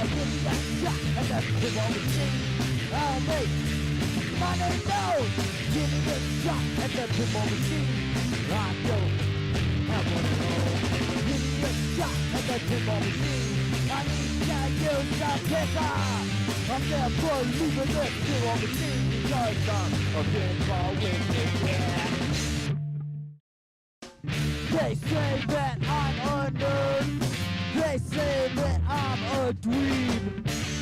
Give me that shot at that pinball machine. I'll make my name known. Give me a shot at that pinball machine. I don't have one at home. Give me a shot at that pinball machine. I need that use of pizza. I'm never leaving this pinball machine because I'm a pinball wizard. Yeah. They say that I'm a nerd. They say that I'm a dweeb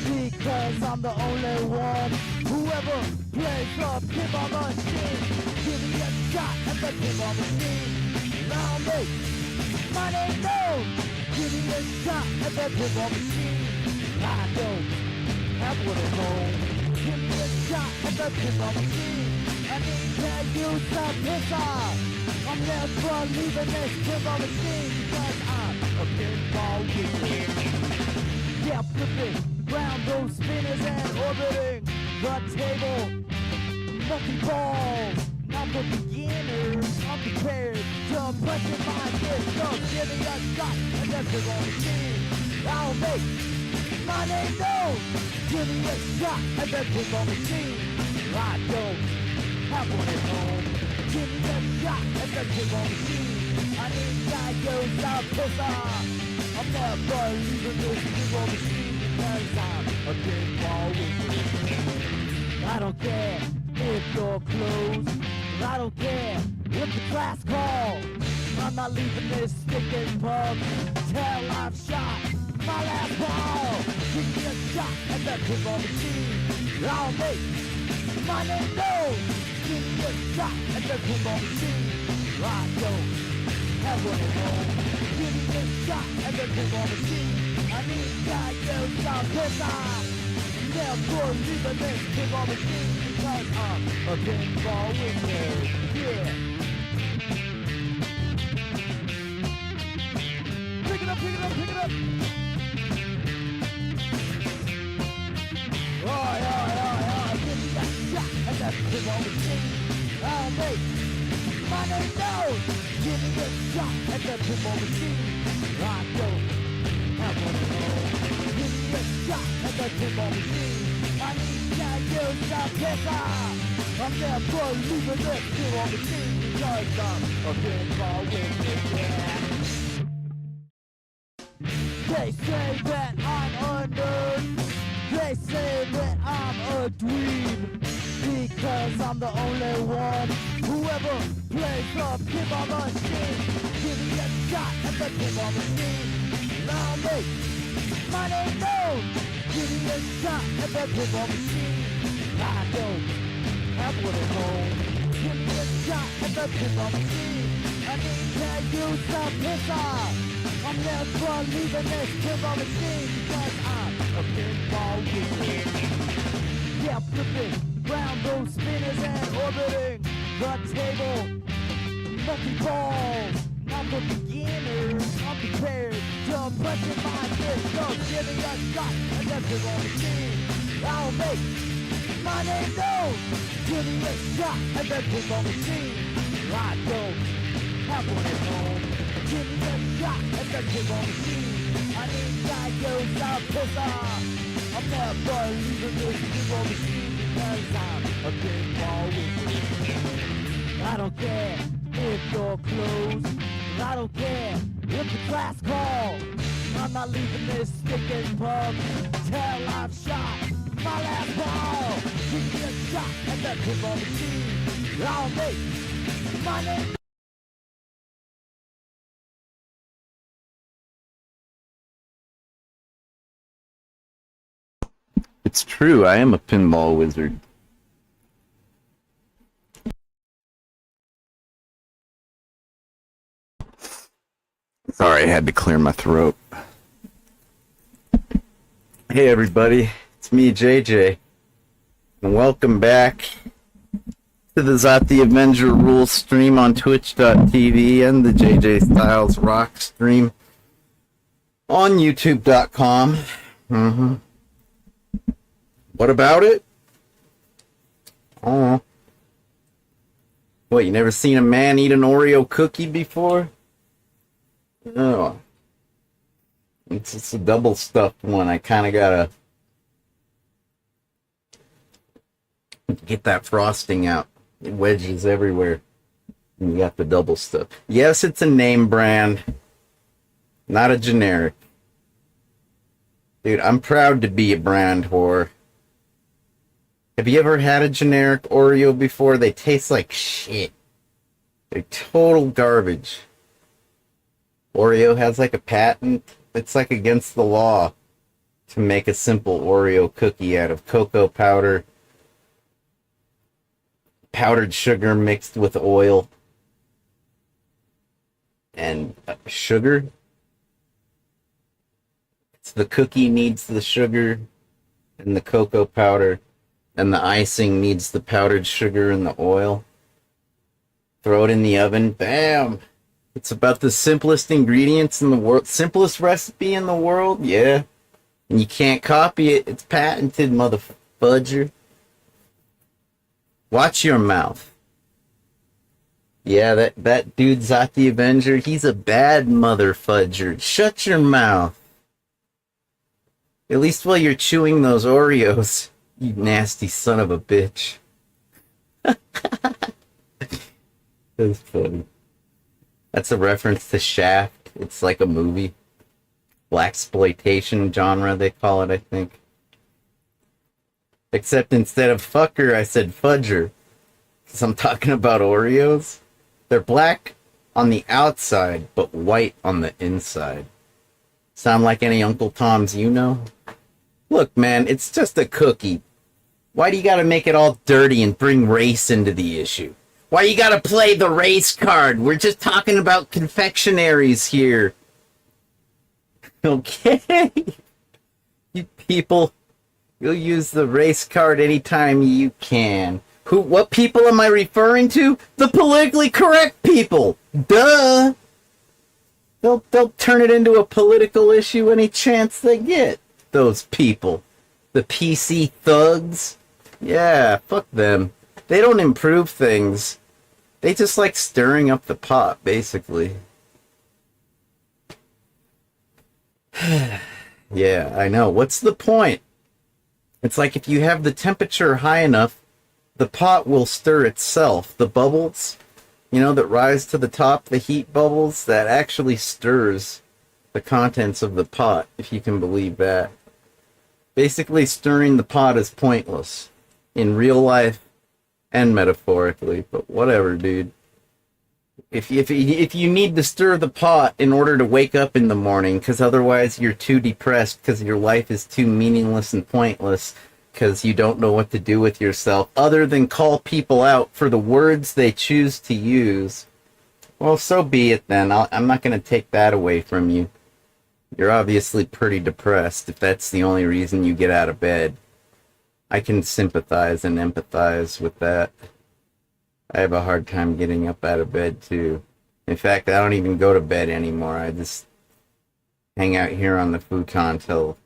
because I'm the only one who ever plays the pinball machine. Give me a shot at the pinball machine. I'll make my name known. Give me a shot at the pinball machine. I don't have one at home. Give me a shot at the pinball machine. I need to use some pizza. I'm never leaving this pinball machine because I'm a pinball wizard. Yeah, flipping round those spinners and orbiting the table. Monkey balls. I'm a beginner. I'm prepared to pressure my fist. So give me a shot and then we're gonna see. I'll make my name known. Give me a shot and then we're gonna see. I don't have one at home. Give me a shot and then we're gonna see. I need diagnosed out piss off. I'm never leaving this pinball machine because I'm a pinball wizard. I don't care if you're closed. I don't care if the class calls. I'm not leaving this stinking pub till I've shot my last ball. Give me a shot at that pinball machine. I'll make my name known. Give me a shot at that pinball machine. I don't have one at home. Give me a shot at that pinball machine. I need diagnosed out piss off. Never leaving this pinball machine because I'm a pinball wizard. Yeah. Pick it up, pick it up, pick it up. Give me that shot at that pinball machine. I'll make my name known. Give me a shot at that pinball machine. I don't have one at home. Give me a shot at that pinball machine. I need that use of pizza. I'm never leaving this pinball machine because I'm a pinball wizard. Yeah. They say that I'm a nerd. They say that I'm a dweeb because I'm the only one who ever plays the pinball machine. Give me a shot at the pinball machine. I'll make my name known. Give me a shot at the pinball machine. I don't have one at home. Give me a shot at the pinball machine. I need to use some pizza. I'm never leaving this pinball machine because I'm a pinball wizard. Yeah, flipping round those spinners and orbiting the table. Monkey balls. I'm a beginner. I'm prepared to pressure my fist. So give me a shot and then we're gonna see. I'll make my name known. Give me a shot and then we're gonna see. I don't have one at home. Give me a shot and then we're gonna see. I need diagnosed out piss off. I'm never leaving this pinball machine Cause I'm a pinball wizard. I don't care if you're closed. I don't care if the class calls. I'm not leaving this stinking pub till I've shot my last ball. Give me a shot at that pinball machine. I'll make my name. It's true, I am a pinball wizard. Sorry, I had to clear my throat. Hey everybody, it's me, JJ, and welcome back to the Zot the Avenger Rules stream on Twitch.tv and the JJ Styles Rock stream on YouTube.com. What about it? Oh. What, you never seen a man eat an Oreo cookie before? No. It's a double stuffed one. I kind of gotta get that frosting out. It wedges everywhere. And you got the double stuff. Yes, it's a name brand, not a generic. Dude, I'm proud to be a brand whore. Have you ever had a generic Oreo before? They taste like shit. They're total garbage. Oreo has like a patent. It's like against the law to make a simple Oreo cookie out of cocoa powder, powdered sugar mixed with oil, and sugar. It's the cookie needs the sugar and the cocoa powder, and the icing needs the powdered sugar and the oil. Throw it in the oven. Bam! It's about the simplest ingredients in the world. Simplest recipe in the world? Yeah. And you can't copy it. It's patented, motherfudger. Watch your mouth. Yeah, that dude Zot the Avenger, he's a bad motherfudger. Shut your mouth. At least while you're chewing those Oreos, you nasty son of a bitch. That's funny. That's a reference to Shaft. It's like a movie. Blaxploitation genre, they call it, I think. Except instead of fucker, I said fudger. Because I'm talking about Oreos. They're black on the outside, but white on the inside. Sound like any Uncle Toms you know? Look, man, it's just a cookie. Why do you gotta make it all dirty and bring race into the issue? Why you gotta play the race card? We're just talking about confectionaries here. Okay? You people, you'll use the race card anytime you can. What people am I referring to? The politically correct people. Duh! They'll turn it into a political issue any chance they get. Those people. The PC thugs. Yeah, fuck them. They don't improve things. They just like stirring up the pot, basically. Yeah, I know. What's the point? It's like if you have the temperature high enough, the pot will stir itself. The bubbles, that rise to the top, the heat bubbles, that actually stirs the contents of the pot, if you can believe that. Basically, stirring the pot is pointless. In real life and metaphorically, but whatever, dude. If you need to stir the pot in order to wake up in the morning, because otherwise you're too depressed, because your life is too meaningless and pointless, because you don't know what to do with yourself, other than call people out for the words they choose to use, well, so be it then. I'm not going to take that away from you. You're obviously pretty depressed if that's the only reason you get out of bed. I can sympathize and empathize with that. I have a hard time getting up out of bed, too. In fact, I don't even go to bed anymore. I just hang out here on the futon till...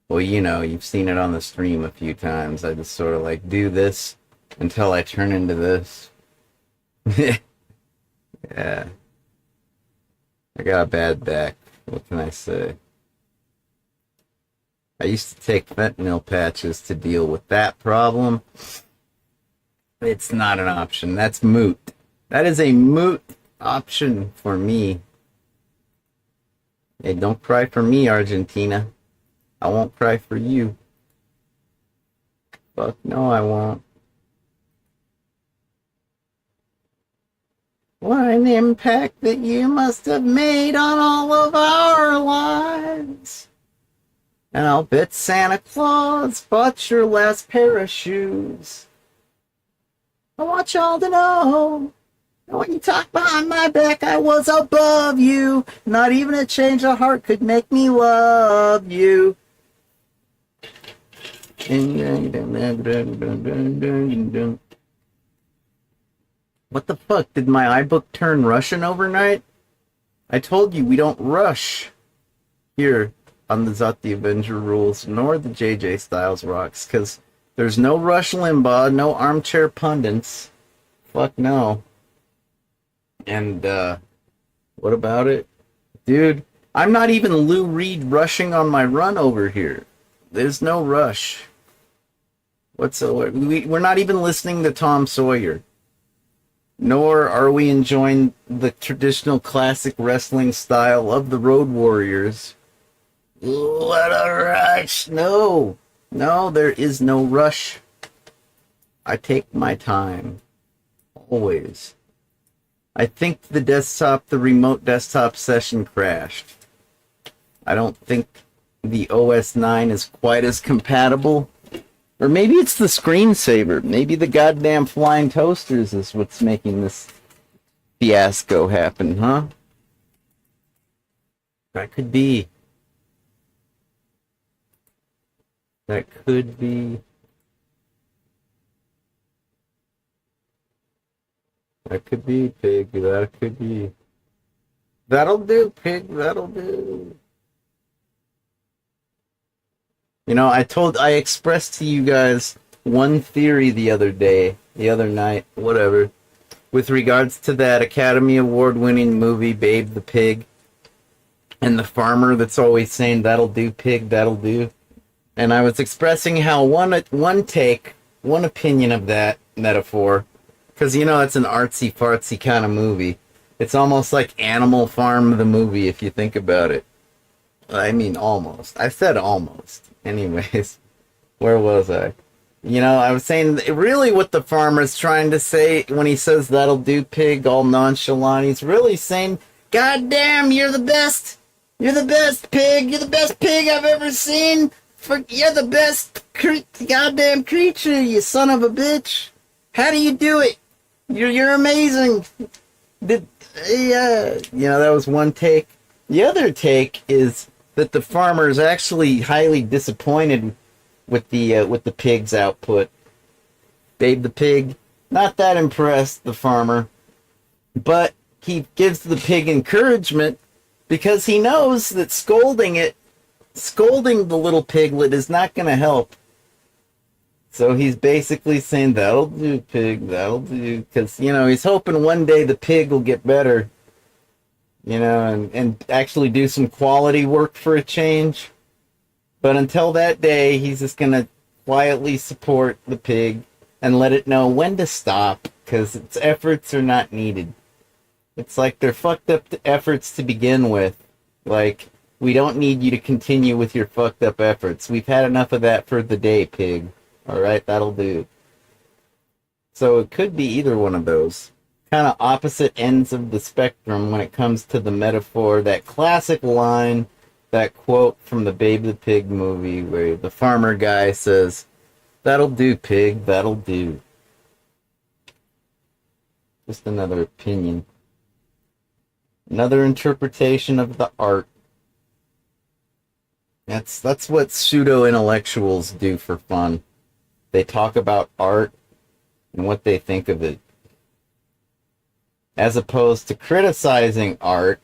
Well, you've seen it on the stream a few times. I just sort of like do this until I turn into this. Yeah. I got a bad back. What can I say? I used to take fentanyl patches to deal with that problem. It's not an option. That's moot. That is a moot option for me. Hey, don't cry for me, Argentina. I won't cry for you. Fuck no, I won't. What an impact that you must have made on all of our lives. And I'll bet Santa Claus bought your last pair of shoes. I want y'all to know that when you talk behind my back, I was above you. Not even a change of heart could make me love you. What the fuck? Did my iBook turn Russian overnight? I told you we don't rush here on the Zot the Avenger Rules, nor the JJ Styles Rocks, because there's no Rush Limbaugh, no armchair pundits. Fuck no. And, what about it? Dude, I'm not even Lou Reed rushing on my run over here. There's no rush whatsoever. We're not even listening to Tom Sawyer. Nor are we enjoying the traditional classic wrestling style of the Road Warriors. What a rush! No, there is no rush. I take my time. Always. I think the remote desktop session crashed. I don't think the OS 9 is quite as compatible. Or maybe it's the screensaver. Maybe the goddamn flying toasters is what's making this fiasco happen, huh? That could be. That could be. That could be, Pig. That could be. That'll do, Pig. That'll do. You know, I expressed to you guys one theory the other night, whatever, with regards to that Academy Award-winning movie, Babe the Pig, and the farmer that's always saying, that'll do, Pig, that'll do. And I was expressing how one opinion of that metaphor, because, you know, it's an artsy-fartsy kind of movie. It's almost like Animal Farm the movie, if you think about it. I mean, almost. I said almost. Anyways, where was I? You know, I was saying, really what the farmer's trying to say when he says, that'll do, Pig, all nonchalant, he's really saying, God damn, you're the best! You're the best, Pig! You're the best pig I've ever seen! You're the best goddamn creature, you son of a bitch! How do you do it? You're amazing! You know, that was one take. The other take is that the farmer is actually highly disappointed with the pig's output. Babe the Pig, not that impressed, the farmer. But he gives the pig encouragement because he knows that scolding the little piglet is not going to help. So he's basically saying, that'll do, Pig, that'll do. Because, you know, he's hoping one day the pig will get better. You know, and actually do some quality work for a change. But until that day, he's just going to quietly support the pig and let it know when to stop, because its efforts are not needed. It's like they're fucked up efforts to begin with. Like, we don't need you to continue with your fucked up efforts. We've had enough of that for the day, pig. Alright, that'll do. So it could be either one of those. Kind of opposite ends of the spectrum when it comes to the metaphor. That classic line, that quote from the Babe the Pig movie where the farmer guy says, that'll do, Pig, that'll do. Just another opinion. Another interpretation of the art. That's what pseudo-intellectuals do for fun. They talk about art and what they think of it, as opposed to criticizing art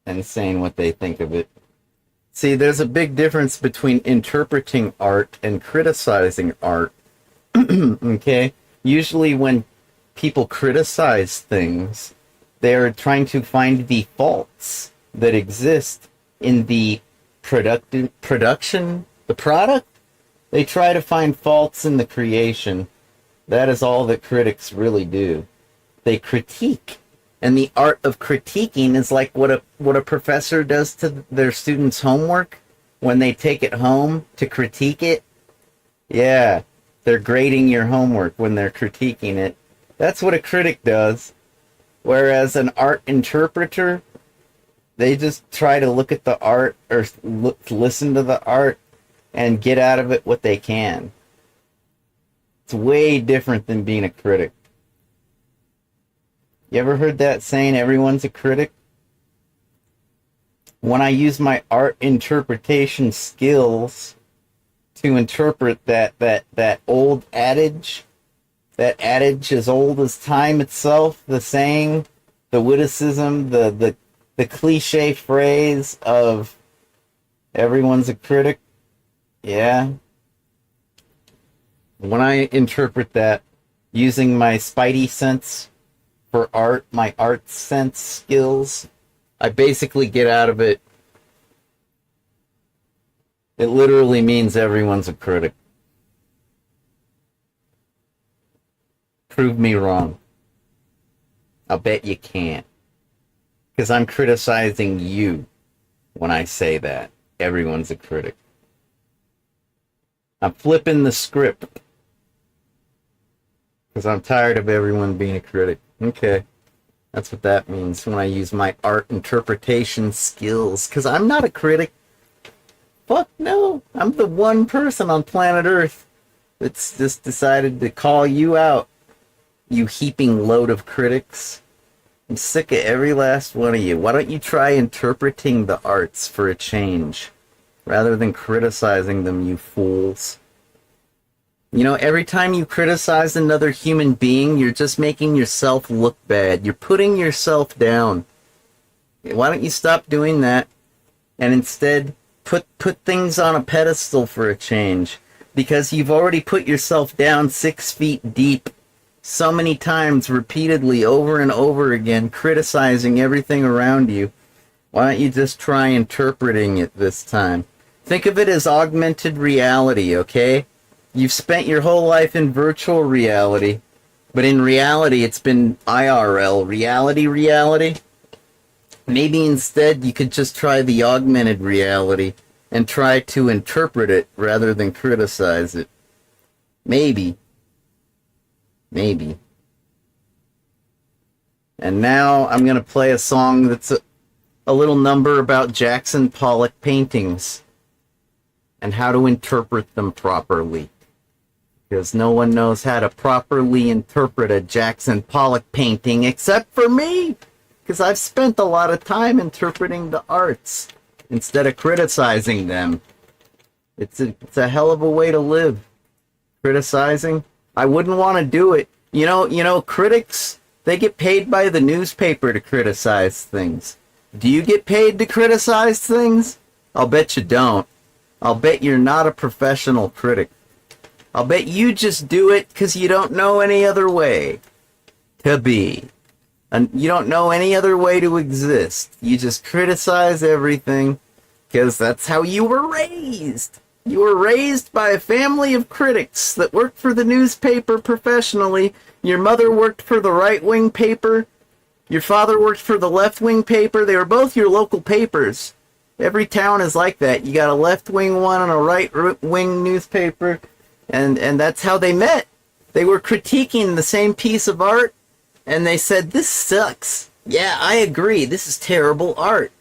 and saying what they think of it. See, there's a big difference between interpreting art and criticizing art. Okay? Usually when people criticize things, they're trying to find the faults that exist in the production, the product. They try to find faults in the creation. That is all that critics really do. They critique. And the art of critiquing is like what a professor does to their students' homework when they take it home to critique it. Yeah, they're grading your homework when they're critiquing it. That's what a critic does. Whereas an art interpreter, they just try to look at the art or listen to the art and get out of it what they can. It's way different than being a critic. You ever heard that saying, everyone's a critic? When I use my art interpretation skills to interpret that old adage, that adage as old as time itself, the saying, the witticism, the cliche phrase of everyone's a critic, yeah. When I interpret that using my spidey sense for art, my art sense skills, I basically get out of it. It literally means everyone's a critic. Prove me wrong. I'll bet you can't. Because I'm criticizing you when I say that. Everyone's a critic. I'm flipping the script. Because I'm tired of everyone being a critic. Okay. That's what that means when I use my art interpretation skills. Because I'm not a critic. Fuck no. I'm the one person on planet Earth that's just decided to call you out. You heaping load of critics. I'm sick of every last one of you. Why don't you try interpreting the arts for a change rather than criticizing them, you fools? You know, every time you criticize another human being, you're just making yourself look bad. You're putting yourself down. Why don't you stop doing that and instead put things on a pedestal for a change? Because you've already put yourself down 6 feet deep so many times, repeatedly, over and over again, criticizing everything around you. Why don't you just try interpreting it this time? Think of it as augmented reality, okay? You've spent your whole life in virtual reality, but in reality, it's been IRL, reality. Maybe instead you could just try the augmented reality and try to interpret it rather than criticize it. Maybe. And now I'm going to play a song that's a little number about Jackson Pollock paintings and how to interpret them properly. Because no one knows how to properly interpret a Jackson Pollock painting except for me. Because I've spent a lot of time interpreting the arts instead of criticizing them. It's a hell of a way to live. Criticizing. I wouldn't want to do it. You know, critics, they get paid by the newspaper to criticize things. Do you get paid to criticize things? I'll bet you don't. I'll bet you're not a professional critic. I'll bet you just do it because you don't know any other way to be. And you don't know any other way to exist. You just criticize everything because that's how you were raised. You were raised by a family of critics that worked for the newspaper professionally. Your mother worked for the right-wing paper. Your father worked for the left-wing paper. They were both your local papers. Every town is like that. You got a left-wing one and a right-wing newspaper. And that's how they met. They were critiquing the same piece of art, and they said, this sucks. Yeah, I agree. This is terrible art.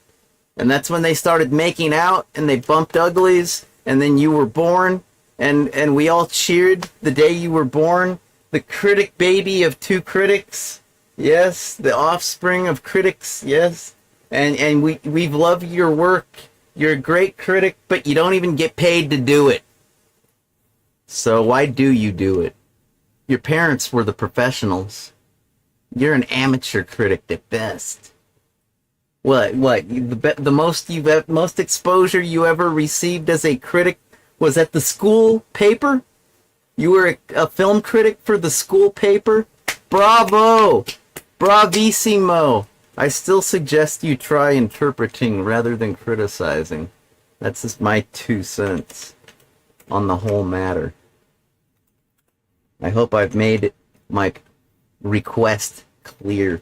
And that's when they started making out, and they bumped uglies, and then you were born, and we all cheered the day you were born. The critic baby of two critics. Yes, the offspring of critics, yes. And we've loved your work. You're a great critic, but you don't even get paid to do it. So why do you do it? Your parents were the professionals. You're an amateur critic at best. What? The most exposure you ever received as a critic was at the school paper? You were a film critic for the school paper? Bravo! Bravissimo! I still suggest you try interpreting rather than criticizing. That's just my 2 cents on the whole matter. I hope I've made my request clear.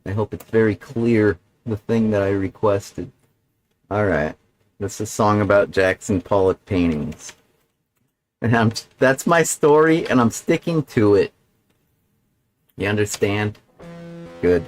I hope it's very clear, the thing that I requested. Alright. This is a song about Jackson Pollock paintings. And that's my story, and I'm sticking to it. You understand? Good.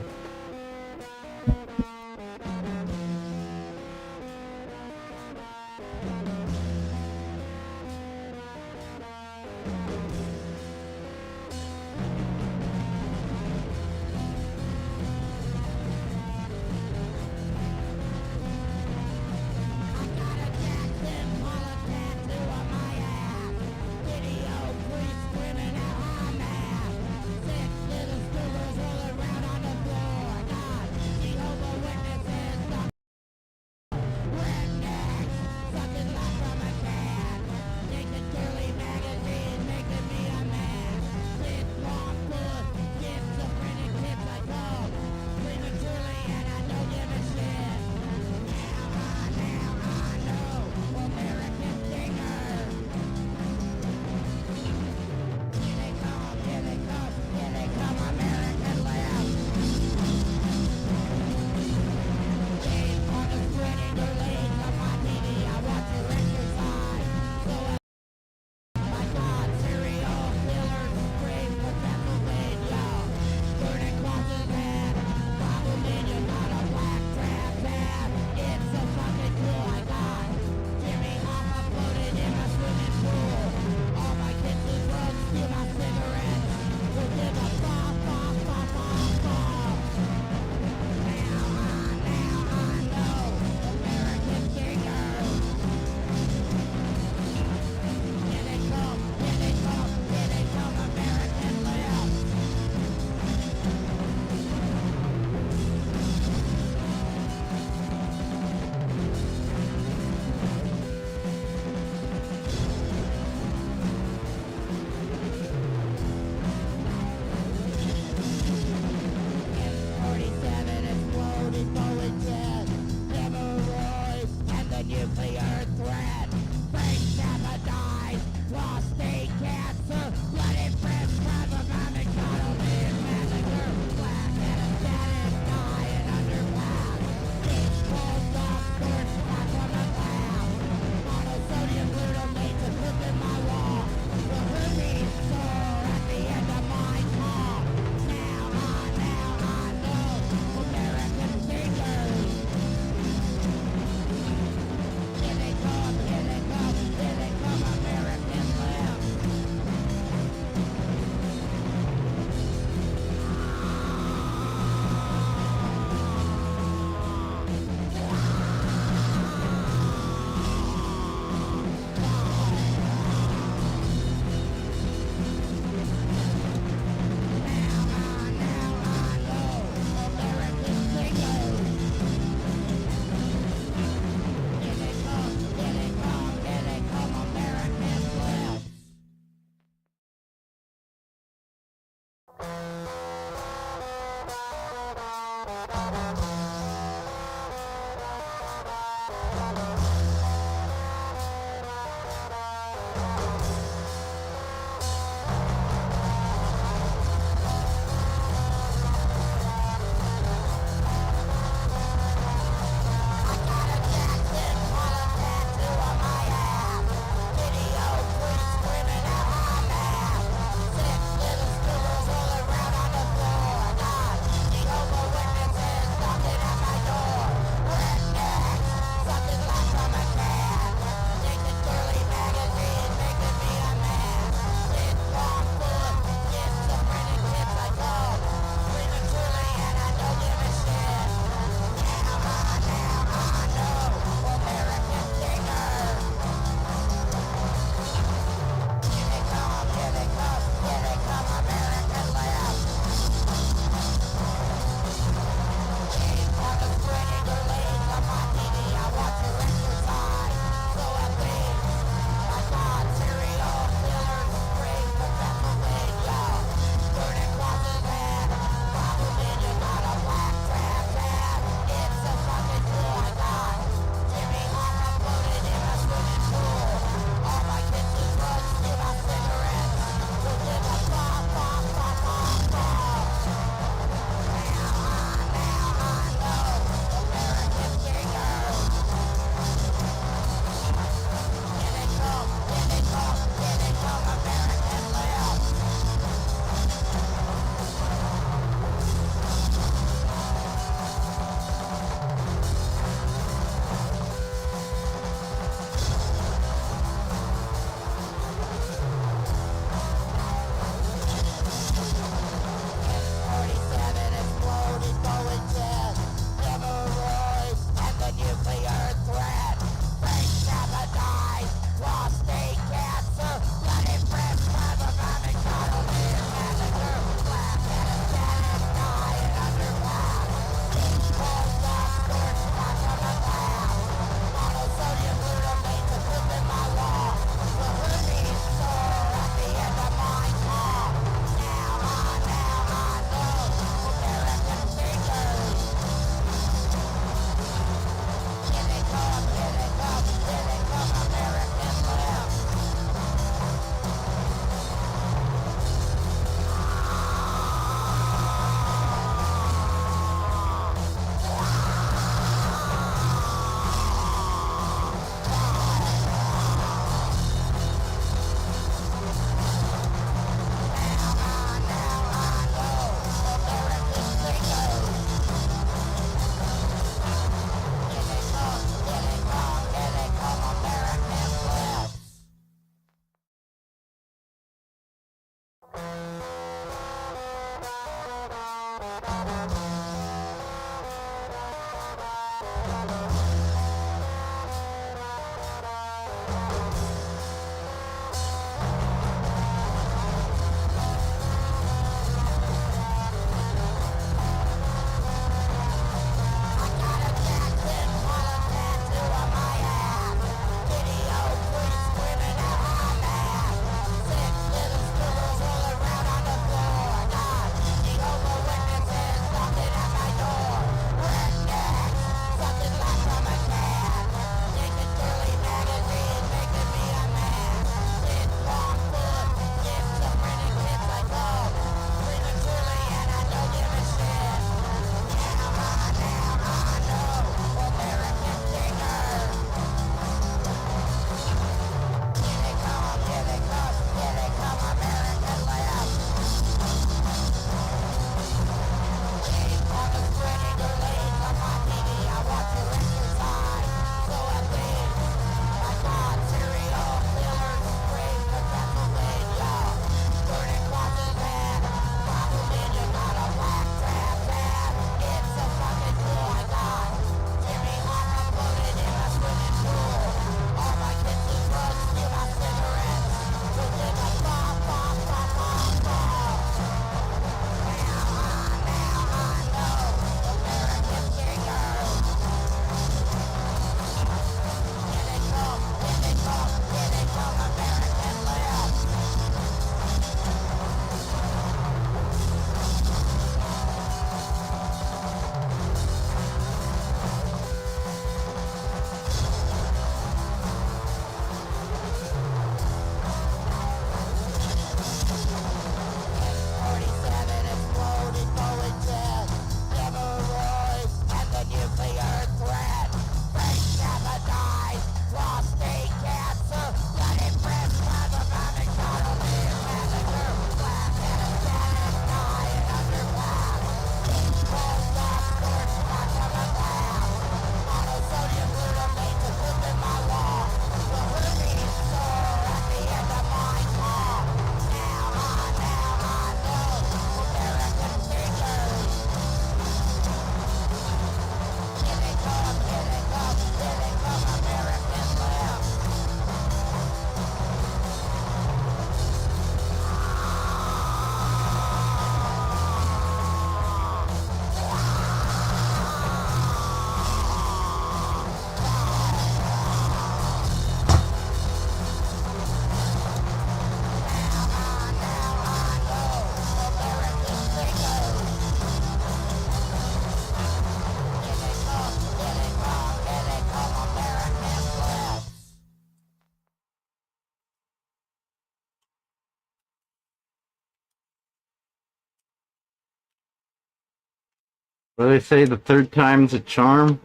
What do they say? The third time's a charm?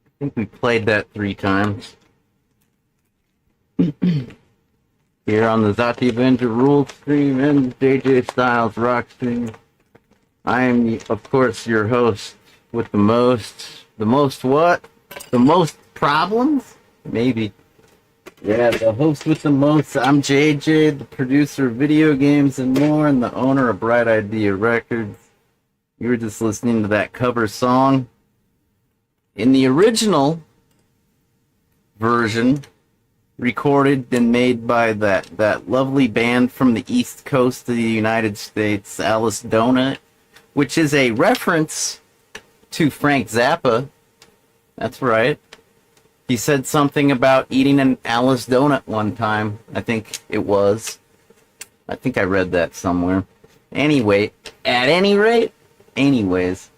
I think we played that 3 times. Here on the Zati Avenger Rules stream and JJ Styles Rock stream. I am, of course, your host with the most what? The most problems? Maybe. Yeah, the host with the most. I'm JJ, the producer of video games and more, and the owner of Bright Idea Records. You were just listening to that cover song. In the original version, recorded and made by that lovely band from the East Coast of the United States, Alice Donut, which is a reference to Frank Zappa. That's right. He said something about eating an Alice donut one time. I think it was. I think I read that somewhere. Anyway, at any rate, anyways,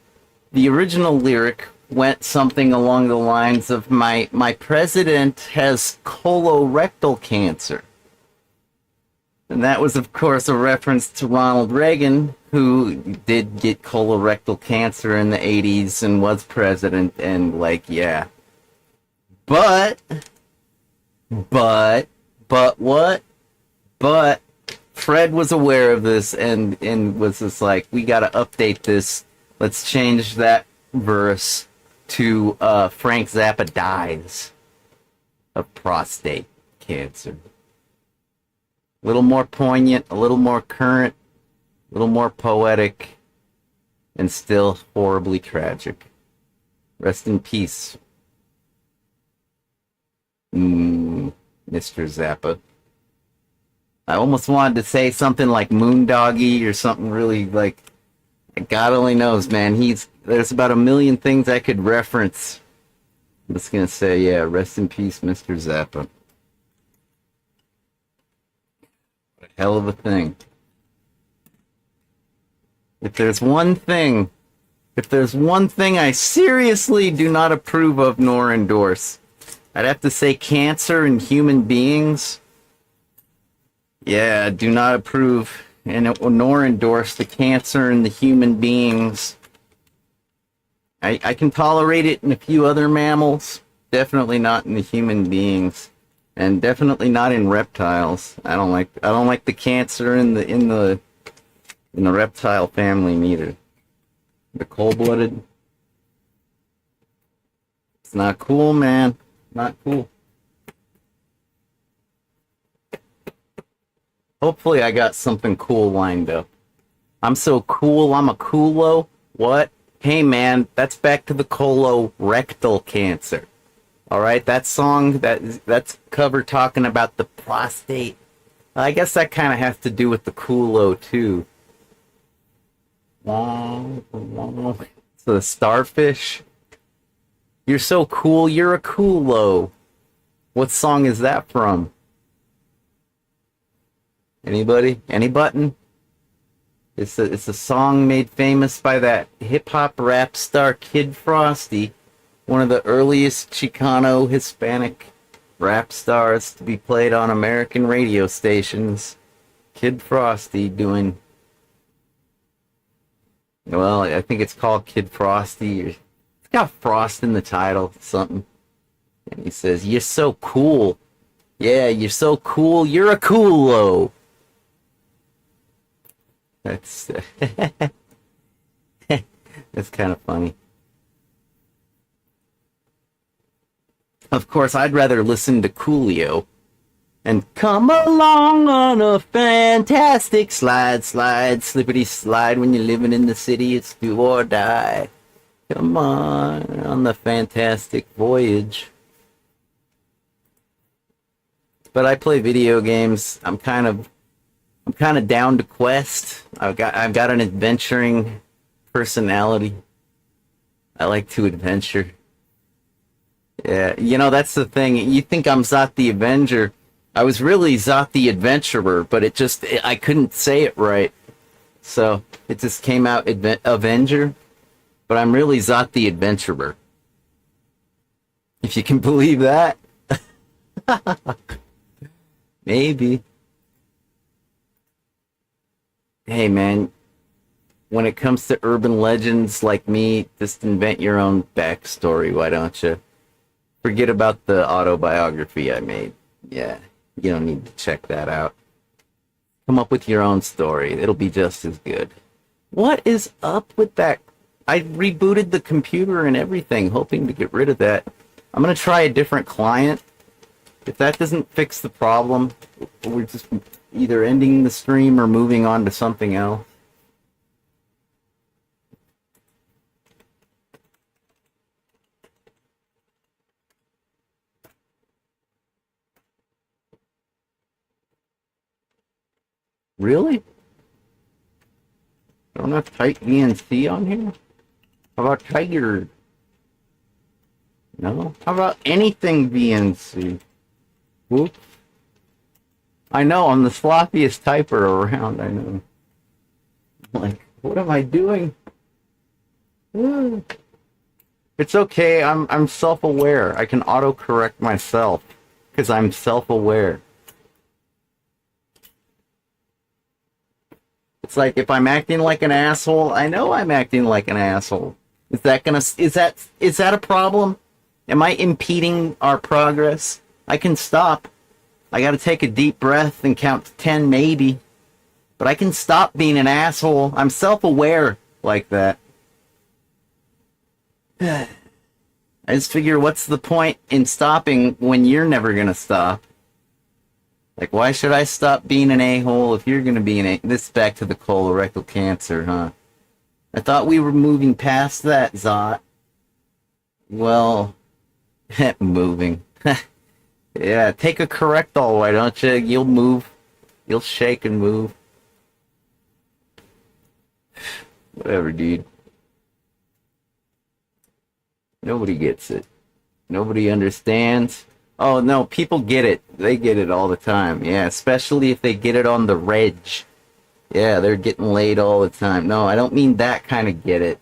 the original lyric went something along the lines of my president has colorectal cancer. And that was, of course, a reference to Ronald Reagan, who did get colorectal cancer in the 80s and was president, and yeah. But what? But Fred was aware of this and was just like, we gotta update this. Let's change that verse to Frank Zappa dies of prostate cancer. A little more poignant, a little more current, a little more poetic, and still horribly tragic. Rest in peace, Mr. Zappa. I almost wanted to say something like Moondoggy or something really like, God only knows, man. There's about a million things I could reference. I'm just gonna say, yeah, rest in peace, Mr. Zappa. What a hell of a thing. If there's one thing I seriously do not approve of nor endorse, I'd have to say cancer in human beings. Yeah, I do not approve nor endorse the cancer in the human beings. I can tolerate it in a few other mammals, definitely not in the human beings, and definitely not in reptiles. I don't like the cancer in the reptile family neither. The cold-blooded. It's not cool, man. Not cool. Hopefully I got something cool lined up. I'm so cool, I'm a coolo. What? Hey man, that's back to the colorectal cancer. Alright, that song, that's cover talking about the prostate. I guess that kind of has to do with the coolo too. So the starfish. You're so cool, you're a coolo. What song is that from? Anybody? Any button? It's a song made famous by that hip-hop rap star Kid Frosty, one of the earliest Chicano Hispanic rap stars to be played on American radio stations. Kid Frosty doing, well, I think it's called Kid Frosty. It's got Frost in the title, something. And he says, "You're so cool. Yeah, you're so cool. You're a coolo." That's that's kind of funny. Of course, I'd rather listen to Coolio and come along on a fantastic slide, slippity slide. When you're living in the city, it's do or die. Come on the fantastic voyage. But I play video games. I'm kind of down to quest. I've got an adventuring personality. I like to adventure. Yeah, that's the thing. You think I'm Zot the Avenger. I was really Zot the Adventurer, but I couldn't say it right. So it just came out Avenger. But I'm really Zot the Adventurer. If you can believe that. Maybe. Hey man, when it comes to urban legends like me, just invent your own backstory, why don't you? Forget about the autobiography I made. Yeah, you don't need to check that out. Come up with your own story. It'll be just as good. What is up with that? I rebooted the computer and everything, hoping to get rid of that. I'm gonna try a different client. If that doesn't fix the problem, we're just either ending the stream or moving on to something else. Really? I don't have tight VNC on here? How about Tiger? No? How about anything VNC? Whoops. I know, I'm the sloppiest typer around, I know. Like, what am I doing? It's okay, I'm self-aware. I can auto-correct myself. Because I'm self-aware. It's like if I'm acting like an asshole, I know I'm acting like an asshole. Is that a problem? Am I impeding our progress? I can stop. I gotta take a deep breath and count to 10 maybe. But I can stop being an asshole. I'm self-aware like that. I just figure what's the point in stopping when you're never gonna stop? Like, why should I stop being an a-hole if you're gonna be an a- This is back to the colorectal cancer, huh? I thought we were moving past that, Zot. Well, moving. Yeah, take a Correctol, why don't you? You'll move. You'll shake and move. Whatever, dude. Nobody gets it. Nobody understands. Oh, no, people get it. They get it all the time. Yeah, especially if they get it on the reg. Yeah, they're getting laid all the time. No, I don't mean that kind of get it.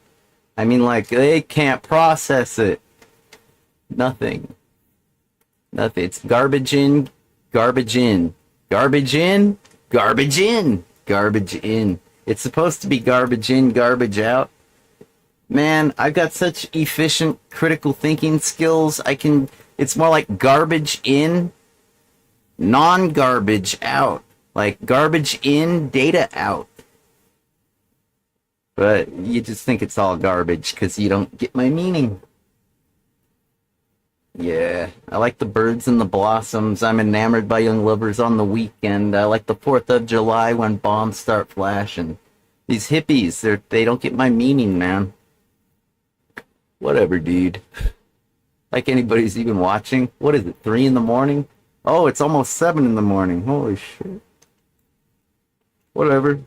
I mean, like, they can't process it. Nothing. Nothing. It's garbage in, garbage in. Garbage in, garbage in, garbage in. It's supposed to be garbage in, garbage out. Man, I've got such efficient critical thinking skills. It's more like garbage in, non-garbage out. Like garbage in, data out. But you just think it's all garbage because you don't get my meaning. Yeah, I like the birds and the blossoms. I'm enamored by young lovers on the weekend. I like the 4th of July when bombs start flashing. These hippies, they don't get my meaning, man. Whatever, dude. Like anybody's even watching. What is it, 3 in the morning? Oh, it's almost 7 in the morning. Holy shit. Whatever.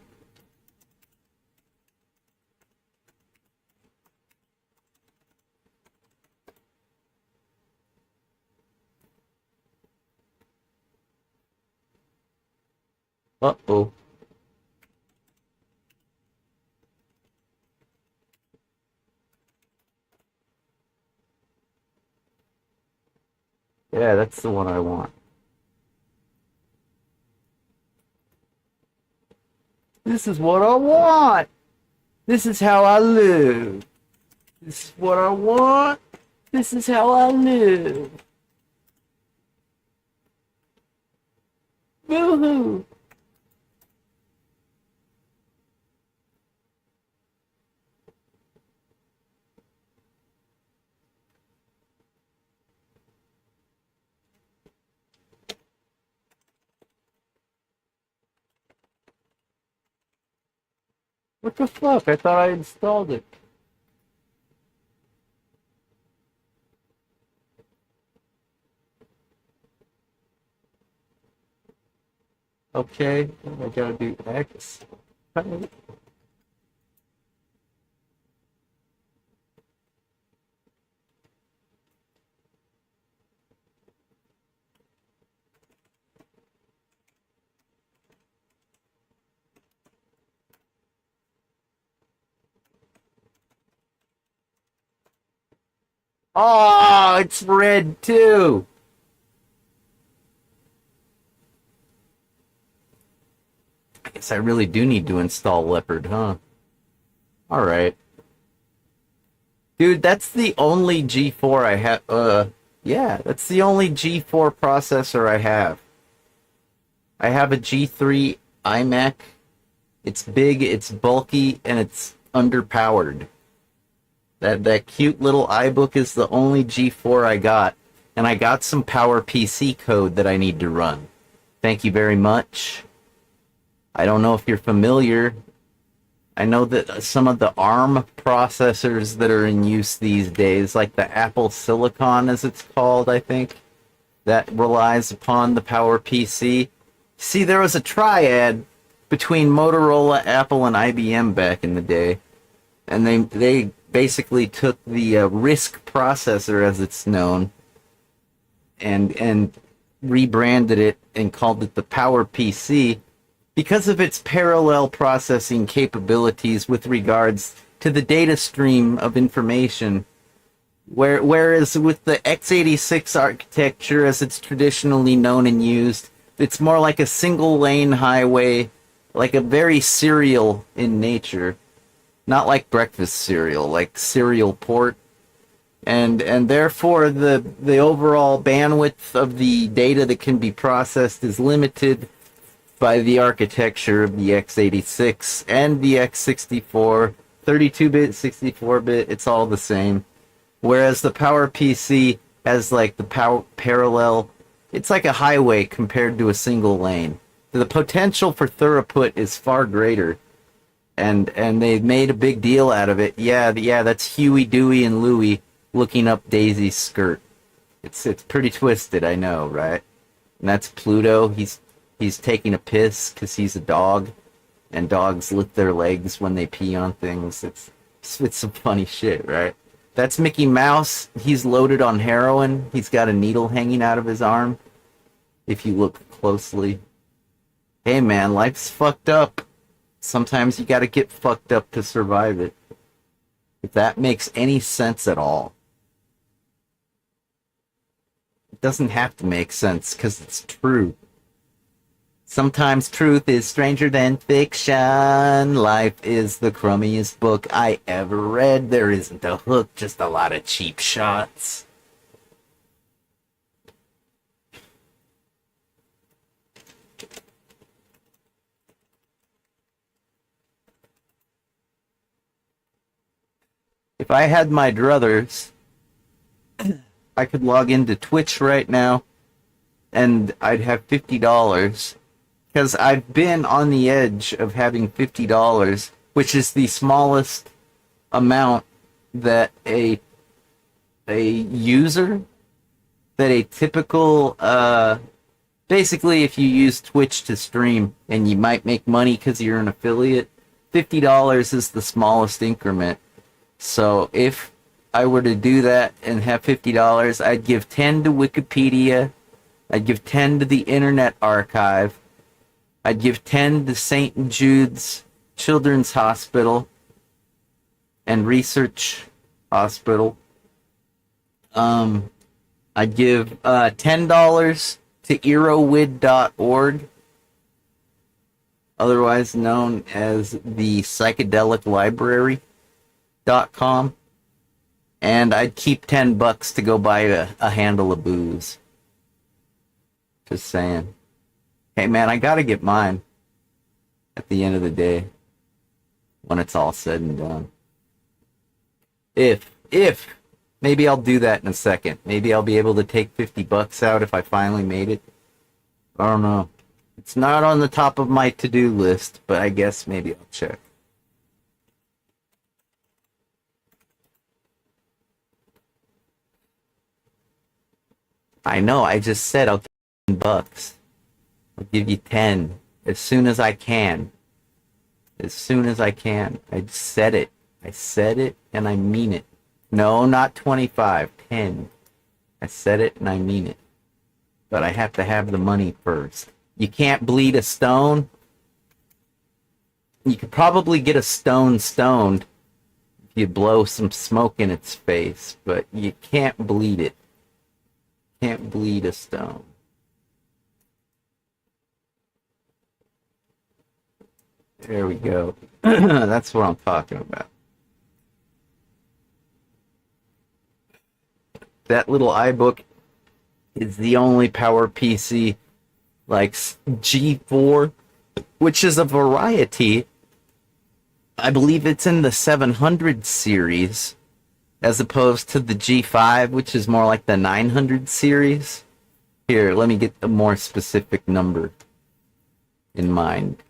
Uh-oh. Yeah, that's the one I want. This is what I want. This is how I live. This is what I want. This is how I live. Boo-hoo. What the fuck? I thought I installed it. Okay, I gotta do X. Oh, it's red too. I guess I really do need to install Leopard, huh? All right. Dude, that's the only G4 I have. Yeah, that's the only G4 processor I have. I have a G3 iMac. It's big, it's bulky, and it's underpowered. That cute little iBook is the only G4 I got, and I got some PowerPC code that I need to run. Thank you very much. I don't know if you're familiar. I know that some of the ARM processors that are in use these days, like the Apple Silicon as it's called, I think, that relies upon the PowerPC. See, there was a triad between Motorola, Apple, and IBM back in the day, and they basically took the RISC processor, as it's known, and rebranded it and called it the PowerPC because of its parallel processing capabilities with regards to the data stream of information. Whereas with the x86 architecture, as it's traditionally known and used, it's more like a single lane highway, like a very serial in nature. Not like breakfast cereal, like serial port. And therefore the overall bandwidth of the data that can be processed is limited by the architecture of the x86 and the x64, 32-bit, 64-bit, it's all the same. Whereas the PowerPC has like the parallel, it's like a highway compared to a single lane. The potential for throughput is far greater, and they made a big deal out of it. Yeah, that's Huey, Dewey, and Louie looking up Daisy's skirt. It's pretty twisted, I know, right? And that's Pluto. He's taking a piss because he's a dog, and dogs lick their legs when they pee on things. It's some funny shit, right? That's Mickey Mouse. He's loaded on heroin. He's got a needle hanging out of his arm, if you look closely. Hey man, life's fucked up. Sometimes you gotta get fucked up to survive it. If that makes any sense at all. It doesn't have to make sense, because it's true. Sometimes truth is stranger than fiction. Life is the crummiest book I ever read. There isn't a hook, just a lot of cheap shots. If I had my druthers, I could log into Twitch right now, and I'd have $50. Because I've been on the edge of having $50, which is the smallest amount that a user, that a typical, basically if you use Twitch to stream and you might make money because you're an affiliate, $50 is the smallest increment. So if I were to do that and have $50, I'd give 10 to Wikipedia, I'd give 10 to the Internet Archive, I'd give 10 to St. Jude's Children's Hospital and Research Hospital. I'd give $10 to erowid.org, otherwise known as the Psychedelic Library.com. And I'd keep $10 to go buy a handle of booze. Just saying. Hey man, I gotta get mine at the end of the day, when it's all said and done. If maybe I'll do that in a second. Maybe I'll be able to take $50 out if I finally made it. I don't know. It's not on the top of my to-do list, but I guess maybe I'll check. I know, I just said I'll give you $10. I'll give you 10 as soon as I can. As soon as I can. I said it. I said it and I mean it. No, not 25. 10. I said it and I mean it. But I have to have the money first. You can't bleed a stone. You could probably get a stone stoned if you blow some smoke in its face, but you can't bleed it. Can't bleed a stone. There we go. That's what I'm talking about. that little iBook is the only PowerPC like G4, which is a variety. I believe it's in the 700 series, as opposed to the G5, which is more like the 900 series. Here, let me get a more specific number in mind.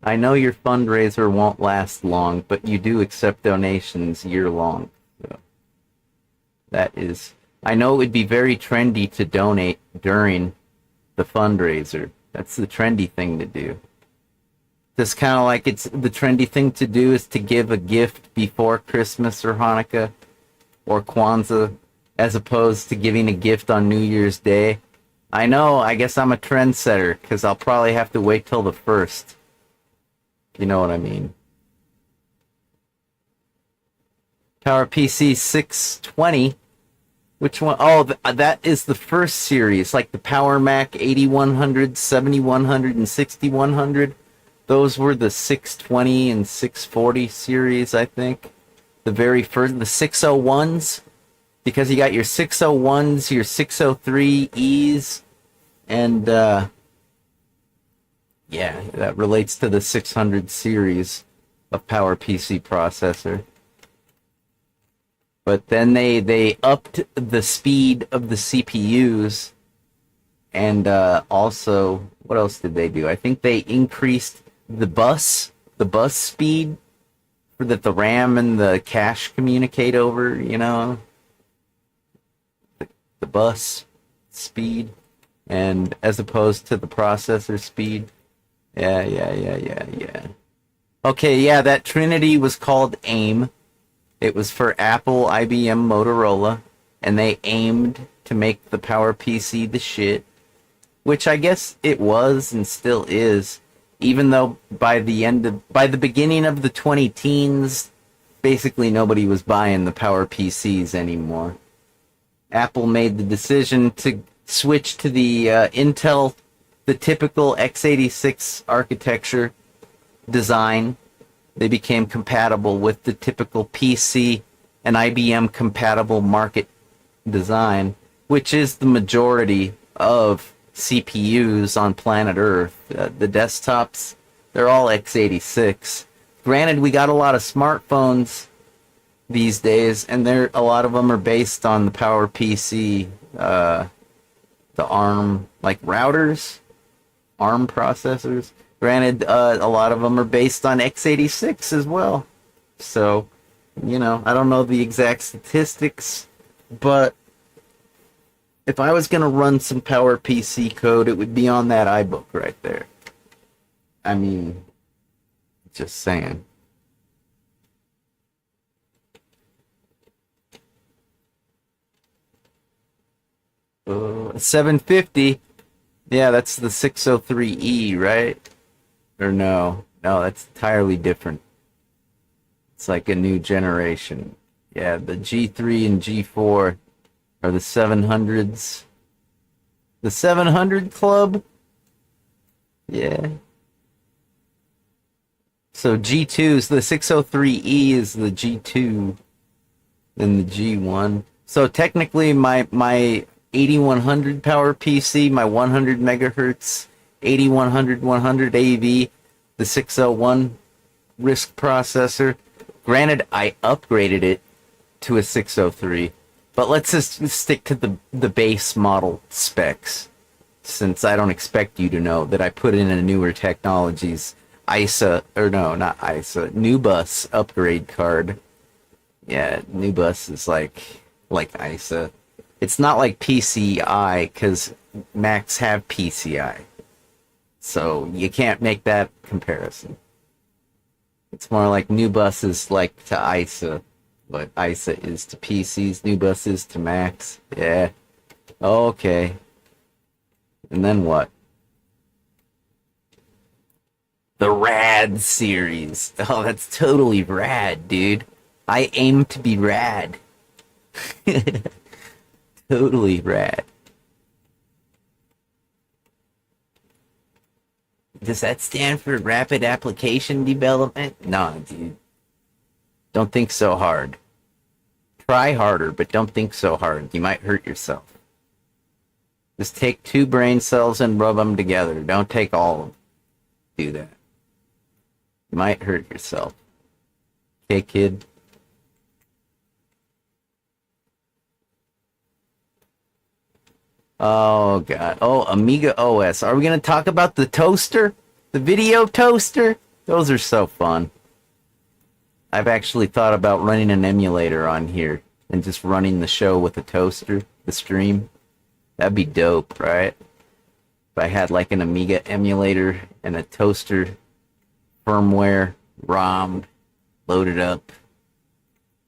I know your fundraiser won't last long, but you do accept donations year long. So that is, I know it would be very trendy to donate during the fundraiser. That's the trendy thing to do. Just kind of like it's the trendy thing to do is to give a gift before Christmas or Hanukkah or Kwanzaa, as opposed to giving a gift on New Year's Day. I know, I guess I'm a trendsetter, because I'll probably have to wait till the 1st. You know what I mean. PowerPC 620. Which one? Oh, that is the first series, like the Power Mac 8100, 7100, and 6100. Those were the 620 and 640 series, I think. The very first, the 601s, because you got your 601s, your 603Es, and yeah, that relates to the 600 series of PowerPC processor. But then they upped the speed of the CPUs, and also, what else did they do? I think they increased the bus speed for that the RAM and the cache communicate over, you know, the bus speed, and as opposed to the processor speed. Yeah. Okay, yeah, that Trinity was called AIM. It was for Apple, IBM, Motorola, and they aimed to make the PowerPC the shit, which I guess it was and still is, even though by the beginning of the 2010s, basically nobody was buying the PowerPCs anymore. Apple made the decision to switch to the Intel, the typical x86 architecture design. They became compatible with the typical PC and IBM compatible market design, which is the majority of CPUs on planet Earth. The desktops, they're all x86. Granted, we got a lot of smartphones these days, and a lot of them are based on the PowerPC, the ARM, like routers, ARM processors. Granted, a lot of them are based on x86 as well. So, you know, I don't know the exact statistics, but if I was going to run some PowerPC code, it would be on that iBook right there. I mean, just saying. Uh, 750. Yeah, that's the 603E, right? Or no, that's entirely different. It's like a new generation. Yeah, the G3 and G4 are the 700s. The 700 Club? Yeah. So G2's, the 603E is the G2, then the G1. So technically my 8100 PowerPC, my 100 megahertz 8100 100 AV, the 601 RISC processor. Granted, I upgraded it to a 603, but let's just stick to the base model specs, since I don't expect you to know that I put in a newer technologies ISA, or no, not ISA, NuBus upgrade card. Yeah, NuBus is like ISA. It's not like PCI, because Macs have PCI. So you can't make that comparison. It's more like NuBus is like to ISA, what ISA is to PCs, NuBus is to Macs. Yeah. Okay. And then what? The Rad series. Oh, that's totally rad, dude. I aim to be rad. Totally rad. Does that stand for rapid application development? No, dude. Don't think so hard. Try harder, but don't think so hard. You might hurt yourself. Just take 2 brain cells and rub them together. Don't take all of them. Do that. You might hurt yourself. Okay, kid? Oh, God. Oh, Amiga OS. Are we going to talk about the toaster? The video toaster? Those are so fun. I've actually thought about running an emulator on here and just running the show with a toaster, the stream. That'd be dope, right? If I had like an Amiga emulator and a toaster, firmware, ROM, loaded up.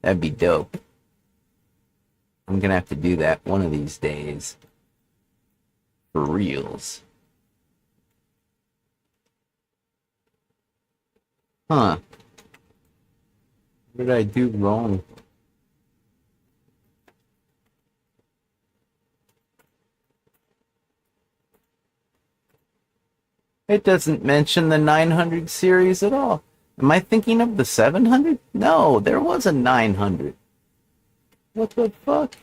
That'd be dope. I'm gonna have to do that one of these days. For reals. Huh. What did I do wrong? It doesn't mention the 900 series at all. Am I thinking of the 700? No, there was a 900. What the fuck?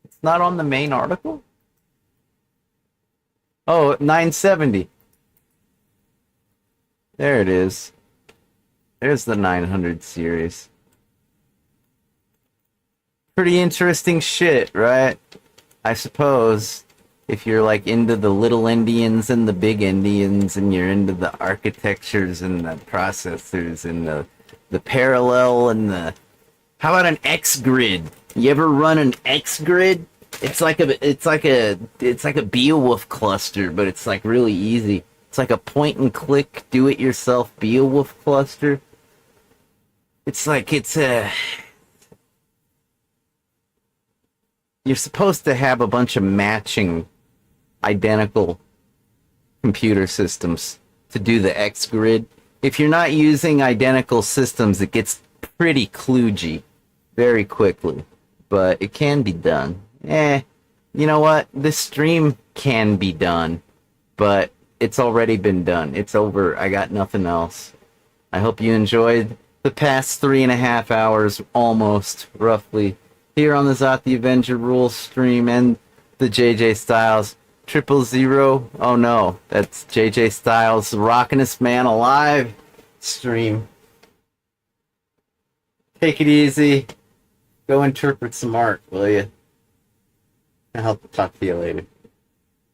It's not on the main article? Oh, 970. There it is. There's the 900 series. Pretty interesting shit, right? I suppose if you're like into the little Indians and the big Indians and you're into the architectures and the processors and the parallel and the... How about an X grid? You ever run an X grid? It's like a Beowulf cluster, but it's like really easy. It's like a point and click do it yourself Beowulf cluster. It's like you're supposed to have a bunch of matching identical computer systems to do the X grid. If you're not using identical systems, it gets pretty kludgy very quickly, but it can be done. You know what? This stream can be done, but it's already been done. It's over. I got nothing else. I hope you enjoyed the past 3.5 hours, almost, roughly, here on the Zot the Avenger Rules stream and the JJ Styles 000. Oh no, that's JJ Styles, the rockinest man alive stream. Take it easy. Go interpret some art, will you? I'll talk to you later.